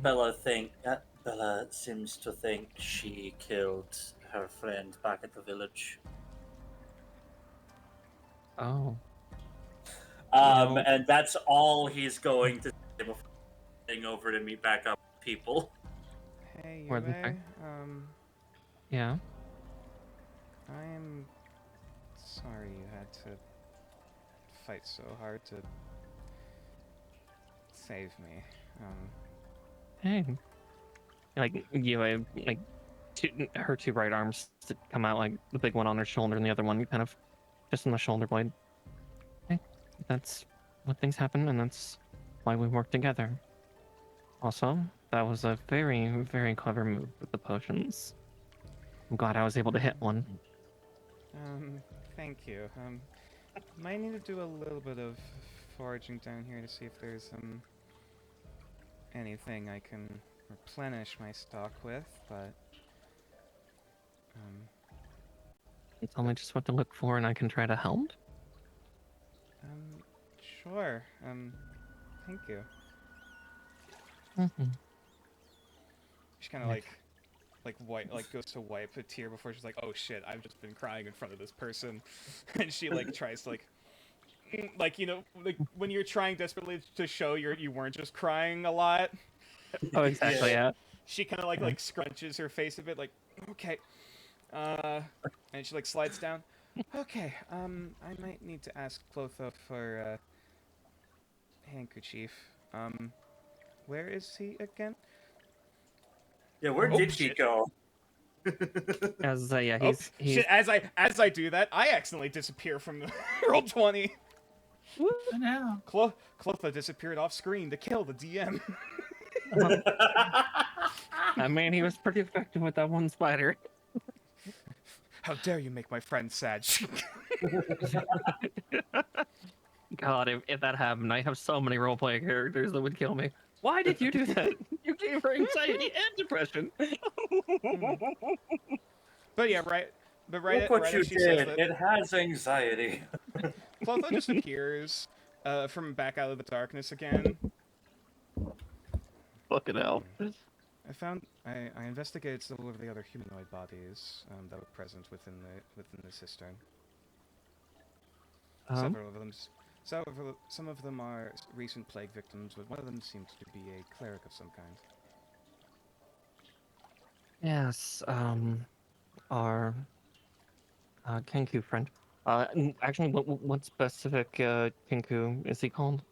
[SPEAKER 2] Bella seems to think she killed her friend back at the village.
[SPEAKER 3] Oh.
[SPEAKER 2] Um,
[SPEAKER 3] Well-
[SPEAKER 2] and that's all he's going to say before heading over to meet back up with people.
[SPEAKER 1] Hey,
[SPEAKER 3] More than
[SPEAKER 1] Yue.
[SPEAKER 3] fair. Yeah.
[SPEAKER 1] I'm sorry you had to fight so hard to save me.
[SPEAKER 3] Hey. Like Yui, like her two right arms come out, like the big one on her shoulder and the other one kind of just on the shoulder blade. Hey, that's what things happen, and that's why we work together. Also, that was a very, very clever move with the potions. I'm glad I was able to hit one.
[SPEAKER 1] Thank you. Might need to do a little bit of foraging down here to see if there's anything I can replenish my stock with, but
[SPEAKER 3] You tell me just what to look for, and I can try to help.
[SPEAKER 1] sure. Thank you.
[SPEAKER 3] Mm-hmm.
[SPEAKER 1] She kind of like goes to wipe a tear before she's like, oh shit, I've just been crying in front of this person, and she like tries to like when you're trying desperately to show you weren't just crying a lot.
[SPEAKER 3] Oh, exactly. Yeah.
[SPEAKER 1] She kind of like scrunches her face a bit, like, okay, and she like slides down. Okay, I might need to ask Clotho for a handkerchief. Where is he again?
[SPEAKER 2] Yeah, where
[SPEAKER 1] Oh,
[SPEAKER 2] did he
[SPEAKER 1] shit.
[SPEAKER 2] go?
[SPEAKER 3] As yeah,
[SPEAKER 1] Oh
[SPEAKER 3] he's
[SPEAKER 1] shit! As I do that, I accidentally disappear from the roll 20.
[SPEAKER 4] Oh, no.
[SPEAKER 1] Clotho disappeared off screen to kill the DM.
[SPEAKER 3] I mean, he was pretty effective with that one spider.
[SPEAKER 1] How dare you make my friend sad?
[SPEAKER 3] God, if that happened, I have so many roleplay characters that would kill me. Why did you do that? You gave her anxiety and depression.
[SPEAKER 1] But yeah, right. But
[SPEAKER 2] Look what
[SPEAKER 1] right
[SPEAKER 2] you
[SPEAKER 1] as she says
[SPEAKER 2] did.
[SPEAKER 1] that,
[SPEAKER 2] It has anxiety.
[SPEAKER 1] Clotho just appears, from back out of the darkness again.
[SPEAKER 3] Fucking hell.
[SPEAKER 1] I investigated several of the other humanoid bodies that were present within the cistern. Some of them are recent plague victims, but one of them seems to be a cleric of some kind.
[SPEAKER 3] Yes, our Kenku friend. Actually, what specific Kenku is he called?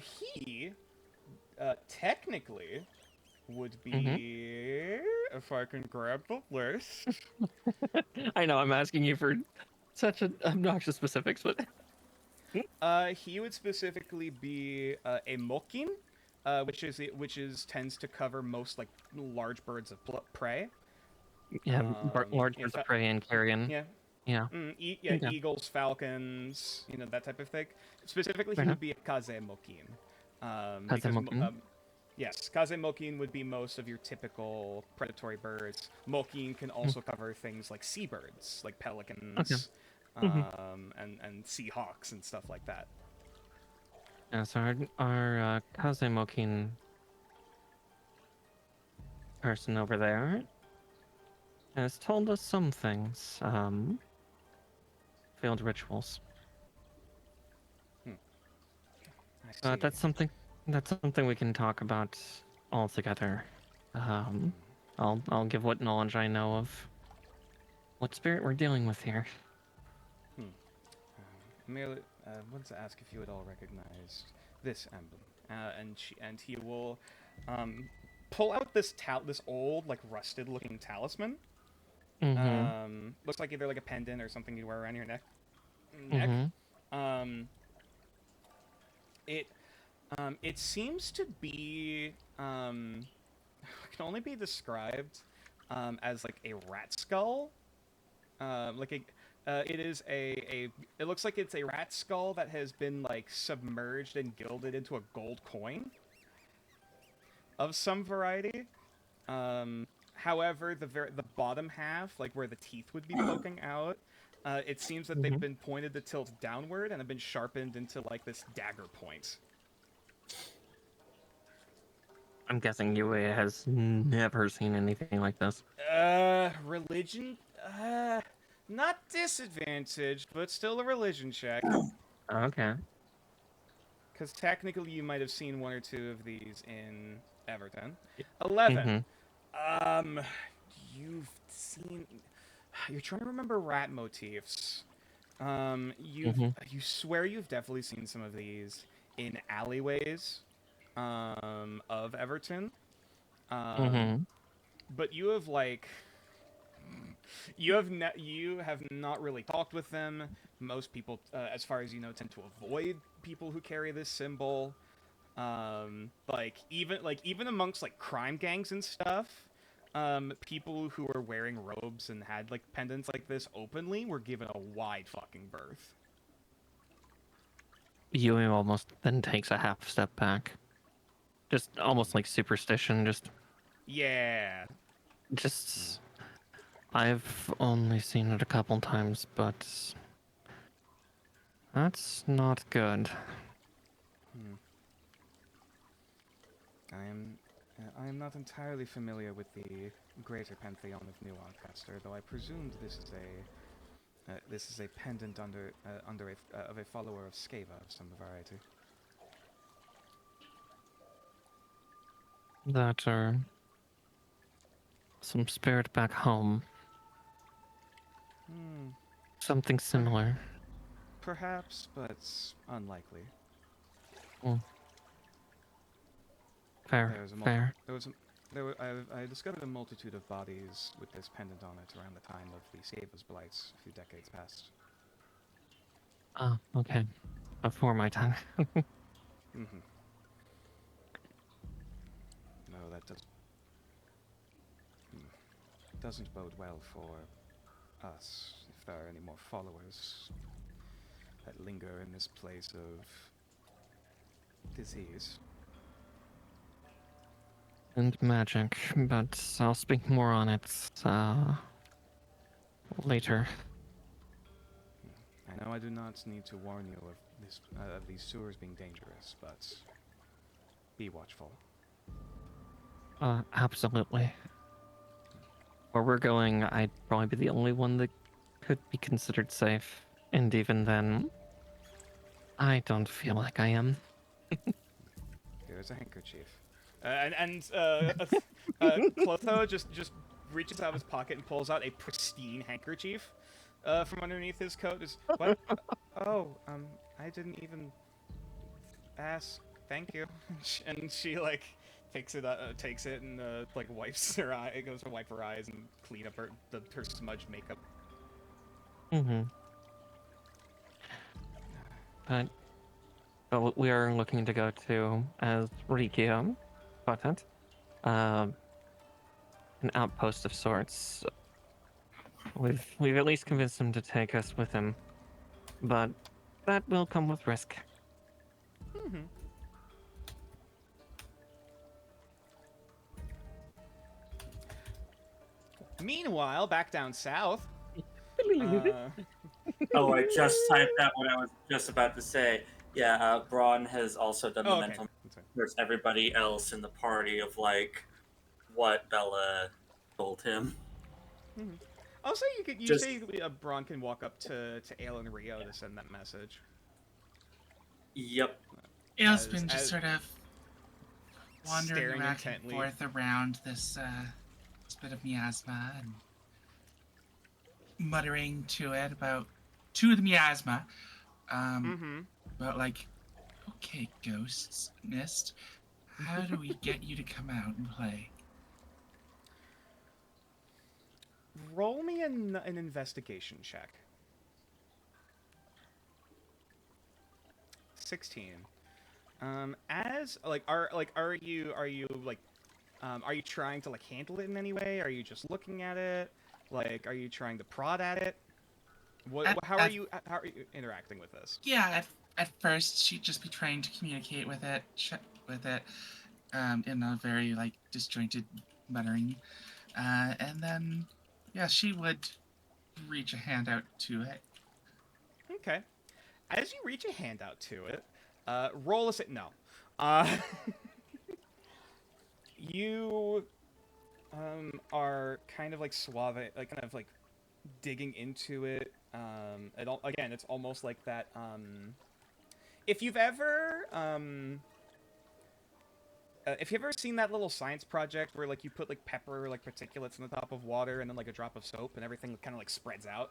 [SPEAKER 1] He technically would be, if I can grab the list.
[SPEAKER 3] I know I'm asking you for such an obnoxious specifics, but
[SPEAKER 1] He would specifically be a mokin, which tends to cover most like large birds of prey.
[SPEAKER 3] yeah, large
[SPEAKER 1] In
[SPEAKER 3] birds of
[SPEAKER 1] fact,
[SPEAKER 3] prey and carrion.
[SPEAKER 1] yeah,
[SPEAKER 3] Yeah. Okay.
[SPEAKER 1] eagles, falcons, that type of thing. Specifically,
[SPEAKER 3] Fair
[SPEAKER 1] he
[SPEAKER 3] enough.
[SPEAKER 1] would be a kaze mokin.
[SPEAKER 3] Kazemokin.
[SPEAKER 1] Yes, kaze mokin would be most of your typical predatory birds. Mokin can also cover things like seabirds, like pelicans, and seahawks and stuff like that.
[SPEAKER 3] Yeah, so our Kazemokin person over there has told us some things. Failed rituals.
[SPEAKER 1] I see.
[SPEAKER 3] That's something we can talk about all together. I'll give what knowledge I know of what spirit we're dealing with here.
[SPEAKER 1] Merely wanted to ask if you had all recognized this emblem, and he will pull out this old, like rusted-looking talisman. Looks like either like a pendant or something you wear around your neck. It seems to be can only be described as like a rat skull. It looks like it's a rat skull that has been like submerged and gilded into a gold coin of some variety. However, the bottom half, like where the teeth would be poking out, it seems that they've been pointed to tilt downward and have been sharpened into like this dagger point.
[SPEAKER 3] I'm guessing UA has never seen anything like this.
[SPEAKER 1] Religion? Not disadvantaged, but still a religion check.
[SPEAKER 3] Okay.
[SPEAKER 1] Because technically you might have seen one or two of these in Everton. 11. You've seen... You're trying to remember rat motifs. You swear you've definitely seen some of these in alleyways of Everton. But you have like... You have not really talked with them. Most people, as far as you know, tend to avoid people who carry this symbol. Even amongst like crime gangs and stuff, people who were wearing robes and had like pendants like this openly were given a wide fucking berth.
[SPEAKER 3] UA almost then takes a half step back. Just almost like superstition,
[SPEAKER 1] Yeah.
[SPEAKER 3] I've only seen it a couple times, but that's not good.
[SPEAKER 1] I am not entirely familiar with the greater pantheon of New Arcaster, though I presumed this is a pendant of a follower of Skeva of some variety.
[SPEAKER 3] That or some spirit back home. Something similar.
[SPEAKER 1] Perhaps, but unlikely.
[SPEAKER 3] Fair.
[SPEAKER 1] I discovered a multitude of bodies with this pendant on it around the time of the Skave's blights a few decades past.
[SPEAKER 3] Oh, okay. Before my time.
[SPEAKER 1] No, that doesn't bode well for us if there are any more followers that linger in this place of disease.
[SPEAKER 3] And magic, but I'll speak more on it later.
[SPEAKER 1] I know I do not need to warn you of these sewers being dangerous, but be watchful.
[SPEAKER 3] Absolutely. Where we're going, I'd probably be the only one that could be considered safe. And even then, I don't feel like I am.
[SPEAKER 1] Here's a handkerchief. Clotho just reaches out of his pocket and pulls out a pristine handkerchief from underneath his coat. What? Oh, I didn't even ask. Thank you. And she like takes it and like wipes her eye. Goes to wipe her eyes and clean up her smudged makeup.
[SPEAKER 3] Mm-hmm. But what we are looking to go to, as Rikio put it, an outpost of sorts. We've at least convinced him to take us with him, but that will come with risk.
[SPEAKER 1] Mm-hmm. Meanwhile, back down south.
[SPEAKER 2] Oh, I just typed out what I was just about to say. Yeah, Braun has also done the
[SPEAKER 1] okay.
[SPEAKER 2] mental. There's everybody else in the party of like what Bella told him.
[SPEAKER 1] Mm-hmm. Also, you say Braun can walk up to Ale and Rio to send that message.
[SPEAKER 2] Yep.
[SPEAKER 4] Ale's been just sort of wandering
[SPEAKER 1] staring
[SPEAKER 4] back
[SPEAKER 1] intently.
[SPEAKER 4] and forth around this bit of miasma and muttering to the miasma. About like, okay, ghosts, Mist, how do we get you to come out and play?
[SPEAKER 1] Roll me an investigation check. 16. Are you trying to like handle it in any way? Are you just looking at it? Like, are you trying to prod at it? How are you interacting with this?
[SPEAKER 4] Yeah, at first she'd just be trying to communicate with it, in a very like disjointed muttering, and then yeah, she would reach a hand out to it.
[SPEAKER 1] Okay. As you reach a hand out to it, roll us it. No. You are kind of like suave, like kind of like digging into it. Again, it's almost like that. If you've ever seen that little science project where like you put like pepper, like particulates in the top of water, and then like a drop of soap, and everything kind of like spreads out.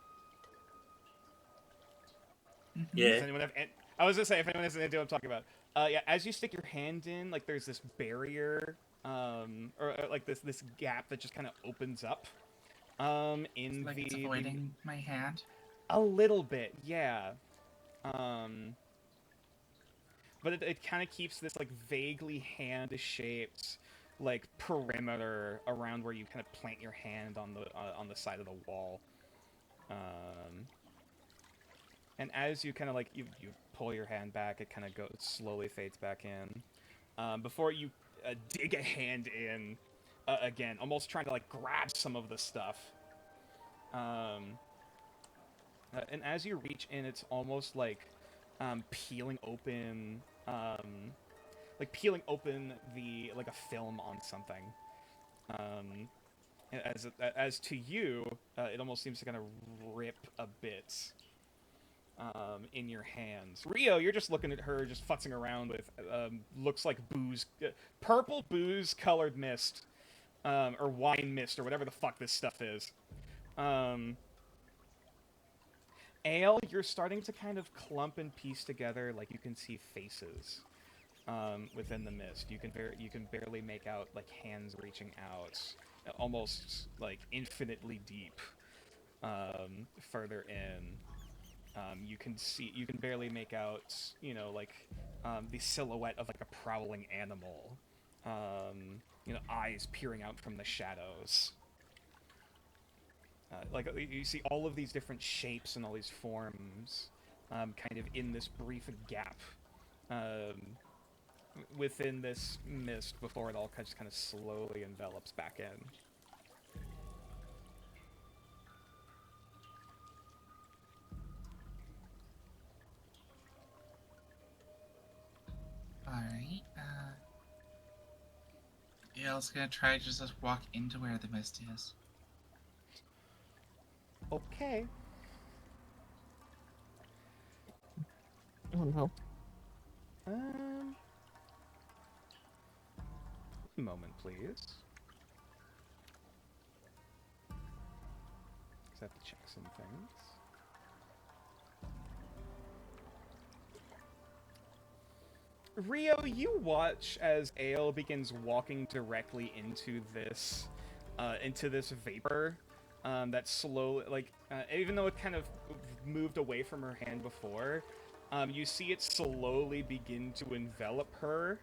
[SPEAKER 2] Yeah.
[SPEAKER 1] Does anyone have? I was gonna say if anyone has any idea what I'm talking about. Yeah. As you stick your hand in, like there's this barrier, or like this gap that just kind of opens up. In
[SPEAKER 4] Like it's
[SPEAKER 1] the
[SPEAKER 4] avoiding my hand.
[SPEAKER 1] a little bit, yeah. But it kind of keeps this like vaguely hand-shaped like perimeter around where you kind of plant your hand on the side of the wall. And as you kind of like you pull your hand back, it kind of slowly fades back in. Before you dig a hand in again, almost trying to like grab some of the stuff. And as you reach in, it's almost like peeling open like a film on something. As to you, it almost seems to kind of rip a bit in your hands. Rio, you're just looking at her, just futzing around with looks like purple booze colored mist, or wine mist, or whatever the fuck this stuff is. Ale, you're starting to kind of clump and piece together, like you can see faces within the mist. You can barely make out like hands reaching out, almost like infinitely deep further in. You can barely make out, like the silhouette of like a prowling animal. Eyes peering out from the shadows. Like you see all of these different shapes and all these forms, kind of in this brief gap within this mist before it all just kind of slowly envelops back in.
[SPEAKER 4] Ale's gonna try to just walk into where the mist is.
[SPEAKER 1] Okay.
[SPEAKER 3] Oh no.
[SPEAKER 1] Moment, please. Just have to check some things. Rio, you watch as Ale begins walking directly into this vapor that slowly, like, even though it kind of moved away from her hand before, you see it slowly begin to envelop her.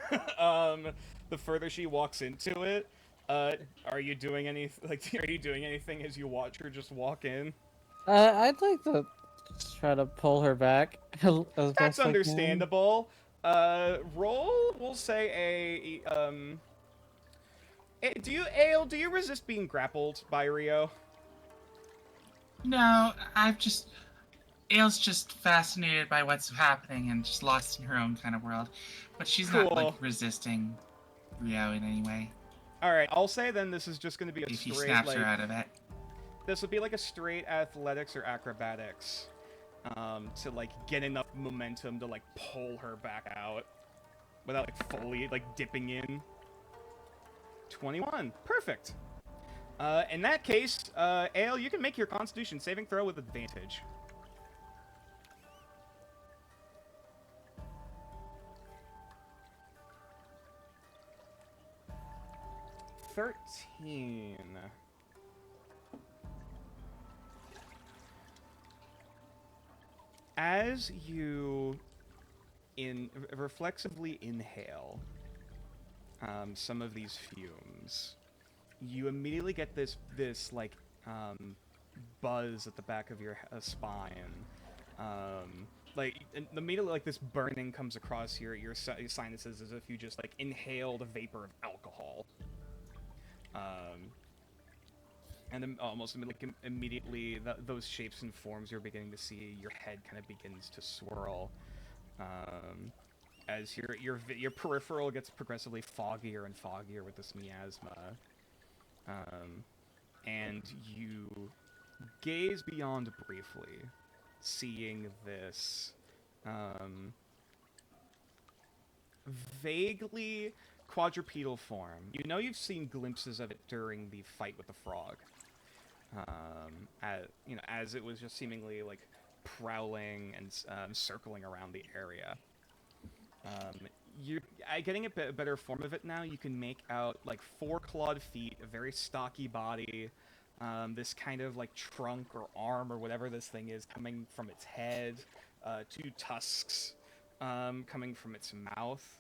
[SPEAKER 1] The further she walks into it, are you doing anything as you watch her just walk in?
[SPEAKER 5] I'd like to try to pull her back as
[SPEAKER 1] That's
[SPEAKER 5] best I can.
[SPEAKER 1] understandable. Roll, we'll say Ale, do you resist being grappled by Rio?
[SPEAKER 4] No, Ale's just fascinated by what's happening and just lost in her own kind of world. But she's not, like,
[SPEAKER 1] Cool.
[SPEAKER 4] resisting Rio in any way.
[SPEAKER 1] Alright, I'll say then this is just going to be a
[SPEAKER 4] If he
[SPEAKER 1] straight,
[SPEAKER 4] snaps
[SPEAKER 1] like...
[SPEAKER 4] her out of it.
[SPEAKER 1] This would be like a straight athletics or acrobatics. To, like, get enough momentum to, like, pull her back out. Without, like, fully, like, dipping in. 21. Perfect. In that case, Ale, you can make your Constitution saving throw with advantage. $13. As you reflexively inhale some of these fumes, you immediately get this like buzz at the back of your spine. Like immediately, like this burning comes across your sinuses as if you just like inhaled a vapor of alcohol. And then almost immediately, those shapes and forms you're beginning to see, your head kind of begins to swirl. As your peripheral gets progressively foggier and foggier with this miasma. And you gaze beyond briefly, seeing this vaguely quadrupedal form. You know you've seen glimpses of it during the fight with the frog. As it was just seemingly like prowling and circling around the area. You're getting a better form of it now. You can make out like 4 clawed feet, a very stocky body, this kind of like trunk or arm or whatever this thing is coming from its head, 2 tusks coming from its mouth.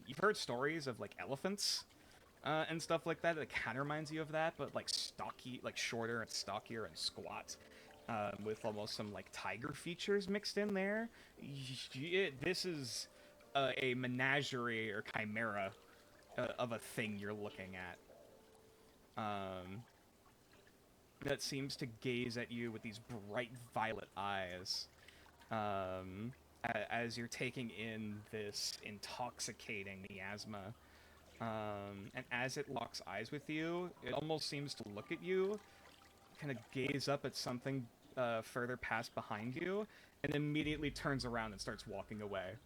[SPEAKER 1] You've heard stories of like elephants and stuff like that. That kind of reminds you of that, but like stocky, like shorter and stockier and squat. With almost some like tiger features mixed in there. This is a menagerie or chimera of a thing you're looking at. That seems to gaze at you with these bright violet eyes as you're taking in this intoxicating miasma. And as it locks eyes with you, it almost seems to look at you, kind of gaze up at something further past behind you, and immediately turns around and starts walking away.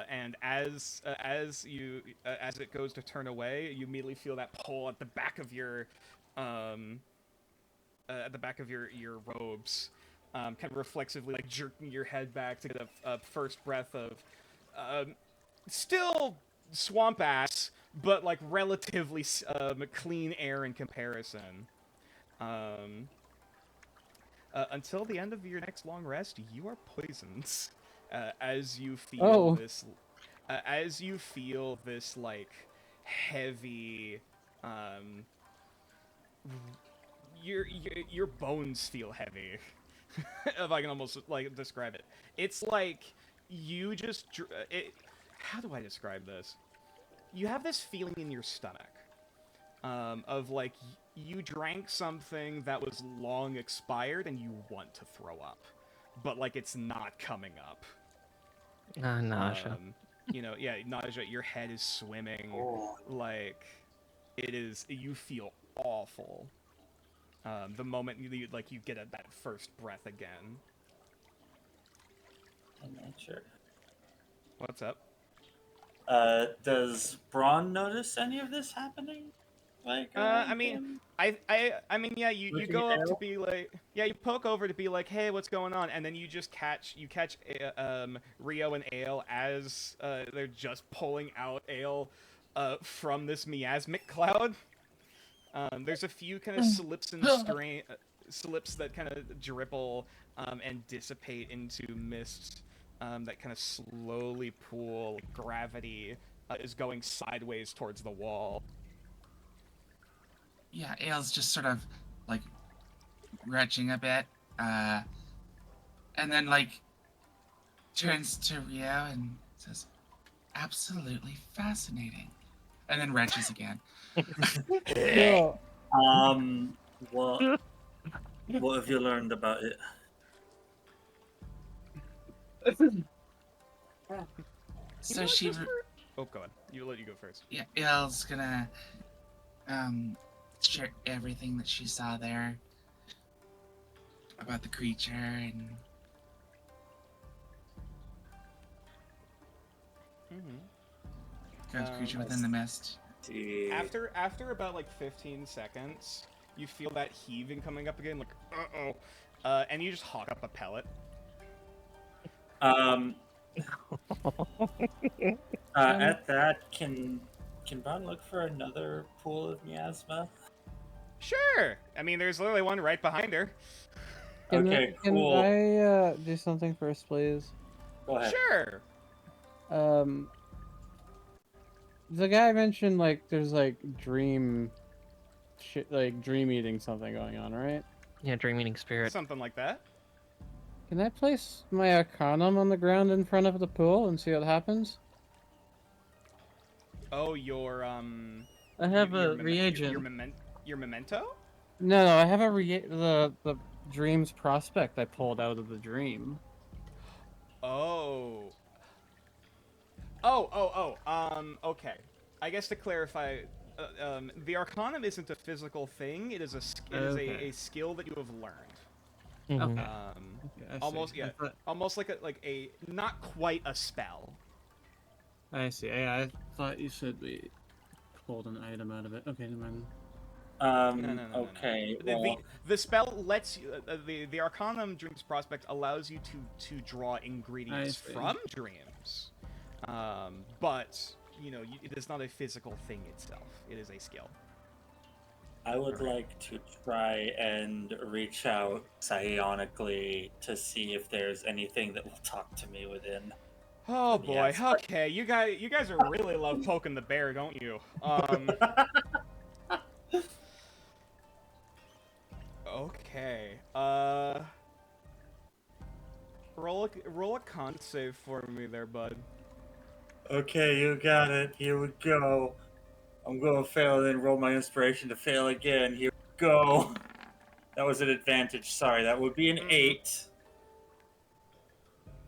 [SPEAKER 1] And as it goes to turn away, you immediately feel that pull at the back of your your robes, kind of reflexively like jerking your head back to get a first breath of still swamp ass, but like relatively clean air in comparison. Until the end of your next long rest, you are poisoned. As you feel this, like heavy, your bones feel heavy. If I can almost like describe it, it's like you just how do I describe this? You have this feeling in your stomach of like you drank something that was long expired and you want to throw up, but like it's not coming up.
[SPEAKER 3] Nausea.
[SPEAKER 1] nausea. Your head is swimming.
[SPEAKER 2] Oh.
[SPEAKER 1] Like, it is. You feel awful. The moment you get that first breath again.
[SPEAKER 2] Nature.
[SPEAKER 1] What's up?
[SPEAKER 2] Does Braun notice any of this happening? Like,
[SPEAKER 1] I mean,
[SPEAKER 2] him?
[SPEAKER 1] I mean, yeah, you
[SPEAKER 2] Looking
[SPEAKER 1] go
[SPEAKER 2] at
[SPEAKER 1] up to
[SPEAKER 2] Ale?
[SPEAKER 1] be like, yeah, you poke over to be like, hey, what's going on? And then you just catch Rio and Ale as they're just pulling out Ale from this miasmic cloud. There's a few kind of slips and slips that kind of dribble and dissipate into mists that kind of slowly pool. Gravity is going sideways towards the wall.
[SPEAKER 4] Yeah, Ale's just sort of like retching a bit, and then like turns to Rio and says, "Absolutely fascinating," and then retches again.
[SPEAKER 5] Yeah.
[SPEAKER 2] What have you learned about it?
[SPEAKER 4] So she,
[SPEAKER 1] Oh, go on. You let you go first.
[SPEAKER 4] yeah, Ale's gonna share everything that she saw there about the creature and the creature within the mist.
[SPEAKER 1] After about like 15 seconds, you feel that heaving coming up again, like and you just hawk up a pellet.
[SPEAKER 2] At that, can Braun look for another pool of miasma?
[SPEAKER 1] Sure. I mean, there's literally one right behind her.
[SPEAKER 2] Okay,
[SPEAKER 5] Can
[SPEAKER 2] cool.
[SPEAKER 5] I do something first, please?
[SPEAKER 2] Go ahead.
[SPEAKER 1] Sure.
[SPEAKER 5] The guy mentioned like there's like dream eating something going on, right?
[SPEAKER 3] Yeah, dream eating spirit.
[SPEAKER 1] Something like that.
[SPEAKER 5] Can I place my Arcanum on the ground in front of the pool and see what happens?
[SPEAKER 1] Oh, your
[SPEAKER 5] I have
[SPEAKER 1] your
[SPEAKER 5] a reagent.
[SPEAKER 1] Your memento?
[SPEAKER 5] No, I have the dream's prospect I pulled out of the dream.
[SPEAKER 1] Oh. Okay. I guess to clarify, the Arcanum isn't a physical thing. It is a skill that you have learned.
[SPEAKER 5] Okay. I
[SPEAKER 1] Almost,
[SPEAKER 5] see.
[SPEAKER 1] yeah. Almost like a not quite a spell.
[SPEAKER 5] I see. Yeah, I thought you said we pulled an item out of it. Okay, never mind.
[SPEAKER 1] No.
[SPEAKER 2] Okay.
[SPEAKER 1] The spell lets you. The Arcanum Dreams Prospect allows you to draw ingredients from dreams, but it is not a physical thing itself. It is a skill.
[SPEAKER 2] I would like to try and reach out psionically to see if there's anything that will talk to me within.
[SPEAKER 1] Oh boy. Okay, you guys are really love poking the bear, don't you? Okay. Roll a con save for me there, bud.
[SPEAKER 2] Okay, you got it. Here we go. I'm gonna fail, then roll my inspiration to fail again. Here we go. That was an advantage. Sorry, that would be an 8.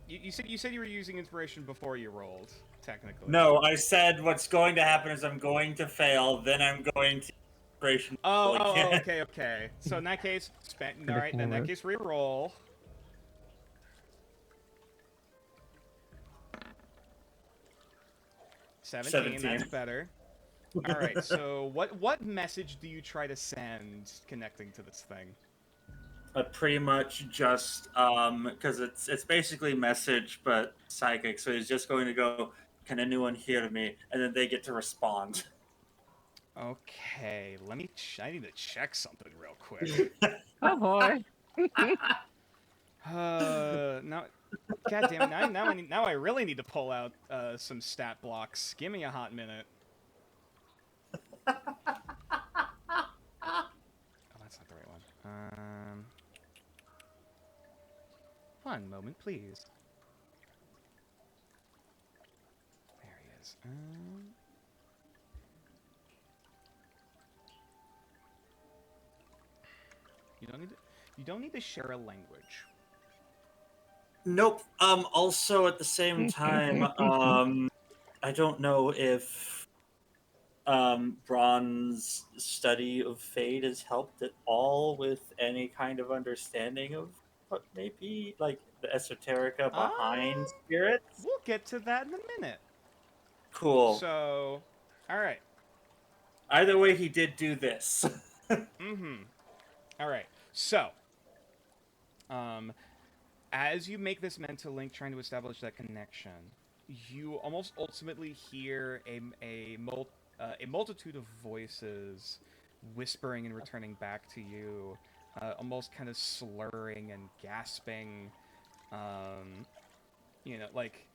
[SPEAKER 1] You said you were using inspiration before you rolled, technically.
[SPEAKER 2] No, I said what's going to happen is I'm going to fail, then I'm going to inspiration.
[SPEAKER 1] Okay. So in that case, all right. In that case, re-roll. Seventeen. That's better. All right. So what message do you try to send connecting to this thing?
[SPEAKER 2] Pretty much just because it's basically message but psychic. So he's just going to go, "Can anyone hear me?" And then they get to respond.
[SPEAKER 1] Okay. I need to check something real quick.
[SPEAKER 5] Oh boy.
[SPEAKER 1] Now, goddamn. Now I really need to pull out some stat blocks. Give me a hot minute. Oh, that's not the right one. One moment, please. There he is. You don't need to share a language.
[SPEAKER 2] Nope. Also at the same time, I don't know if Braun's study of fate has helped at all with any kind of understanding of what may be like the esoterica behind spirits.
[SPEAKER 1] We'll get to that in a minute.
[SPEAKER 2] Cool.
[SPEAKER 1] So, all right.
[SPEAKER 2] Either way, he did do this.
[SPEAKER 1] All right. So, as you make this mental link, trying to establish that connection, you almost ultimately hear a multitude of voices whispering and returning back to you, almost kind of slurring and gasping. You know, like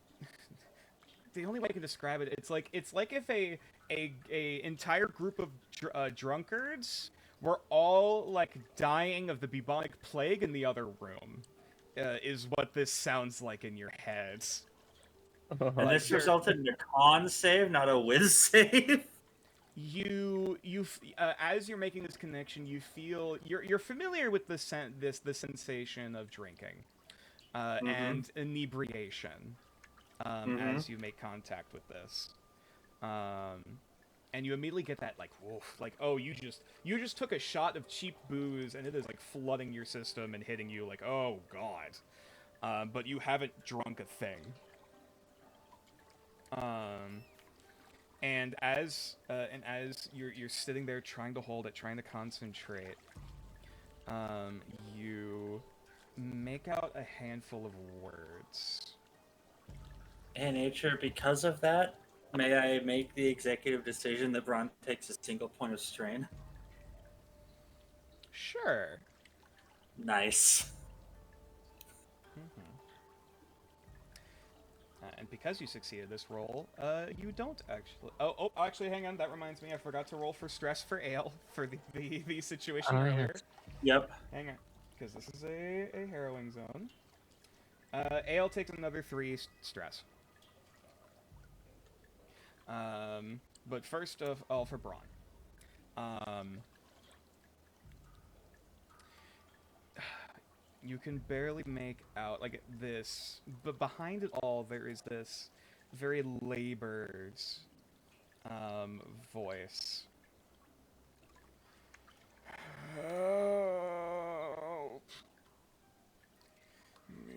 [SPEAKER 1] the only way I can describe it, it's like if a entire group of drunkards were all like dying of the bubonic plague in the other room, is what this sounds like in your head.
[SPEAKER 2] And this resulted in a con save, not a whiz save.
[SPEAKER 1] As you're making this connection, you feel you're familiar with the sensation of drinking, and inebriation, as you make contact with this, and you immediately get that like woof, like, oh, you just took a shot of cheap booze and it is like flooding your system and hitting you like, oh god, but you haven't drunk a thing. And as you're sitting there trying to hold it, trying to concentrate, you make out a handful of words.
[SPEAKER 2] And nature, because of that, may I make the executive decision that Braun takes a single point of strain?
[SPEAKER 1] Sure.
[SPEAKER 2] Nice.
[SPEAKER 1] And because you succeeded this roll, you don't actually... Oh, actually, hang on. That reminds me. I forgot to roll for stress for Ale for the situation earlier.
[SPEAKER 3] Yes.
[SPEAKER 2] Yep.
[SPEAKER 1] Hang on. Because this is a harrowing zone. Ale takes another 3 stress. But first of all, for Braun. You can barely make out, like, this, but behind it all, there is this very labored, voice. Help me.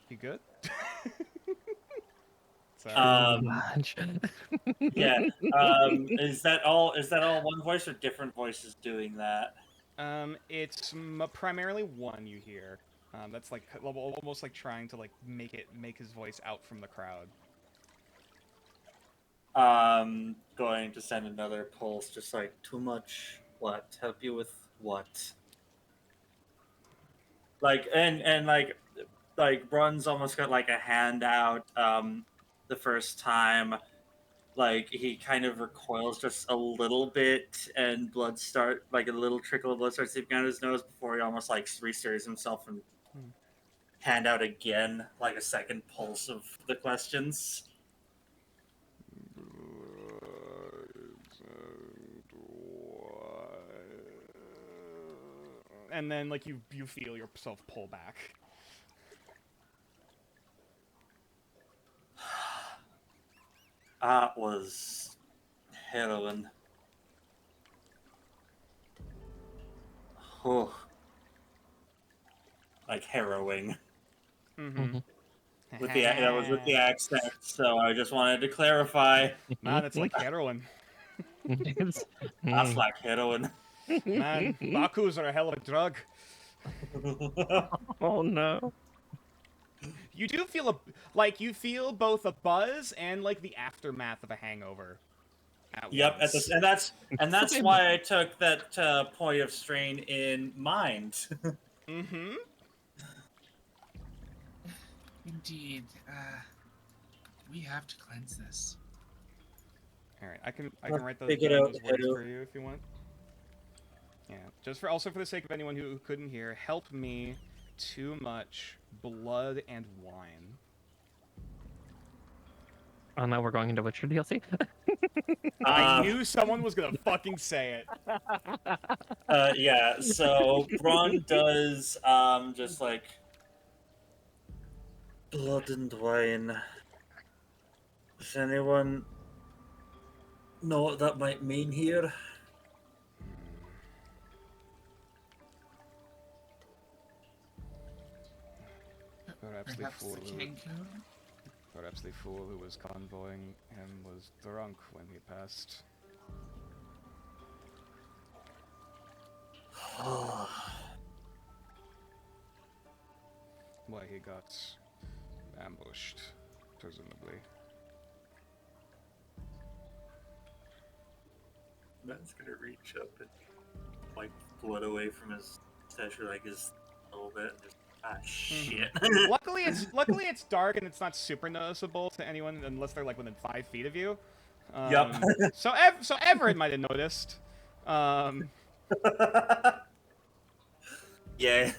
[SPEAKER 1] You good? Sorry.
[SPEAKER 2] Yeah. Is that all? Is that all one voice or different voices doing that?
[SPEAKER 1] It's primarily one you hear. That's like almost like trying to like make his voice out from the crowd.
[SPEAKER 2] Going to send another pulse, just like too much. What? Help you with what? Like and like Brun's almost got like a handout. The first time, like he kind of recoils just a little bit, and a little trickle of blood starts seeping out his nose before he almost like restirs himself and hand out again, like a second pulse of the questions.
[SPEAKER 1] And then like you feel yourself pull back.
[SPEAKER 2] That was heroin. Oh. Like harrowing.
[SPEAKER 1] Mm-hmm.
[SPEAKER 2] That was with the accent, so I just wanted to clarify.
[SPEAKER 1] Man, it's like heroin.
[SPEAKER 2] That's like heroin.
[SPEAKER 1] Man, Bakus are a hell of a drug.
[SPEAKER 3] Oh no.
[SPEAKER 1] You do feel you feel both a buzz and like the aftermath of a hangover.
[SPEAKER 2] Yep, and that's why I took that point of strain in mind.
[SPEAKER 1] Mm-hmm.
[SPEAKER 4] Indeed. We have to cleanse this.
[SPEAKER 1] All right, I can write those
[SPEAKER 2] Figure
[SPEAKER 1] down,
[SPEAKER 2] out
[SPEAKER 1] those
[SPEAKER 2] how
[SPEAKER 1] words
[SPEAKER 2] to-
[SPEAKER 1] for you if you want. Yeah, just for also for the sake of anyone who couldn't hear, help me too much blood and wine.
[SPEAKER 3] Oh, now we're going into Witcher DLC.
[SPEAKER 1] I knew someone was gonna fucking say it.
[SPEAKER 2] Yeah, so Braun does just like blood and wine. Does anyone know what that might mean here?
[SPEAKER 1] Perhaps
[SPEAKER 4] Perhaps the king could?
[SPEAKER 1] Perhaps the fool who was convoying him was drunk when he passed. Why he got ambushed, presumably.
[SPEAKER 2] Man's gonna reach up and wipe blood away from his stash, like his a little bit, and just shit.
[SPEAKER 1] luckily it's dark and it's not super noticeable to anyone unless they're like within 5 feet of you.
[SPEAKER 2] Yep.
[SPEAKER 1] So Everett might have noticed.
[SPEAKER 2] Yeah.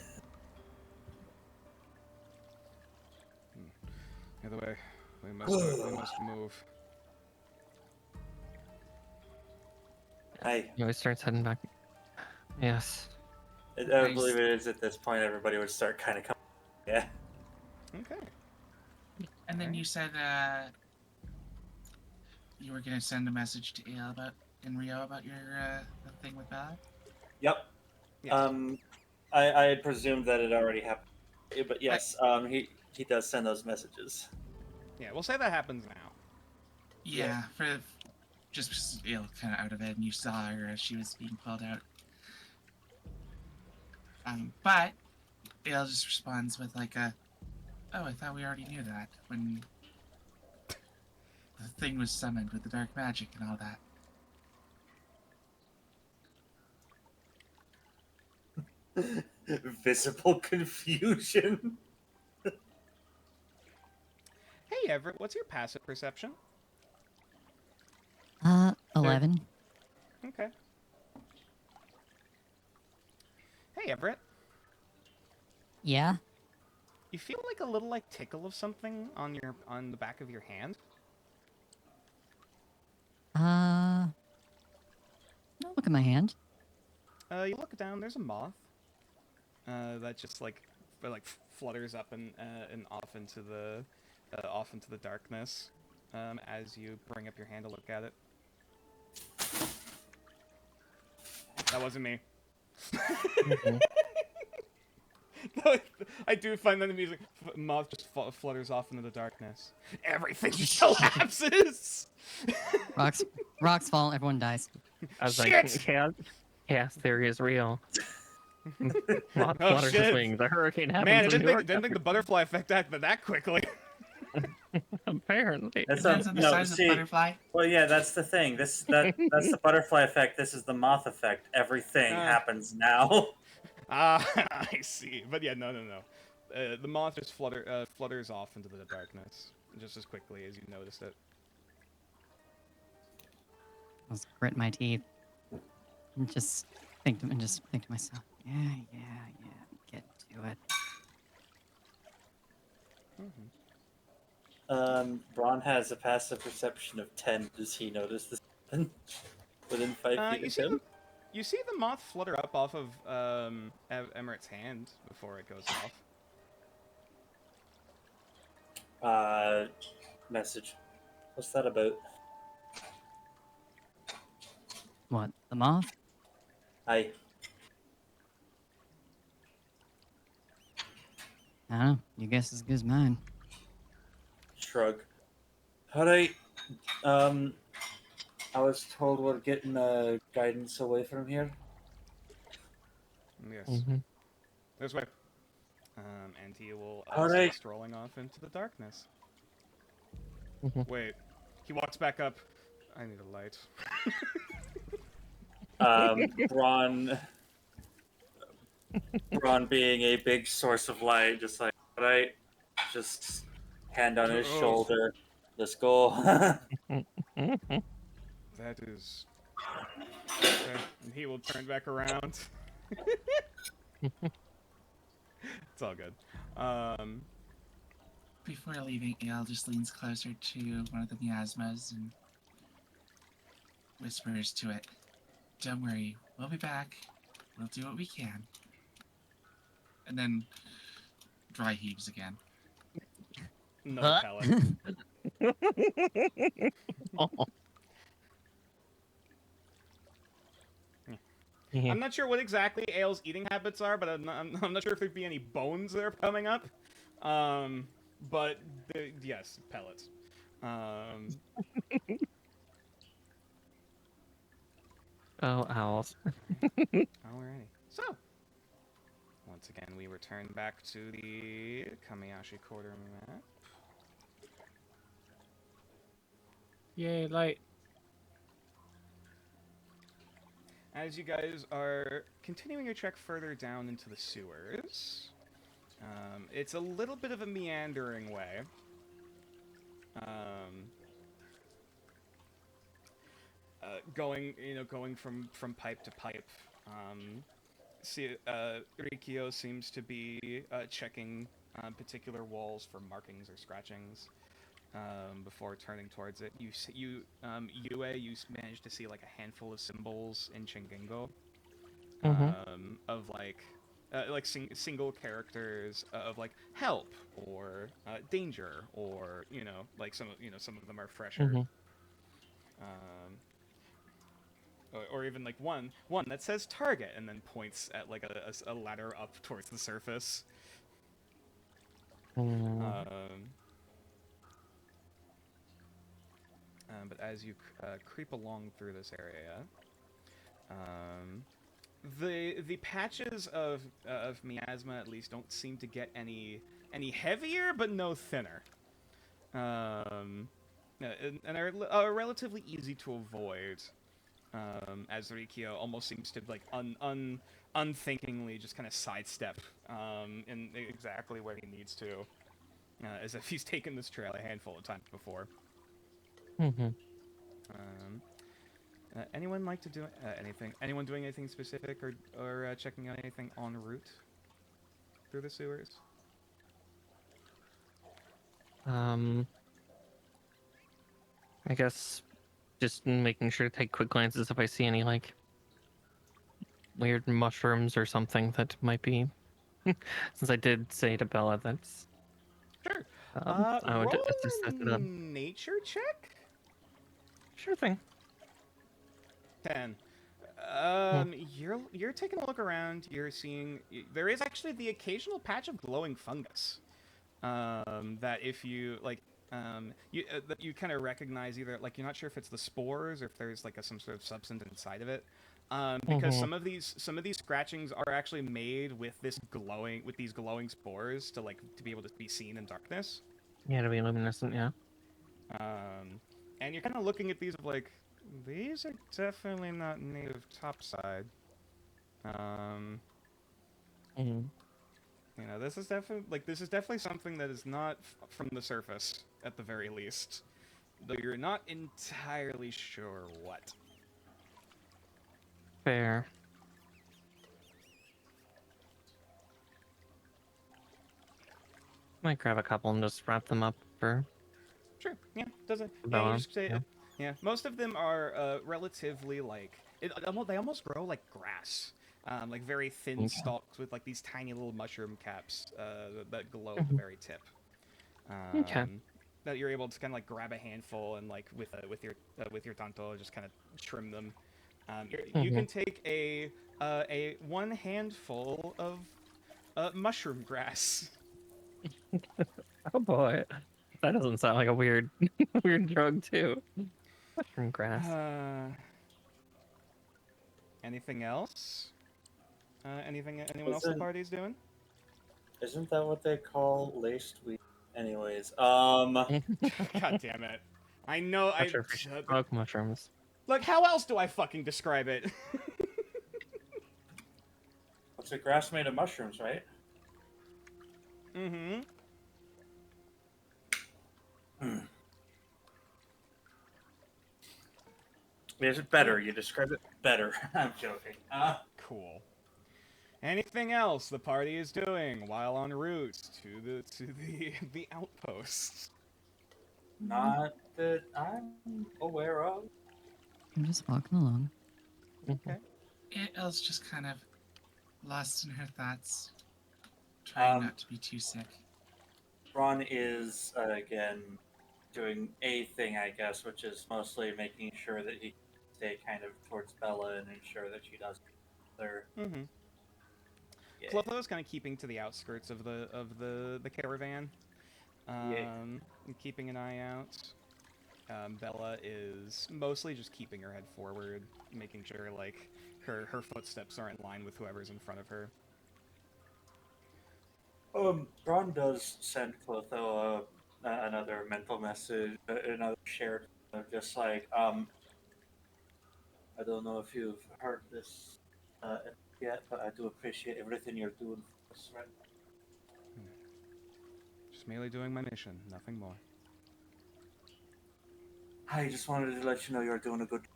[SPEAKER 1] Either way, we must move.
[SPEAKER 2] Hey,
[SPEAKER 3] He always starts heading back. Yes.
[SPEAKER 2] I believe it is at this point. Everybody would start kind of coming. Yeah.
[SPEAKER 1] Okay.
[SPEAKER 4] And then you said you were gonna send a message to Ale and Rio about your the thing with Bella.
[SPEAKER 2] Yep.
[SPEAKER 1] Yes.
[SPEAKER 2] I had presumed that it already happened, but yes, he does send those messages.
[SPEAKER 1] Yeah, we'll say that happens now.
[SPEAKER 4] Yeah, for just because Ale kind of out of it, and you saw her as she was being pulled out. But Ale just responds with like a, "Oh, I thought we already knew that when the thing was summoned with the dark magic and all that."
[SPEAKER 2] Visible confusion.
[SPEAKER 1] Hey Everett, what's your passive perception?
[SPEAKER 6] 11.
[SPEAKER 1] Okay. Hey Everett,
[SPEAKER 6] Yeah?
[SPEAKER 1] you feel like a little like tickle of something on the back of your hand?
[SPEAKER 6] No, look at my hand.
[SPEAKER 1] You look down. There's a moth. That just like flutters up and off into the darkness. As you bring up your hand to look at it. That wasn't me. I do find that amusing. Moth just flutters off into the darkness. Everything collapses.
[SPEAKER 6] Rocks fall, everyone dies.
[SPEAKER 3] I was
[SPEAKER 1] Shit!
[SPEAKER 3] like, chaos theory is real. Moth
[SPEAKER 1] Oh,
[SPEAKER 3] flutters his
[SPEAKER 1] shit.
[SPEAKER 3] wings. A hurricane happens
[SPEAKER 1] Man, I
[SPEAKER 3] in
[SPEAKER 1] didn't
[SPEAKER 3] New York.
[SPEAKER 1] think the butterfly effect acted that quickly.
[SPEAKER 3] Apparently.
[SPEAKER 2] That's
[SPEAKER 4] Depends on the size of the butterfly.
[SPEAKER 2] Well, yeah, that's the thing. That's the butterfly effect. This is the moth effect. Everything happens now.
[SPEAKER 1] I see. But yeah, no. The moth just flutters off into the darkness just as quickly as you noticed it.
[SPEAKER 6] I was gritting my teeth. And just think to myself, yeah, get to it.
[SPEAKER 2] Braun has a passive perception of 10. Does he notice this within 5 feet of him?
[SPEAKER 1] You see the moth flutter up off of Emirett's hand before it goes off.
[SPEAKER 2] Message. What's that about?
[SPEAKER 6] What, the moth?
[SPEAKER 2] I
[SPEAKER 6] I don't know. Your guess is as good as mine.
[SPEAKER 2] shrug. Alright. I was told we're getting guidance away from here.
[SPEAKER 1] Yes.
[SPEAKER 3] Mm-hmm.
[SPEAKER 1] This way. And he will
[SPEAKER 2] All
[SPEAKER 1] start
[SPEAKER 2] right.
[SPEAKER 1] strolling off into the darkness.
[SPEAKER 3] Mhm.
[SPEAKER 1] Wait. He walks back up. I need a light.
[SPEAKER 2] Braun being a big source of light, just like, alright, just hand on his shoulder. Let's go.
[SPEAKER 1] That is... Okay. And he will turn back around. It's all good.
[SPEAKER 4] Before leaving, Al just leans closer to one of the miasmas and whispers to it, "Don't worry, we'll be back. We'll do what we can." And then dry heaves again.
[SPEAKER 1] No pellet.
[SPEAKER 3] Yeah.
[SPEAKER 1] I'm not sure what exactly Ale's eating habits are, but I'm not sure if there'd be any bones that are coming up. But yes, pellets.
[SPEAKER 3] Oh, owls.
[SPEAKER 1] Alrighty. So, once again, we return back to the Kamiyashi Quarter map.
[SPEAKER 5] Yay, light.
[SPEAKER 1] As you guys are continuing your trek further down into the sewers, it's a little bit of a meandering way. Going from pipe to pipe. Rikyo seems to be checking particular walls for markings or scratchings before turning towards it. You managed to see like a handful of symbols in Chingengo of single characters of like help or danger, or some of them are fresher. Or even like one that says target and then points at like a ladder up towards the surface. But as you creep along through this area, the patches of miasma at least don't seem to get any heavier, but no thinner. And are relatively easy to avoid. As Rikyo almost seems to like unthinkingly just kind of sidestep in exactly where he needs to, as if he's taken this trail a handful of times before. Anyone like to do anything? Anyone doing anything specific or checking out anything en route through the sewers?
[SPEAKER 3] I guess just making sure to take quick glances if I see any like weird mushrooms or something that might be. Since I did say to Bella that's.
[SPEAKER 1] Sure.
[SPEAKER 3] I would
[SPEAKER 1] Roll
[SPEAKER 3] assess
[SPEAKER 1] a
[SPEAKER 3] it up.
[SPEAKER 1] nature check.
[SPEAKER 3] Sure thing.
[SPEAKER 1] 10. You're taking a look around. You're seeing there is actually the occasional patch of glowing fungus. That if you like, you kind of recognize either like you're not sure if it's the spores or if there's like some sort of substance inside of it. Because some of these scratchings are actually made with these glowing spores to be able to be seen in darkness.
[SPEAKER 3] Yeah, to be luminescent. Yeah.
[SPEAKER 1] And you're kind of looking at these like, these are definitely not native topside. This is definitely something that is not from the surface at the very least, though you're not entirely sure what.
[SPEAKER 3] Fair. Might grab a couple and just wrap them up for.
[SPEAKER 1] Sure. Yeah. Doesn't. Yeah.
[SPEAKER 3] Bella,
[SPEAKER 1] You just say.
[SPEAKER 3] yeah.
[SPEAKER 1] Yeah. Most of them are relatively like they almost grow like grass. Like very thin stalks with like these tiny little mushroom caps that glow at the very tip. That you're able to kind of like grab a handful and like with your tanto just kind of trim them. You can take a one handful of mushroom grass.
[SPEAKER 3] Oh boy, that doesn't sound like a weird weird drug too. Mushroom grass.
[SPEAKER 1] Anything else? Anyone else the party's doing?
[SPEAKER 2] Isn't that what they call laced weed? Anyways,
[SPEAKER 1] God damn it! I know.
[SPEAKER 3] Not sure if we should smoke mushrooms.
[SPEAKER 1] Look, how else do I fucking describe it?
[SPEAKER 2] It's a grass made of mushrooms, right?
[SPEAKER 1] Mm-hmm.
[SPEAKER 2] Is it better? You described it better. I'm joking.
[SPEAKER 1] Cool. Anything else the party is doing while en route to the outpost?
[SPEAKER 2] Not that I'm aware of.
[SPEAKER 6] I'm just walking along.
[SPEAKER 1] Okay.
[SPEAKER 4] Elle's just kind of lost in her thoughts, trying
[SPEAKER 2] Um,
[SPEAKER 4] not to be too sick.
[SPEAKER 2] Ron is again doing a thing, I guess, which is mostly making sure that he can stay kind of towards Bella and ensure that she doesn't.
[SPEAKER 1] Mm-hmm.
[SPEAKER 2] Yeah.
[SPEAKER 1] Clotho's kind of keeping to the outskirts of the caravan,
[SPEAKER 2] Yeah.
[SPEAKER 1] and keeping an eye out. Bella is mostly just keeping her head forward, making sure like her footsteps are in line with whoever's in front of her.
[SPEAKER 2] Ron does send Clotho another mental message, another shared, just like, I don't know if you've heard this yet, but I do appreciate everything you're doing for us right now.
[SPEAKER 1] Just merely doing my mission, nothing more.
[SPEAKER 2] I just wanted to let you know you're doing a good job.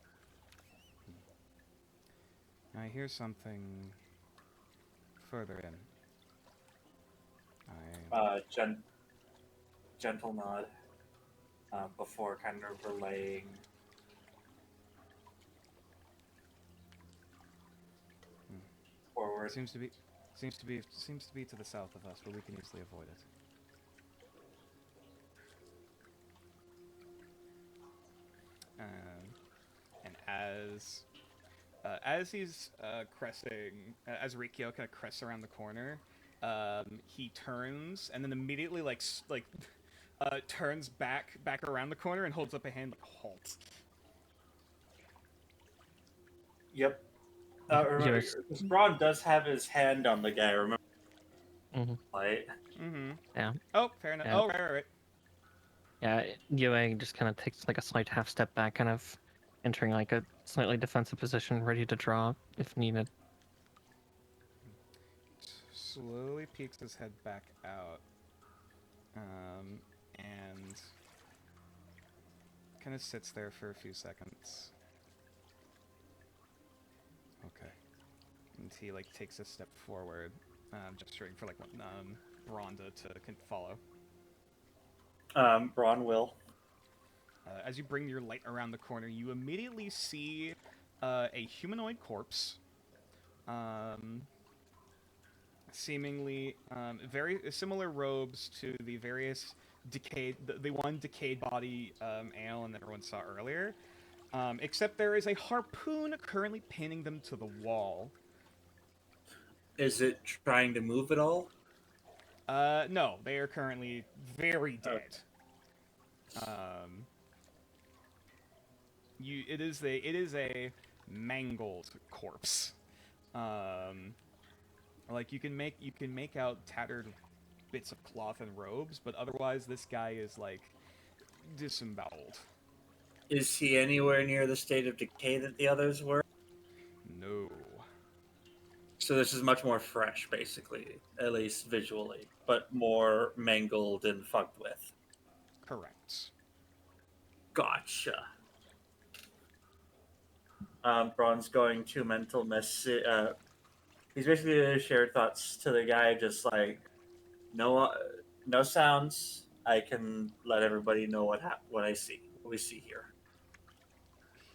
[SPEAKER 1] I hear something further in.
[SPEAKER 2] Gentle nod before kind of relaying. Forward.
[SPEAKER 1] Seems to be to the south of us, but we can easily avoid it. And as he's cresting, as Rikyo kind of crests around the corner, he turns and then immediately turns back around the corner and holds up a hand like halt.
[SPEAKER 2] Yep.
[SPEAKER 3] Yes.
[SPEAKER 2] Ron does have his hand on the guy, remember?
[SPEAKER 3] Mhm.
[SPEAKER 2] Right?
[SPEAKER 1] Mm-hmm.
[SPEAKER 3] Yeah.
[SPEAKER 1] Oh, fair enough.
[SPEAKER 3] Yeah.
[SPEAKER 1] Oh, right.
[SPEAKER 3] Yeah, Yue just kind of takes like a slight half step back, kind of entering like a slightly defensive position, ready to draw if needed.
[SPEAKER 1] Slowly peeks his head back out, and kind of sits there for a few seconds. Okay. And he takes a step forward, gesturing for Bronda to follow.
[SPEAKER 2] Ron will.
[SPEAKER 1] As you bring your light around the corner, you immediately see a humanoid corpse, seemingly very similar robes to the various the one decayed body alien that everyone saw earlier, except there is a harpoon currently pinning them to the wall.
[SPEAKER 2] Is it trying to move at all?
[SPEAKER 1] No, they are currently very dead.
[SPEAKER 2] Okay.
[SPEAKER 1] It is a mangled corpse. You can make out tattered bits of cloth and robes, but otherwise this guy is disemboweled.
[SPEAKER 2] Is he anywhere near the state of decay that the others were?
[SPEAKER 1] No.
[SPEAKER 2] So this is much more fresh, basically, at least visually, but more mangled and fucked with.
[SPEAKER 1] Correct.
[SPEAKER 2] Gotcha. Braun's going to mental message. He's basically shared thoughts to the guy, just like no sounds. I can let everybody know what I see. What we see here.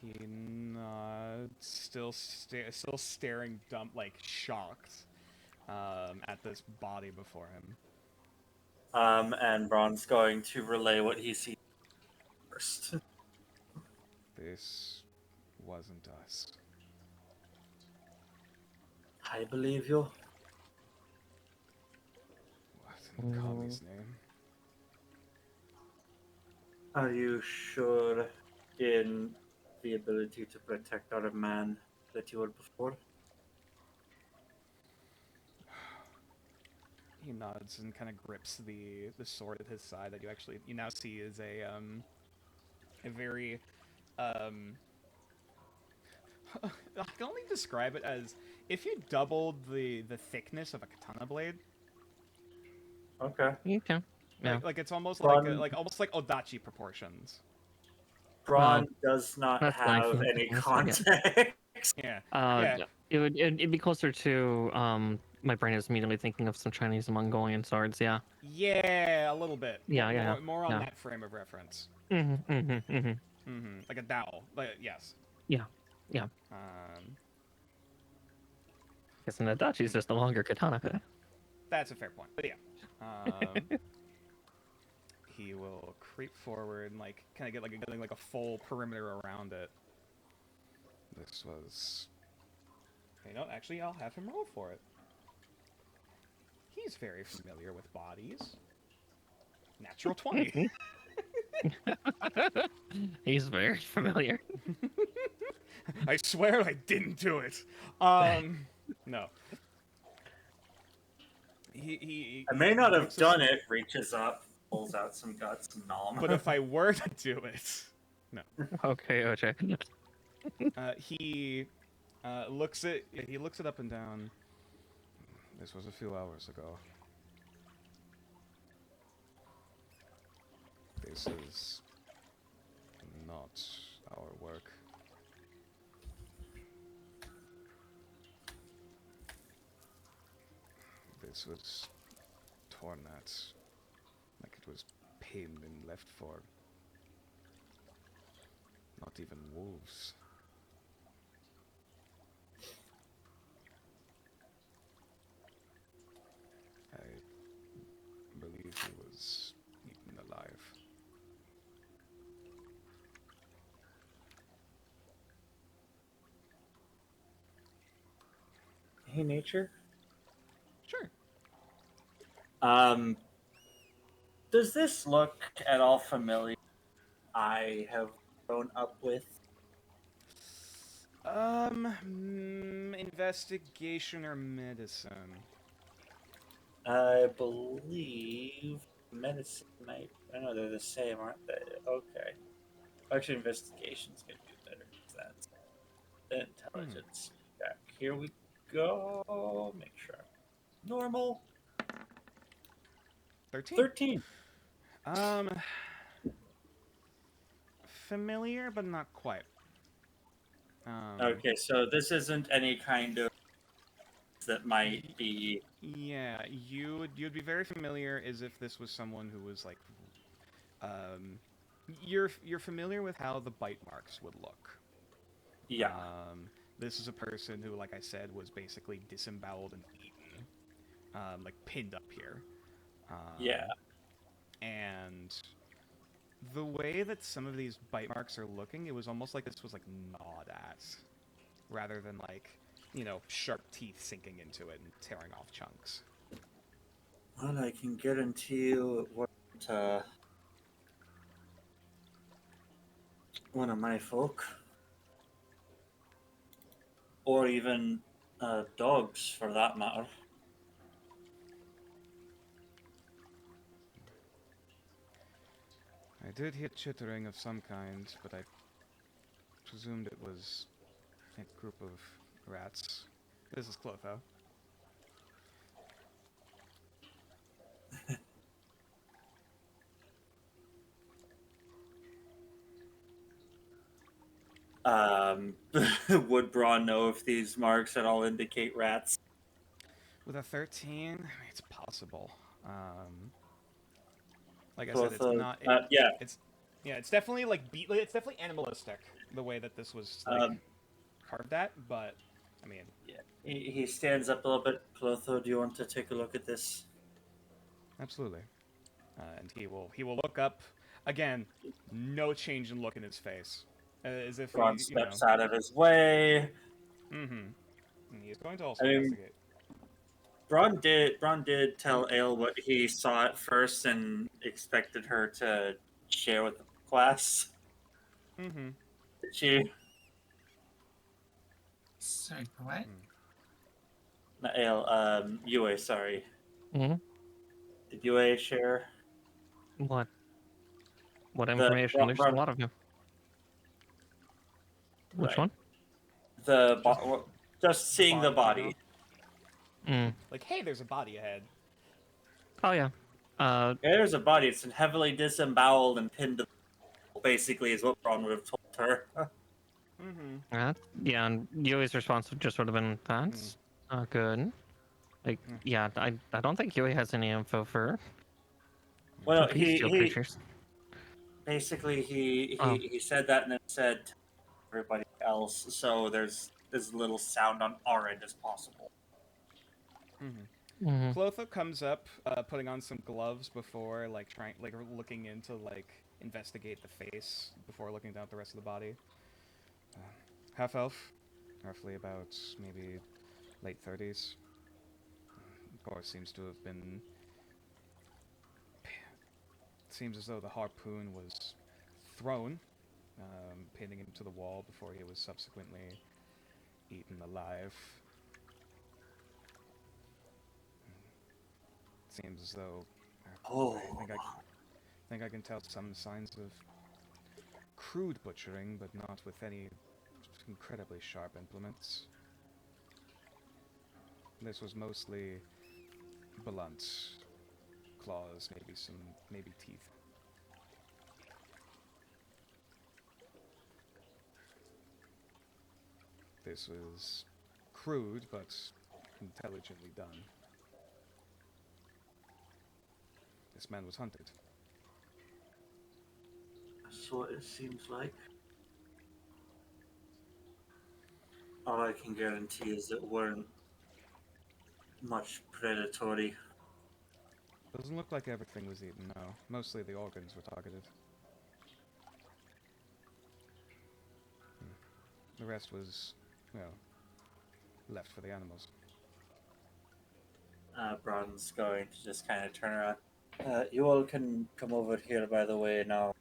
[SPEAKER 1] He nods, still staring dumb, shocked, at this body before him.
[SPEAKER 2] And Braun's going to relay what he sees first.
[SPEAKER 1] This wasn't us.
[SPEAKER 2] I believe you.
[SPEAKER 1] What in Kami's name?
[SPEAKER 2] Are you sure in the ability to protect our man that you were before?
[SPEAKER 1] He nods and kind of grips the sword at his side that you now see is a very I can only describe it as if you doubled the thickness of a katana blade.
[SPEAKER 2] Okay.
[SPEAKER 3] Okay. Yeah.
[SPEAKER 1] It's almost
[SPEAKER 2] Braun-
[SPEAKER 1] almost like Odachi proportions.
[SPEAKER 2] Braun does not
[SPEAKER 3] that's fine.
[SPEAKER 2] have any
[SPEAKER 3] That's fine, yeah.
[SPEAKER 2] context.
[SPEAKER 1] Yeah.
[SPEAKER 3] Yeah.
[SPEAKER 1] Yeah.
[SPEAKER 3] It'd be closer to my brain is immediately thinking of some Chinese and Mongolian swords. Yeah.
[SPEAKER 1] Yeah, a little bit.
[SPEAKER 3] Yeah.
[SPEAKER 1] More on
[SPEAKER 3] Yeah.
[SPEAKER 1] that frame of reference. Like a dowel. Yes.
[SPEAKER 3] Yeah. Guess an adachi is just a longer katana.
[SPEAKER 1] That's a fair point. But yeah. He will creep forward and kind of getting like a full perimeter around it. This was. Actually, I'll have him roll for it. He's very familiar with bodies. Natural 20.
[SPEAKER 3] He's very familiar.
[SPEAKER 1] I swear I didn't do it. No. He
[SPEAKER 2] I may not have
[SPEAKER 1] looks
[SPEAKER 2] done it. Reaches up, pulls out some guts, and nom.
[SPEAKER 1] But if I were to do it, no.
[SPEAKER 3] Okay, OJ.
[SPEAKER 1] He looks it up and down. This was a few hours ago. This is not our work. This was torn at, like it was pinned and left for. Not even wolves. I believe he was eaten alive.
[SPEAKER 2] Hey, nature.
[SPEAKER 1] Sure.
[SPEAKER 2] Does this look at all familiar? I have grown up with.
[SPEAKER 1] Investigation or medicine?
[SPEAKER 2] I believe medicine might. I know they're the same, aren't they? Okay. Actually, investigation's gonna be better because that's intelligence. Back here we go. Make sure I'm normal.
[SPEAKER 1] 13?
[SPEAKER 2] 13.
[SPEAKER 1] Familiar, but not quite.
[SPEAKER 2] Okay, so this isn't any kind of that might be.
[SPEAKER 1] Yeah, you'd be very familiar as if this was someone who was like, you're familiar with how the bite marks would look.
[SPEAKER 2] Yeah.
[SPEAKER 1] This is a person who, like I said, was basically disemboweled and eaten, like pinned up here.
[SPEAKER 2] Yeah.
[SPEAKER 1] And the way that some of these bite marks are looking, it was almost like this was like gnawed at, rather than like, sharp teeth sinking into it and tearing off chunks.
[SPEAKER 2] Well, I can guarantee you it wasn't one of my folk. Or even dogs, for that matter.
[SPEAKER 1] I did hear chittering of some kind, but I presumed it was a group of rats. This is Clotho.
[SPEAKER 2] Would Braun know if these marks at all indicate rats?
[SPEAKER 1] With a 13, I mean, it's possible. Like I said, it's not.
[SPEAKER 2] Yeah.
[SPEAKER 1] It's definitely like it's definitely animalistic the way that this was carved at. But I mean,
[SPEAKER 2] Yeah. He stands up a little bit. Clotho, do you want to take a look at this?
[SPEAKER 1] absolutely. And he will look up again. No change in look in his face, as if
[SPEAKER 2] Braun steps out of his way.
[SPEAKER 1] Mm-hmm. And he is going to also
[SPEAKER 2] I mean,
[SPEAKER 1] investigate.
[SPEAKER 2] Braun did tell Ale what he saw at first and expected her to share with the class.
[SPEAKER 1] Mm-hmm.
[SPEAKER 2] Did she?
[SPEAKER 4] Sorry, what?
[SPEAKER 2] Not Ale, Yue, sorry.
[SPEAKER 3] Hmm?
[SPEAKER 2] Did Yue share?
[SPEAKER 3] What? What information? There's a lot of you. Which
[SPEAKER 2] Right.
[SPEAKER 3] one?
[SPEAKER 2] Just seeing the
[SPEAKER 1] body,
[SPEAKER 2] body.
[SPEAKER 1] Like, hey, there's a body ahead.
[SPEAKER 3] Oh yeah.
[SPEAKER 2] There's a body. It's heavily disemboweled and pinned to the basically, is what Braun would have told her.
[SPEAKER 1] Mm-hmm.
[SPEAKER 3] Yeah, and Yui's response just would have been, "That's not good." Like, yeah, I don't think Yui has any info for
[SPEAKER 2] Well,
[SPEAKER 3] bestial
[SPEAKER 2] he
[SPEAKER 3] creatures.
[SPEAKER 2] basically
[SPEAKER 3] Oh.
[SPEAKER 2] he said that and then said to everybody else, so there's as little sound on our end as possible.
[SPEAKER 1] Mm-hmm.
[SPEAKER 3] Mm-hmm.
[SPEAKER 1] Clotho comes up, putting on some gloves before, like, looking into, like, investigate the face before looking down at the rest of the body. Half-elf, roughly about maybe late 30s. Of course, seems to have been... Seems as though the harpoon was thrown, pinning him to the wall before he was subsequently eaten alive. Seems as though...
[SPEAKER 2] Oh,
[SPEAKER 1] I think I can tell some signs of crude butchering, but not with any incredibly sharp implements. This was mostly blunt claws, maybe teeth. This was crude, but intelligently done. This man was hunted.
[SPEAKER 2] that's what it seems like. All I can guarantee is it weren't much predatory.
[SPEAKER 1] Doesn't look like everything was eaten, no. Mostly the organs were targeted. The rest was, well, left for the animals.
[SPEAKER 2] Braun's going to just kind of turn around. You all can come over here, by the way, now.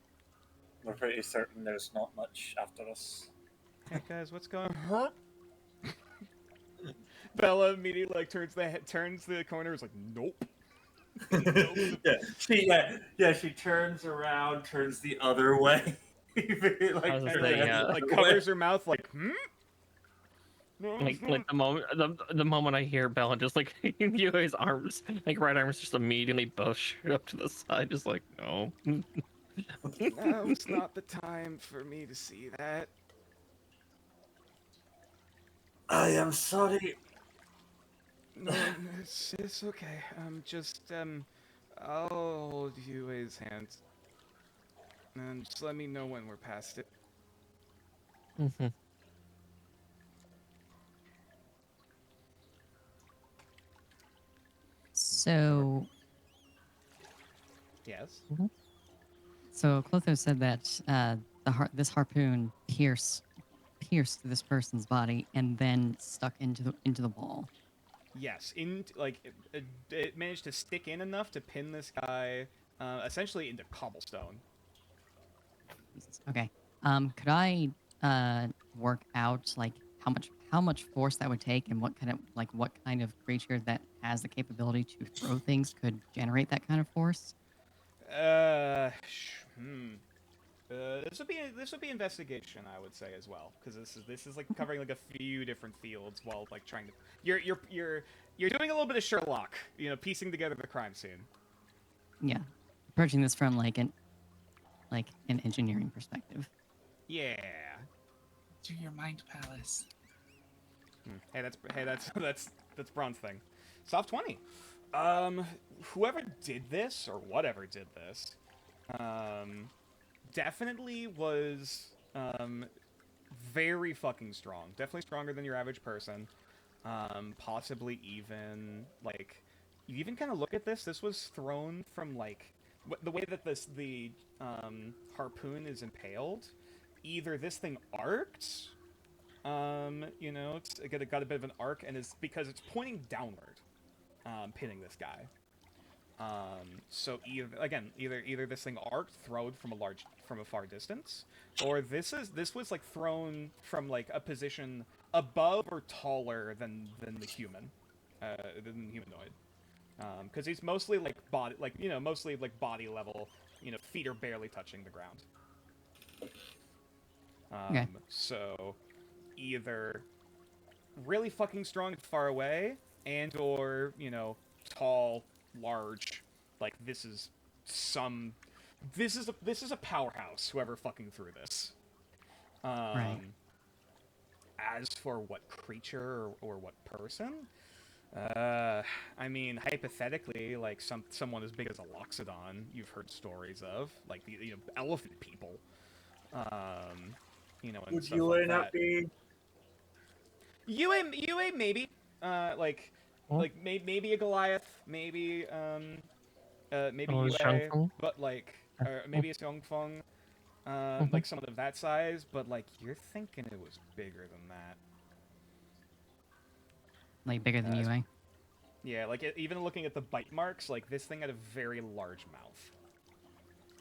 [SPEAKER 2] We're pretty certain there's not much after us.
[SPEAKER 1] Hey guys, what's going on? Bella immediately turns the corner. Is like, nope.
[SPEAKER 2] She turns around, turns the other way.
[SPEAKER 3] I was
[SPEAKER 1] And
[SPEAKER 3] say, yeah.
[SPEAKER 1] like covers her mouth. Like, hmm. No,
[SPEAKER 3] Like the moment I hear Bella, just like Yui's arms, like right arms, just immediately both shoot up to the side, just like no.
[SPEAKER 1] now is not the time for me to see that.
[SPEAKER 2] I am sorry.
[SPEAKER 1] No, it's okay. I'll hold you his hand. And just let me know when we're past it.
[SPEAKER 3] Mm-hmm.
[SPEAKER 6] So,
[SPEAKER 1] Yes.
[SPEAKER 6] so Clotho said that this harpoon pierced this person's body and then stuck into the wall.
[SPEAKER 1] Yes. It managed to stick in enough to pin this guy, essentially into cobblestone.
[SPEAKER 6] Jesus. Okay. Could I work out like how much force that would take and what kind of creature that has the capability to throw things could generate that kind of force?
[SPEAKER 1] This would be investigation, I would say as well, because this is like covering like a few different fields while like trying to you're doing a little bit of Sherlock, piecing together the crime scene.
[SPEAKER 6] Yeah, approaching this from like an engineering perspective.
[SPEAKER 1] Yeah.
[SPEAKER 4] To your mind palace.
[SPEAKER 1] Hey, that's Braun's thing. Soft 20. Whoever did this or whatever did this, definitely was very fucking strong. Definitely stronger than your average person. Possibly even like you even kind of look at this. This was thrown from like the way that the harpoon is impaled. Either this thing arced, it's got a bit of an arc, and is because it's pointing downward, pinning this guy. So either this thing arced, thrown from a far distance, or this was like thrown from like a position above or taller than the human, than the humanoid. Because he's mostly like mostly like body level, feet are barely touching the ground.
[SPEAKER 6] Okay.
[SPEAKER 1] So either really fucking strong and far away, and or tall, large, like this is some this is a powerhouse. Whoever fucking threw this.
[SPEAKER 6] Right.
[SPEAKER 1] As for what creature or what person, I mean, hypothetically, like someone as big as a Loxodon, you've heard stories of, like the elephant people, and
[SPEAKER 2] Would
[SPEAKER 1] stuff
[SPEAKER 2] you
[SPEAKER 1] like
[SPEAKER 2] not
[SPEAKER 1] that.
[SPEAKER 2] be?
[SPEAKER 1] UA maybe, like
[SPEAKER 3] Oh.
[SPEAKER 1] maybe a Goliath, maybe maybe
[SPEAKER 3] Oh,
[SPEAKER 1] UA,
[SPEAKER 3] Shangfeng?
[SPEAKER 1] but like or maybe a Xiongfeng, like someone of that size, but like you're thinking it was bigger than that.
[SPEAKER 6] Like bigger than you,
[SPEAKER 1] it's-
[SPEAKER 6] eh?
[SPEAKER 1] Yeah, like even looking at the bite marks, like this thing had a very large mouth.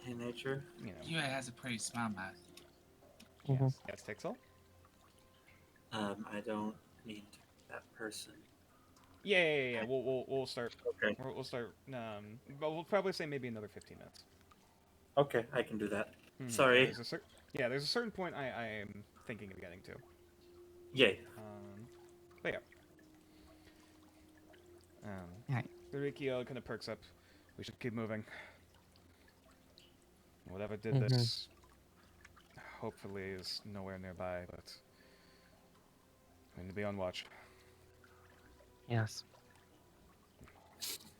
[SPEAKER 2] In nature.
[SPEAKER 4] UA has a pretty small mouth.
[SPEAKER 1] Yes, Tixel?
[SPEAKER 2] I don't mean that person.
[SPEAKER 1] Yeah. We'll start.
[SPEAKER 2] Okay.
[SPEAKER 1] We'll start. But we'll probably say maybe another 15 minutes.
[SPEAKER 2] Okay, I can do that.
[SPEAKER 1] Mhm.
[SPEAKER 2] Sorry.
[SPEAKER 1] There's a certain point I am thinking of getting to.
[SPEAKER 2] Yay.
[SPEAKER 1] But yeah.
[SPEAKER 6] Alright.
[SPEAKER 1] The Rikio kind of perks up. We should keep moving. Whatever did
[SPEAKER 3] Mhm.
[SPEAKER 1] this, hopefully is nowhere nearby, but we need to be on watch.
[SPEAKER 3] Yes.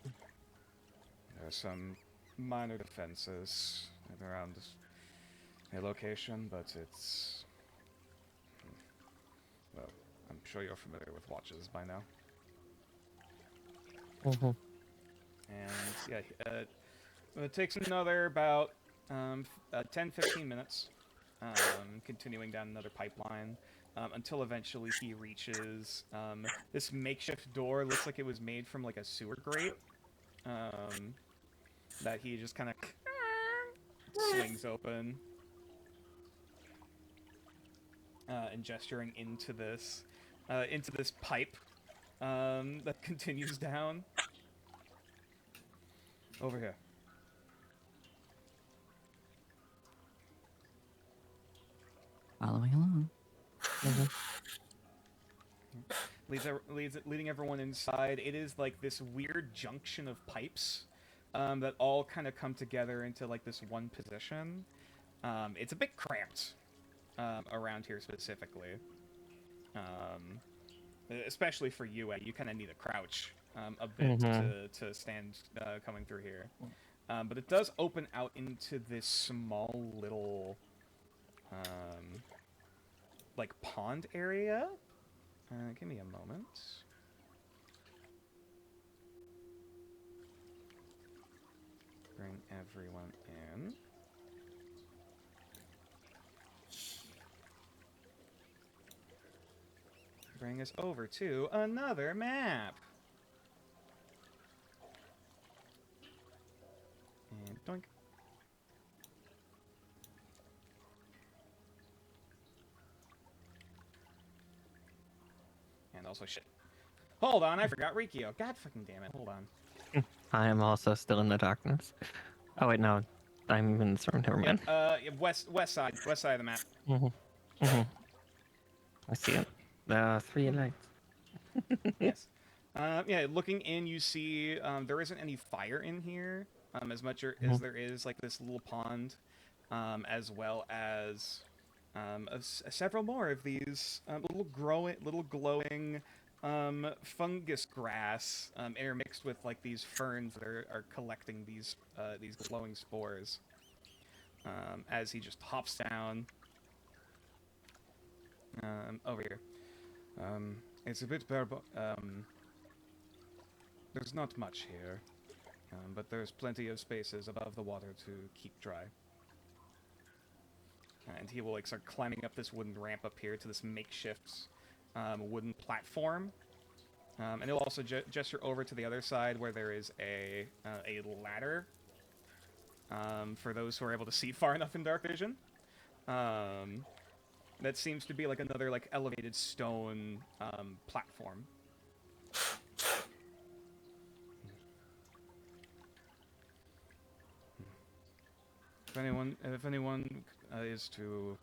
[SPEAKER 1] There are some minor defenses around a location, but it's... Well, I'm sure you're familiar with watches by now. And yeah, it takes another about 10-15 minutes, continuing down another pipeline, until eventually he reaches this makeshift door. Looks like it was made from like a sewer grate, that he just kind of swings open, and gesturing into this pipe that continues down. Over here.
[SPEAKER 6] Following along.
[SPEAKER 1] Leading everyone inside. It is like this weird junction of pipes that all kind of come together into like this one position. It's a bit cramped around here specifically, especially for you. You kind of need a crouch a bit to stand coming through here. But it does open out into this small little like pond area. Give me a moment. Bring everyone in. Bring us over to another map. And doink. And also shit. Hold on, I forgot Rikio. God fucking damn it. Hold on.
[SPEAKER 3] I am also still in the darkness. Oh wait, no, I'm in the storm. Never mind.
[SPEAKER 1] West side of the map.
[SPEAKER 3] I see it. 3 lights.
[SPEAKER 1] Yes. Yeah, looking in, you see there isn't any fire in here, as much as there is like this little pond, as well as several more of these little glowing fungus grass intermixed with like these ferns that are collecting these glowing spores. As he just hops down over here. It's a bit bare. There's not much here, but there's plenty of spaces above the water to keep dry. And he will like start climbing up this wooden ramp up here to this makeshift wooden platform. And he'll also gesture over to the other side where there is a ladder for those who are able to see far enough in dark vision. That seems to be like another like elevated stone platform. If anyone is to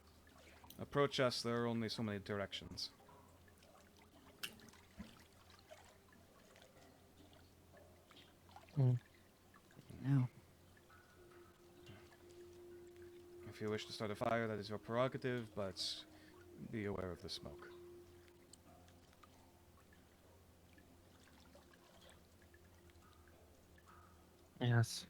[SPEAKER 1] approach us, there are only so many directions.
[SPEAKER 6] No.
[SPEAKER 1] If you wish to start a fire, that is your prerogative, but be aware of the smoke.
[SPEAKER 3] Yes.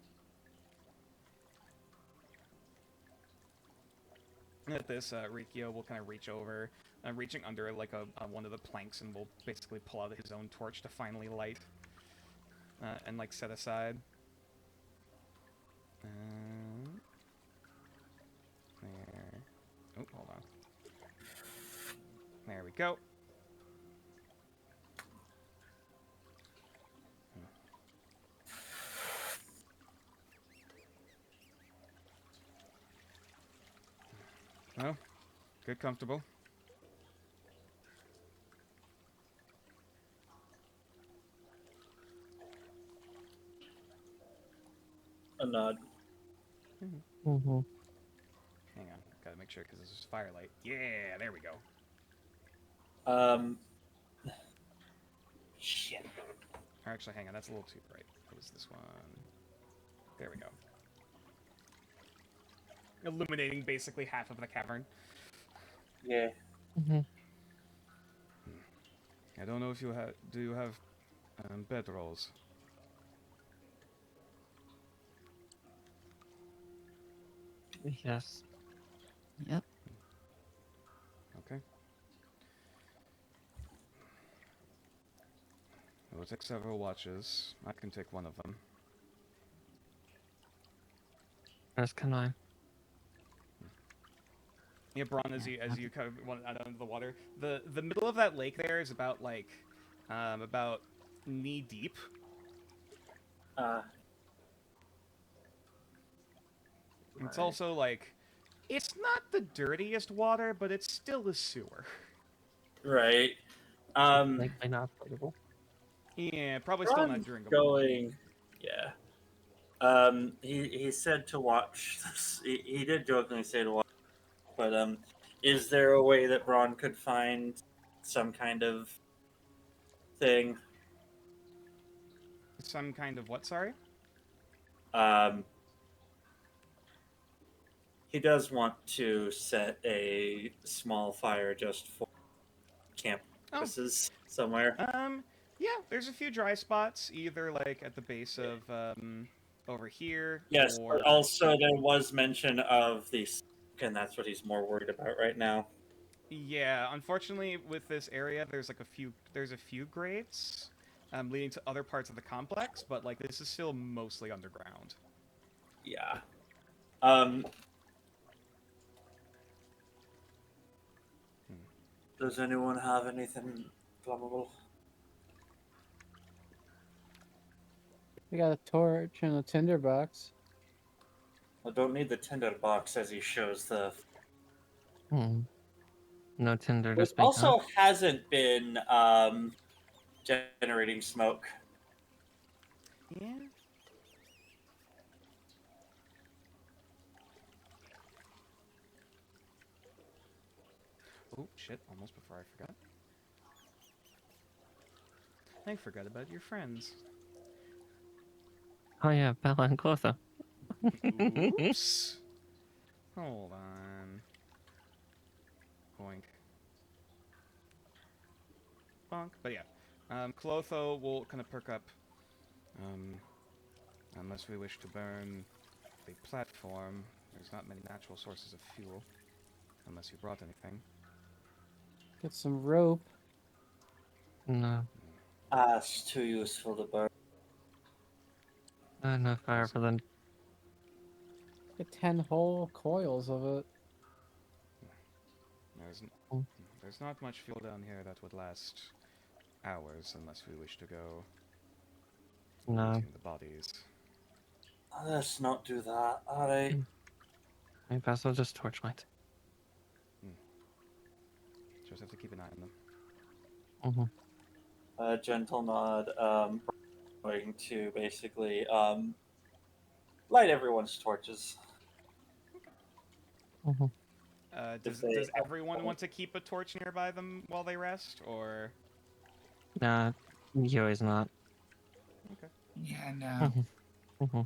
[SPEAKER 1] At this, Rikio will kind of reach over, reaching under like one of the planks, and will basically pull out his own torch to finally light, and like set aside. There. Oh, hold on. There we go. Well, get comfortable.
[SPEAKER 2] A nod.
[SPEAKER 3] Mm-hmm.
[SPEAKER 1] Hang on, gotta make sure because this is firelight. Yeah, there we go.
[SPEAKER 2] Shit.
[SPEAKER 1] Or actually, hang on, that's a little too bright. What is this one? There we go. Illuminating basically half of the cavern.
[SPEAKER 2] Yeah.
[SPEAKER 3] Mm-hmm.
[SPEAKER 1] I don't know if you have. Do you have bedrolls?
[SPEAKER 3] Yes.
[SPEAKER 6] Yep.
[SPEAKER 1] Okay. It will take several watches. I can take one of them.
[SPEAKER 3] As can I.
[SPEAKER 1] Yeah, Braun, as you kind of went out into the water, the middle of that lake there is about like, about knee deep. It's also like, it's not the dirtiest water, but it's still a sewer.
[SPEAKER 2] Right.
[SPEAKER 3] Likely not potable.
[SPEAKER 1] Yeah, probably still not
[SPEAKER 2] Ron's
[SPEAKER 1] drinkable.
[SPEAKER 2] going. Yeah. He said to watch this. He did jokingly say to watch, but is there a way that Braun could find some kind of thing?
[SPEAKER 1] Some kind of what? Sorry.
[SPEAKER 2] He does want to set a small fire just for camp purposes somewhere.
[SPEAKER 1] Yeah, there's a few dry spots, either like at the base of over here.
[SPEAKER 2] Yes,
[SPEAKER 1] or...
[SPEAKER 2] but also there was mention of the smoke, and that's what he's more worried about right now.
[SPEAKER 1] Yeah, unfortunately, with this area, there's a few grates leading to other parts of the complex, but like this is still mostly underground.
[SPEAKER 2] Yeah. Does anyone have anything flammable?
[SPEAKER 5] We got a torch and a tinder box.
[SPEAKER 2] I don't need the tinder box as he shows the.
[SPEAKER 3] No tinder to
[SPEAKER 2] It
[SPEAKER 3] speak
[SPEAKER 2] also
[SPEAKER 3] of.
[SPEAKER 2] hasn't been generating smoke.
[SPEAKER 1] Yeah. Oh shit! Almost before I forgot. I forgot about your friends.
[SPEAKER 3] Oh yeah, Bella and Clotho.
[SPEAKER 1] Oops. Hold on. Boink. Bonk. But yeah, Clotho will kind of perk up. Unless we wish to burn a platform, there's not many natural sources of fuel. Unless you brought anything.
[SPEAKER 5] Get some rope.
[SPEAKER 3] No.
[SPEAKER 2] It's too useful to burn.
[SPEAKER 3] No fire for them.
[SPEAKER 5] Get 10 whole coils of it.
[SPEAKER 1] There's not much fuel down here that would last hours unless we wish to go
[SPEAKER 3] No.
[SPEAKER 1] eating the bodies.
[SPEAKER 2] Let's not do that. Alright.
[SPEAKER 3] Maybe I'll just torchlight.
[SPEAKER 1] Just have to keep an eye on them.
[SPEAKER 3] Mm-hmm.
[SPEAKER 2] Gentle nod. Going to basically light everyone's torches.
[SPEAKER 3] Mm-hmm.
[SPEAKER 1] Does everyone want to keep a torch nearby them while they rest, or?
[SPEAKER 3] Nah, Yoi's not.
[SPEAKER 1] Okay.
[SPEAKER 4] Yeah, no.
[SPEAKER 3] Mm-hmm.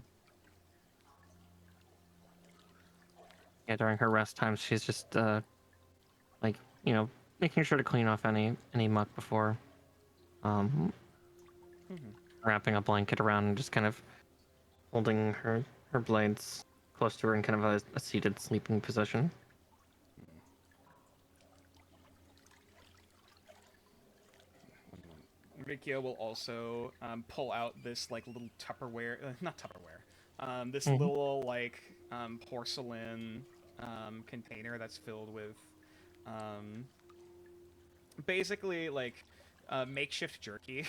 [SPEAKER 3] Yeah, during her rest time, she's just like, you know, making sure to clean off any muck before um
[SPEAKER 1] Mhm.
[SPEAKER 3] wrapping a blanket around and just kind of holding her blades close to her in kind of a seated sleeping position.
[SPEAKER 1] Rikyo will also pull out this like little Tupperware, not Tupperware, this
[SPEAKER 3] Mhm.
[SPEAKER 1] little like porcelain container that's filled with basically like makeshift jerky.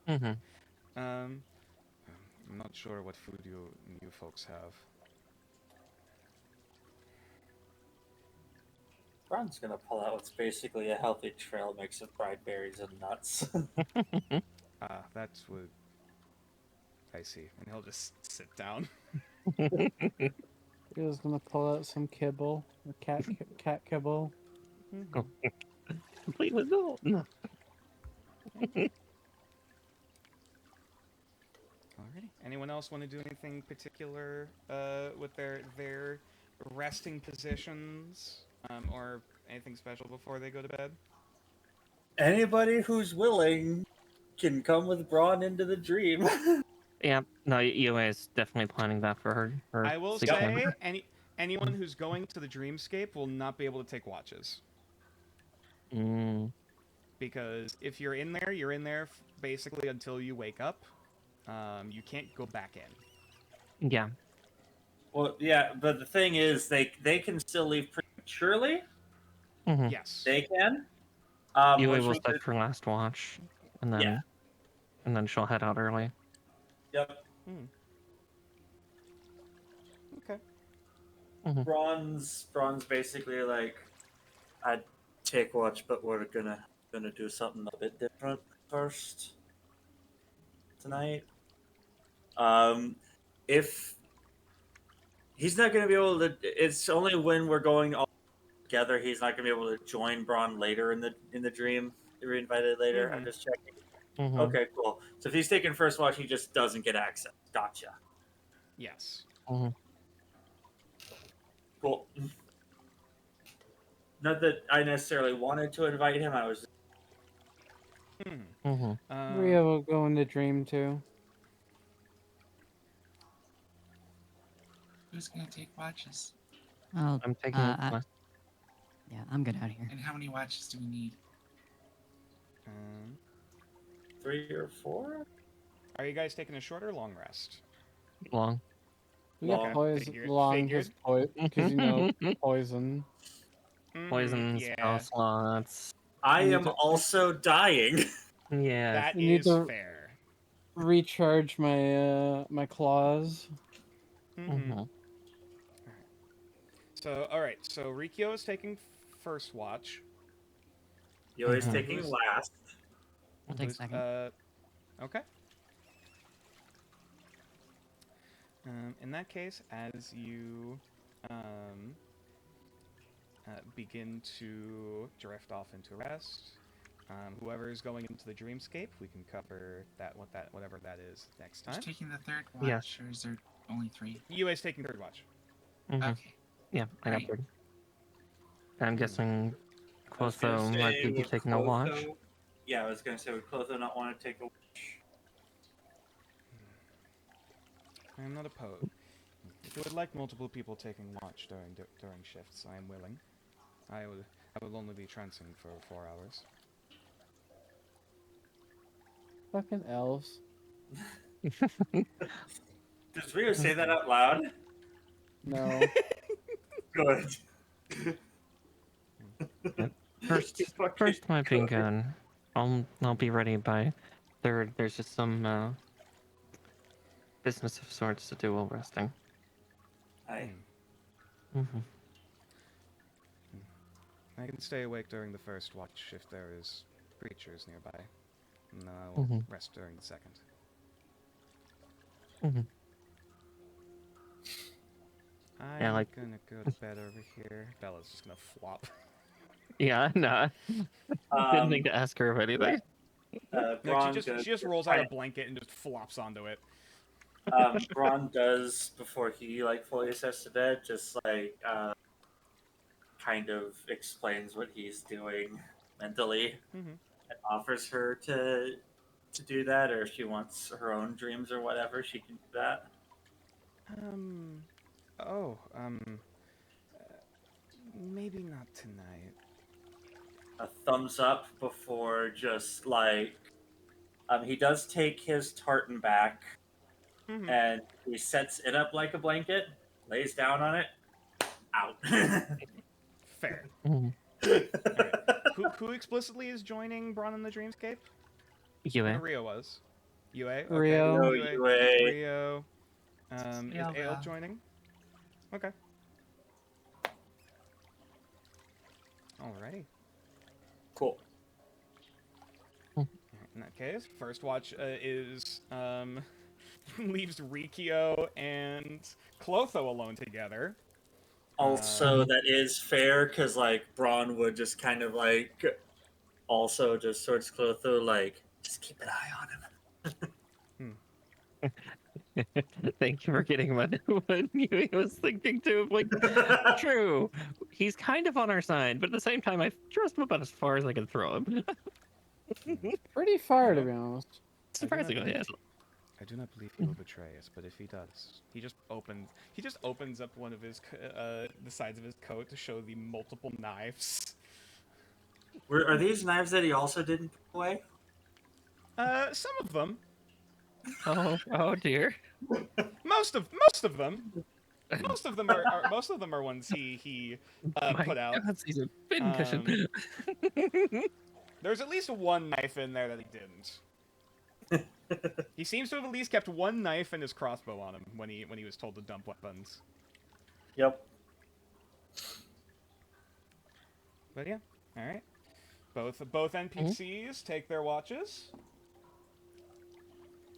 [SPEAKER 3] Mm-hmm.
[SPEAKER 1] um, I'm not sure what food you folks have.
[SPEAKER 2] Ron's gonna pull out what's basically a healthy trail mix of dried berries and nuts.
[SPEAKER 1] Ah, that's what I see. And he'll just sit down.
[SPEAKER 5] He was gonna pull out some kibble, or cat kibble.
[SPEAKER 3] Oh, complete with no.
[SPEAKER 1] Alrighty. Anyone else want to do anything particular with their resting positions, or anything special before they go to bed?
[SPEAKER 2] Anybody who's willing can come with Braun into the dream.
[SPEAKER 3] Yeah, no, EOA is definitely planning that for her
[SPEAKER 1] I will
[SPEAKER 3] sleep time.
[SPEAKER 1] say anyone who's going to the dreamscape will not be able to take watches,
[SPEAKER 3] Mm,
[SPEAKER 1] because if you're in there, you're in there basically until you wake up. You can't go back in.
[SPEAKER 3] yeah.
[SPEAKER 2] Well, yeah, but the thing is, they can still leave prematurely.
[SPEAKER 3] Mm-hmm.
[SPEAKER 1] Yes.
[SPEAKER 2] They can.
[SPEAKER 3] EOA
[SPEAKER 2] Which
[SPEAKER 3] will
[SPEAKER 2] means
[SPEAKER 3] set for last watch, and
[SPEAKER 2] yeah.
[SPEAKER 3] then she'll head out early.
[SPEAKER 2] Yep.
[SPEAKER 1] Hmm. Okay.
[SPEAKER 3] Mm-hmm.
[SPEAKER 2] Braun's basically like, I'd take watch, but we're gonna do something a bit different first tonight. If he's not gonna be able to, it's only when we're going all together. He's not gonna be able to join Braun later in the dream. You're invited later. I'm
[SPEAKER 1] Mhm.
[SPEAKER 2] just checking.
[SPEAKER 3] Mm-hmm.
[SPEAKER 2] Okay, cool. So if he's taking first watch, he just doesn't get access. Gotcha.
[SPEAKER 1] Yes.
[SPEAKER 3] Mm-hmm.
[SPEAKER 2] Cool. Not that I necessarily wanted to invite him. I was.
[SPEAKER 1] Hmm.
[SPEAKER 3] Mm-hmm.
[SPEAKER 5] Ria will go in the dream too.
[SPEAKER 4] Who's gonna take watches?
[SPEAKER 6] Oh,
[SPEAKER 3] I'm taking
[SPEAKER 6] yeah, I'm good out here.
[SPEAKER 4] And how many watches do we need?
[SPEAKER 1] Um,
[SPEAKER 2] 3 or 4?
[SPEAKER 1] are you guys taking a short or long rest?
[SPEAKER 3] long.
[SPEAKER 5] We
[SPEAKER 2] Long.
[SPEAKER 5] got poison
[SPEAKER 1] Figured.
[SPEAKER 5] long because you know poison.
[SPEAKER 3] Poison spell
[SPEAKER 1] Yeah,
[SPEAKER 3] slots.
[SPEAKER 2] I
[SPEAKER 5] need
[SPEAKER 2] am
[SPEAKER 5] to-
[SPEAKER 2] also dying.
[SPEAKER 3] Yeah.
[SPEAKER 1] that
[SPEAKER 5] You need
[SPEAKER 1] is
[SPEAKER 5] to-
[SPEAKER 1] fair.
[SPEAKER 5] Recharge my my claws.
[SPEAKER 3] Mm-hmm.
[SPEAKER 1] So, all right. So Rikyo is taking first watch.
[SPEAKER 2] You're always
[SPEAKER 3] Mhm.
[SPEAKER 2] taking
[SPEAKER 1] Who's-
[SPEAKER 2] last.
[SPEAKER 6] I'll take
[SPEAKER 1] Who's-
[SPEAKER 6] second.
[SPEAKER 1] Okay. In that case, as you begin to drift off into rest, whoever is going into the dreamscape, we can cover whatever that is next
[SPEAKER 4] Who's
[SPEAKER 1] time.
[SPEAKER 4] taking the third watch,
[SPEAKER 3] Yes.
[SPEAKER 4] or is there only 3?
[SPEAKER 1] UA is taking third watch.
[SPEAKER 3] Mm-hmm.
[SPEAKER 4] Okay.
[SPEAKER 3] Yeah, I got
[SPEAKER 4] Right.
[SPEAKER 3] third. I'm guessing
[SPEAKER 2] I was gonna
[SPEAKER 3] Clotho might
[SPEAKER 2] say,
[SPEAKER 3] be
[SPEAKER 2] would
[SPEAKER 3] taking a watch.
[SPEAKER 2] Clotho- Yeah, I was gonna say, would Clotho not want to take a watch?
[SPEAKER 1] I am not opposed. If you would like multiple people taking watch during shifts, I am willing. I will only be trancing for 4 hours.
[SPEAKER 5] Fucking elves.
[SPEAKER 2] Does Rio say that out loud?
[SPEAKER 5] No.
[SPEAKER 2] Good.
[SPEAKER 3] First might be good. I'll be ready by third. There's just some business of sorts to do while resting.
[SPEAKER 2] Hi.
[SPEAKER 3] Mm-hmm.
[SPEAKER 1] I can stay awake during the first watch if there is creatures nearby, and then I will
[SPEAKER 3] Mhm.
[SPEAKER 1] rest during the second.
[SPEAKER 3] Mm-hmm.
[SPEAKER 1] I'm
[SPEAKER 3] Yeah, like-
[SPEAKER 1] gonna go to bed over here. Bella's just gonna flop.
[SPEAKER 3] Yeah, no. Didn't think to ask her if anything.
[SPEAKER 1] No,
[SPEAKER 2] Braun's
[SPEAKER 1] she just
[SPEAKER 2] gonna
[SPEAKER 1] rolls out a blanket and just flops onto it.
[SPEAKER 2] Braun does, before he like fully assesses to bed, just like kind of explains what he's doing mentally
[SPEAKER 1] Mm-hmm.
[SPEAKER 2] and offers her to do that, or if she wants her own dreams or whatever, she can do that.
[SPEAKER 1] Um. Oh. Maybe not tonight.
[SPEAKER 2] A thumbs up before just like he does take his tartan back
[SPEAKER 1] Mm-hmm.
[SPEAKER 2] and he sets it up like a blanket, lays down on it, out.
[SPEAKER 1] Fair.
[SPEAKER 3] Mhm.
[SPEAKER 1] All right. Who explicitly is joining Braun in the Dreamscape?
[SPEAKER 3] You
[SPEAKER 1] Or
[SPEAKER 3] eh?
[SPEAKER 1] Rio was. UA. Okay.
[SPEAKER 5] Rio.
[SPEAKER 2] No,
[SPEAKER 1] UA.
[SPEAKER 2] UA.
[SPEAKER 1] Rio. Is
[SPEAKER 4] Yeah,
[SPEAKER 1] Ale
[SPEAKER 4] bro.
[SPEAKER 1] joining? Okay. Alrighty.
[SPEAKER 2] Cool.
[SPEAKER 1] In that case, first watch is leaves Rikio and Clotho alone together.
[SPEAKER 2] Also, that is fair because like Braun would just kind of like also just sorts Clotho like just keep an eye on him.
[SPEAKER 3] Thank you for getting what you was thinking too. Like, true, he's kind of on our side, but at the same time, I trust him about as far as I can throw him.
[SPEAKER 5] Pretty far, to
[SPEAKER 1] Yeah.
[SPEAKER 5] be honest.
[SPEAKER 3] Surprisingly, yes.
[SPEAKER 1] I do not believe he will betray us, but if he does, he just opens up one of his the sides of his coat to show the multiple knives.
[SPEAKER 2] Are these knives that he also didn't put away?
[SPEAKER 1] Some of them,
[SPEAKER 3] Oh dear.
[SPEAKER 1] most of them, most of them are ones he
[SPEAKER 3] My
[SPEAKER 1] put out.
[SPEAKER 3] God, he's a bin cushion.
[SPEAKER 1] There's at least one knife in there that he didn't. He seems to have at least kept one knife and his crossbow on him when he was told to dump weapons.
[SPEAKER 2] Yep.
[SPEAKER 1] But yeah, all right. Both NPCs take their watches.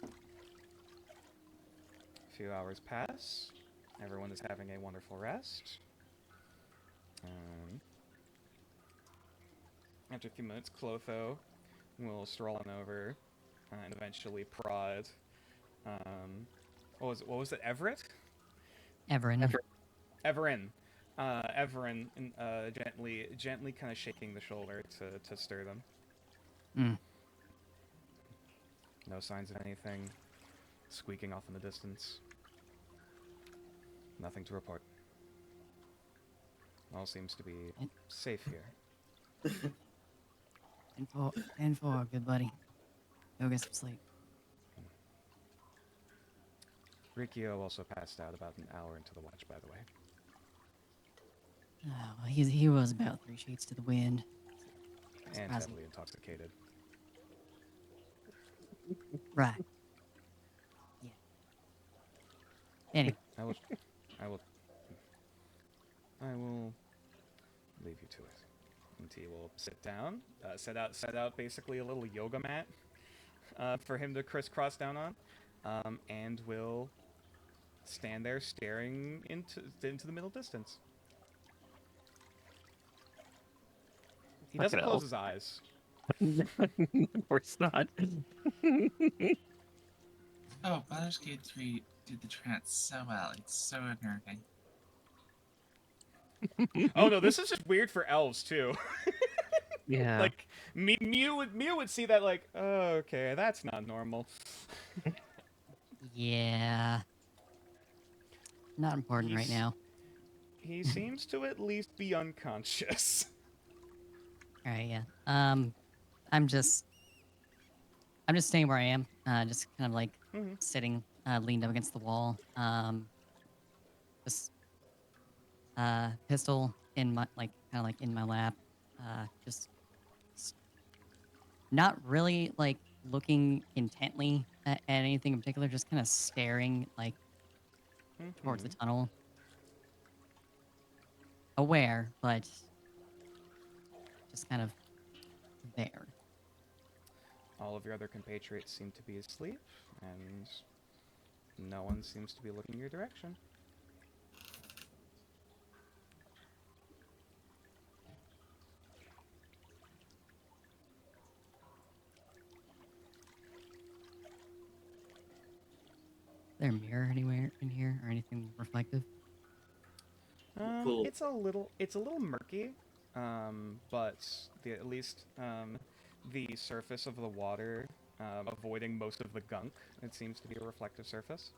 [SPEAKER 1] A few hours pass. Everyone is having a wonderful rest. After a few minutes, Clotho will stroll on over and eventually prod. What was it? Everett?
[SPEAKER 6] Everin.
[SPEAKER 1] Everin. Everin gently kind of shaking the shoulder to stir them.
[SPEAKER 6] Mm.
[SPEAKER 1] No signs of anything squeaking off in the distance. Nothing to report. All seems to be safe here.
[SPEAKER 6] 10-4, good buddy. Go get some sleep.
[SPEAKER 1] Rikio also passed out about an hour into the watch, by the way.
[SPEAKER 6] Oh, well, he was about 3 sheets to the wind.
[SPEAKER 1] And
[SPEAKER 6] Surprising.
[SPEAKER 1] heavily intoxicated.
[SPEAKER 6] Right. Yeah. Anyway,
[SPEAKER 1] I will leave you to it. And he will sit down, set out basically a little yoga mat for him to crisscross down on, and will stand there staring into the middle distance. He doesn't
[SPEAKER 3] Fucking
[SPEAKER 1] close
[SPEAKER 3] hell.
[SPEAKER 1] his eyes.
[SPEAKER 3] Of course not.
[SPEAKER 4] Oh, Baldur's Gate 3 did the trance so well. It's so unnerving.
[SPEAKER 1] Oh no, this is just weird for elves too.
[SPEAKER 3] Yeah.
[SPEAKER 1] Like Mew would see that like, oh, okay, that's not normal.
[SPEAKER 6] yeah. Not important right
[SPEAKER 1] He's-
[SPEAKER 6] now.
[SPEAKER 1] He seems to at least be unconscious.
[SPEAKER 6] Alright, yeah. I'm just staying where I am. Just kind of like
[SPEAKER 1] Mhm.
[SPEAKER 6] sitting, leaned up against the wall. Just pistol in my kind of like in my lap. Just not really like looking intently at anything in particular. Just kind of staring like towards the
[SPEAKER 1] Mhm.
[SPEAKER 6] tunnel. Aware, but just kind of there.
[SPEAKER 1] All of your other compatriots seem to be asleep, and no one seems to be looking your direction.
[SPEAKER 6] there a mirror anywhere in here or anything reflective?
[SPEAKER 2] Cool.
[SPEAKER 1] It's a little murky, but at least the surface of the water, avoiding most of the gunk, it seems to be a reflective surface.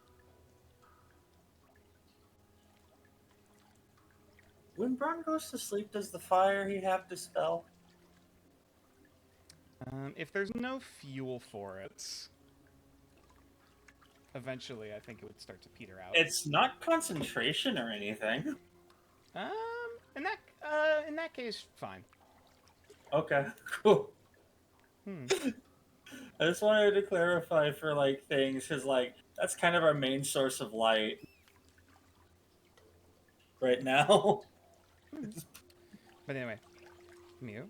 [SPEAKER 2] When Bron goes to sleep, does the fire he have dispel?
[SPEAKER 1] If there's no fuel for it, eventually I think it would start to peter out.
[SPEAKER 2] It's not concentration or anything.
[SPEAKER 1] Um, in that case, fine.
[SPEAKER 2] Okay, cool.
[SPEAKER 1] Hmm.
[SPEAKER 2] I just wanted to clarify for like things, because like that's kind of our main source of light right now.
[SPEAKER 1] But anyway, Mew,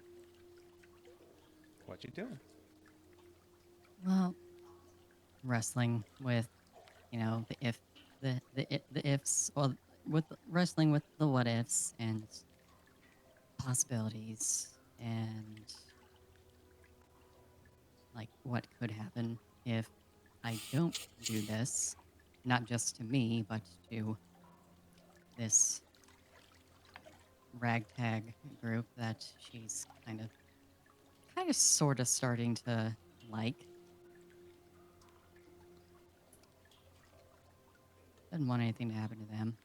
[SPEAKER 1] what you doing?
[SPEAKER 6] Well, wrestling with, the ifs, or wrestling with the what ifs and possibilities and like what could happen if I don't do this, not just to me, but to this ragtag group that she's kind of sort of starting to like. Doesn't want anything to happen to them.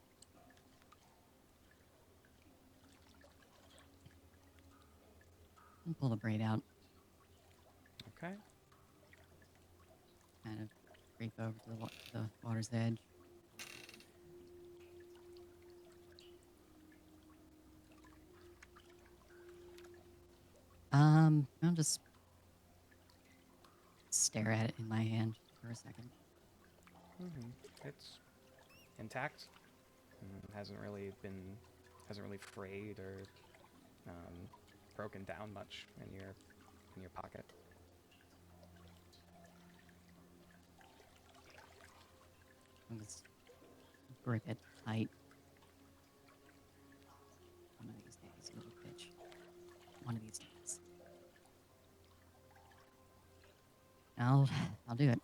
[SPEAKER 6] And pull the braid out,
[SPEAKER 1] Okay.
[SPEAKER 6] kind of creep over to the water's edge. I'll just stare at it in my hand for a second.
[SPEAKER 1] It's intact. Hasn't really frayed or broken down much in your pocket.
[SPEAKER 6] I'll just grip it tight. One of these days, little bitch. One of these days. I'll do it.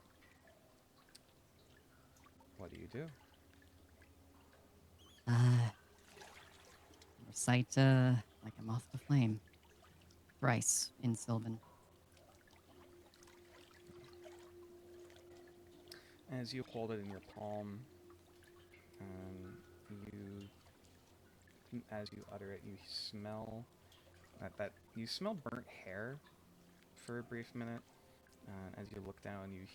[SPEAKER 1] What do you do?
[SPEAKER 6] Recite like a moth to flame. Thrice in Sylvan.
[SPEAKER 1] As you hold it in your palm, as you utter it, you smell you smell burnt hair for a brief minute. As you look down, you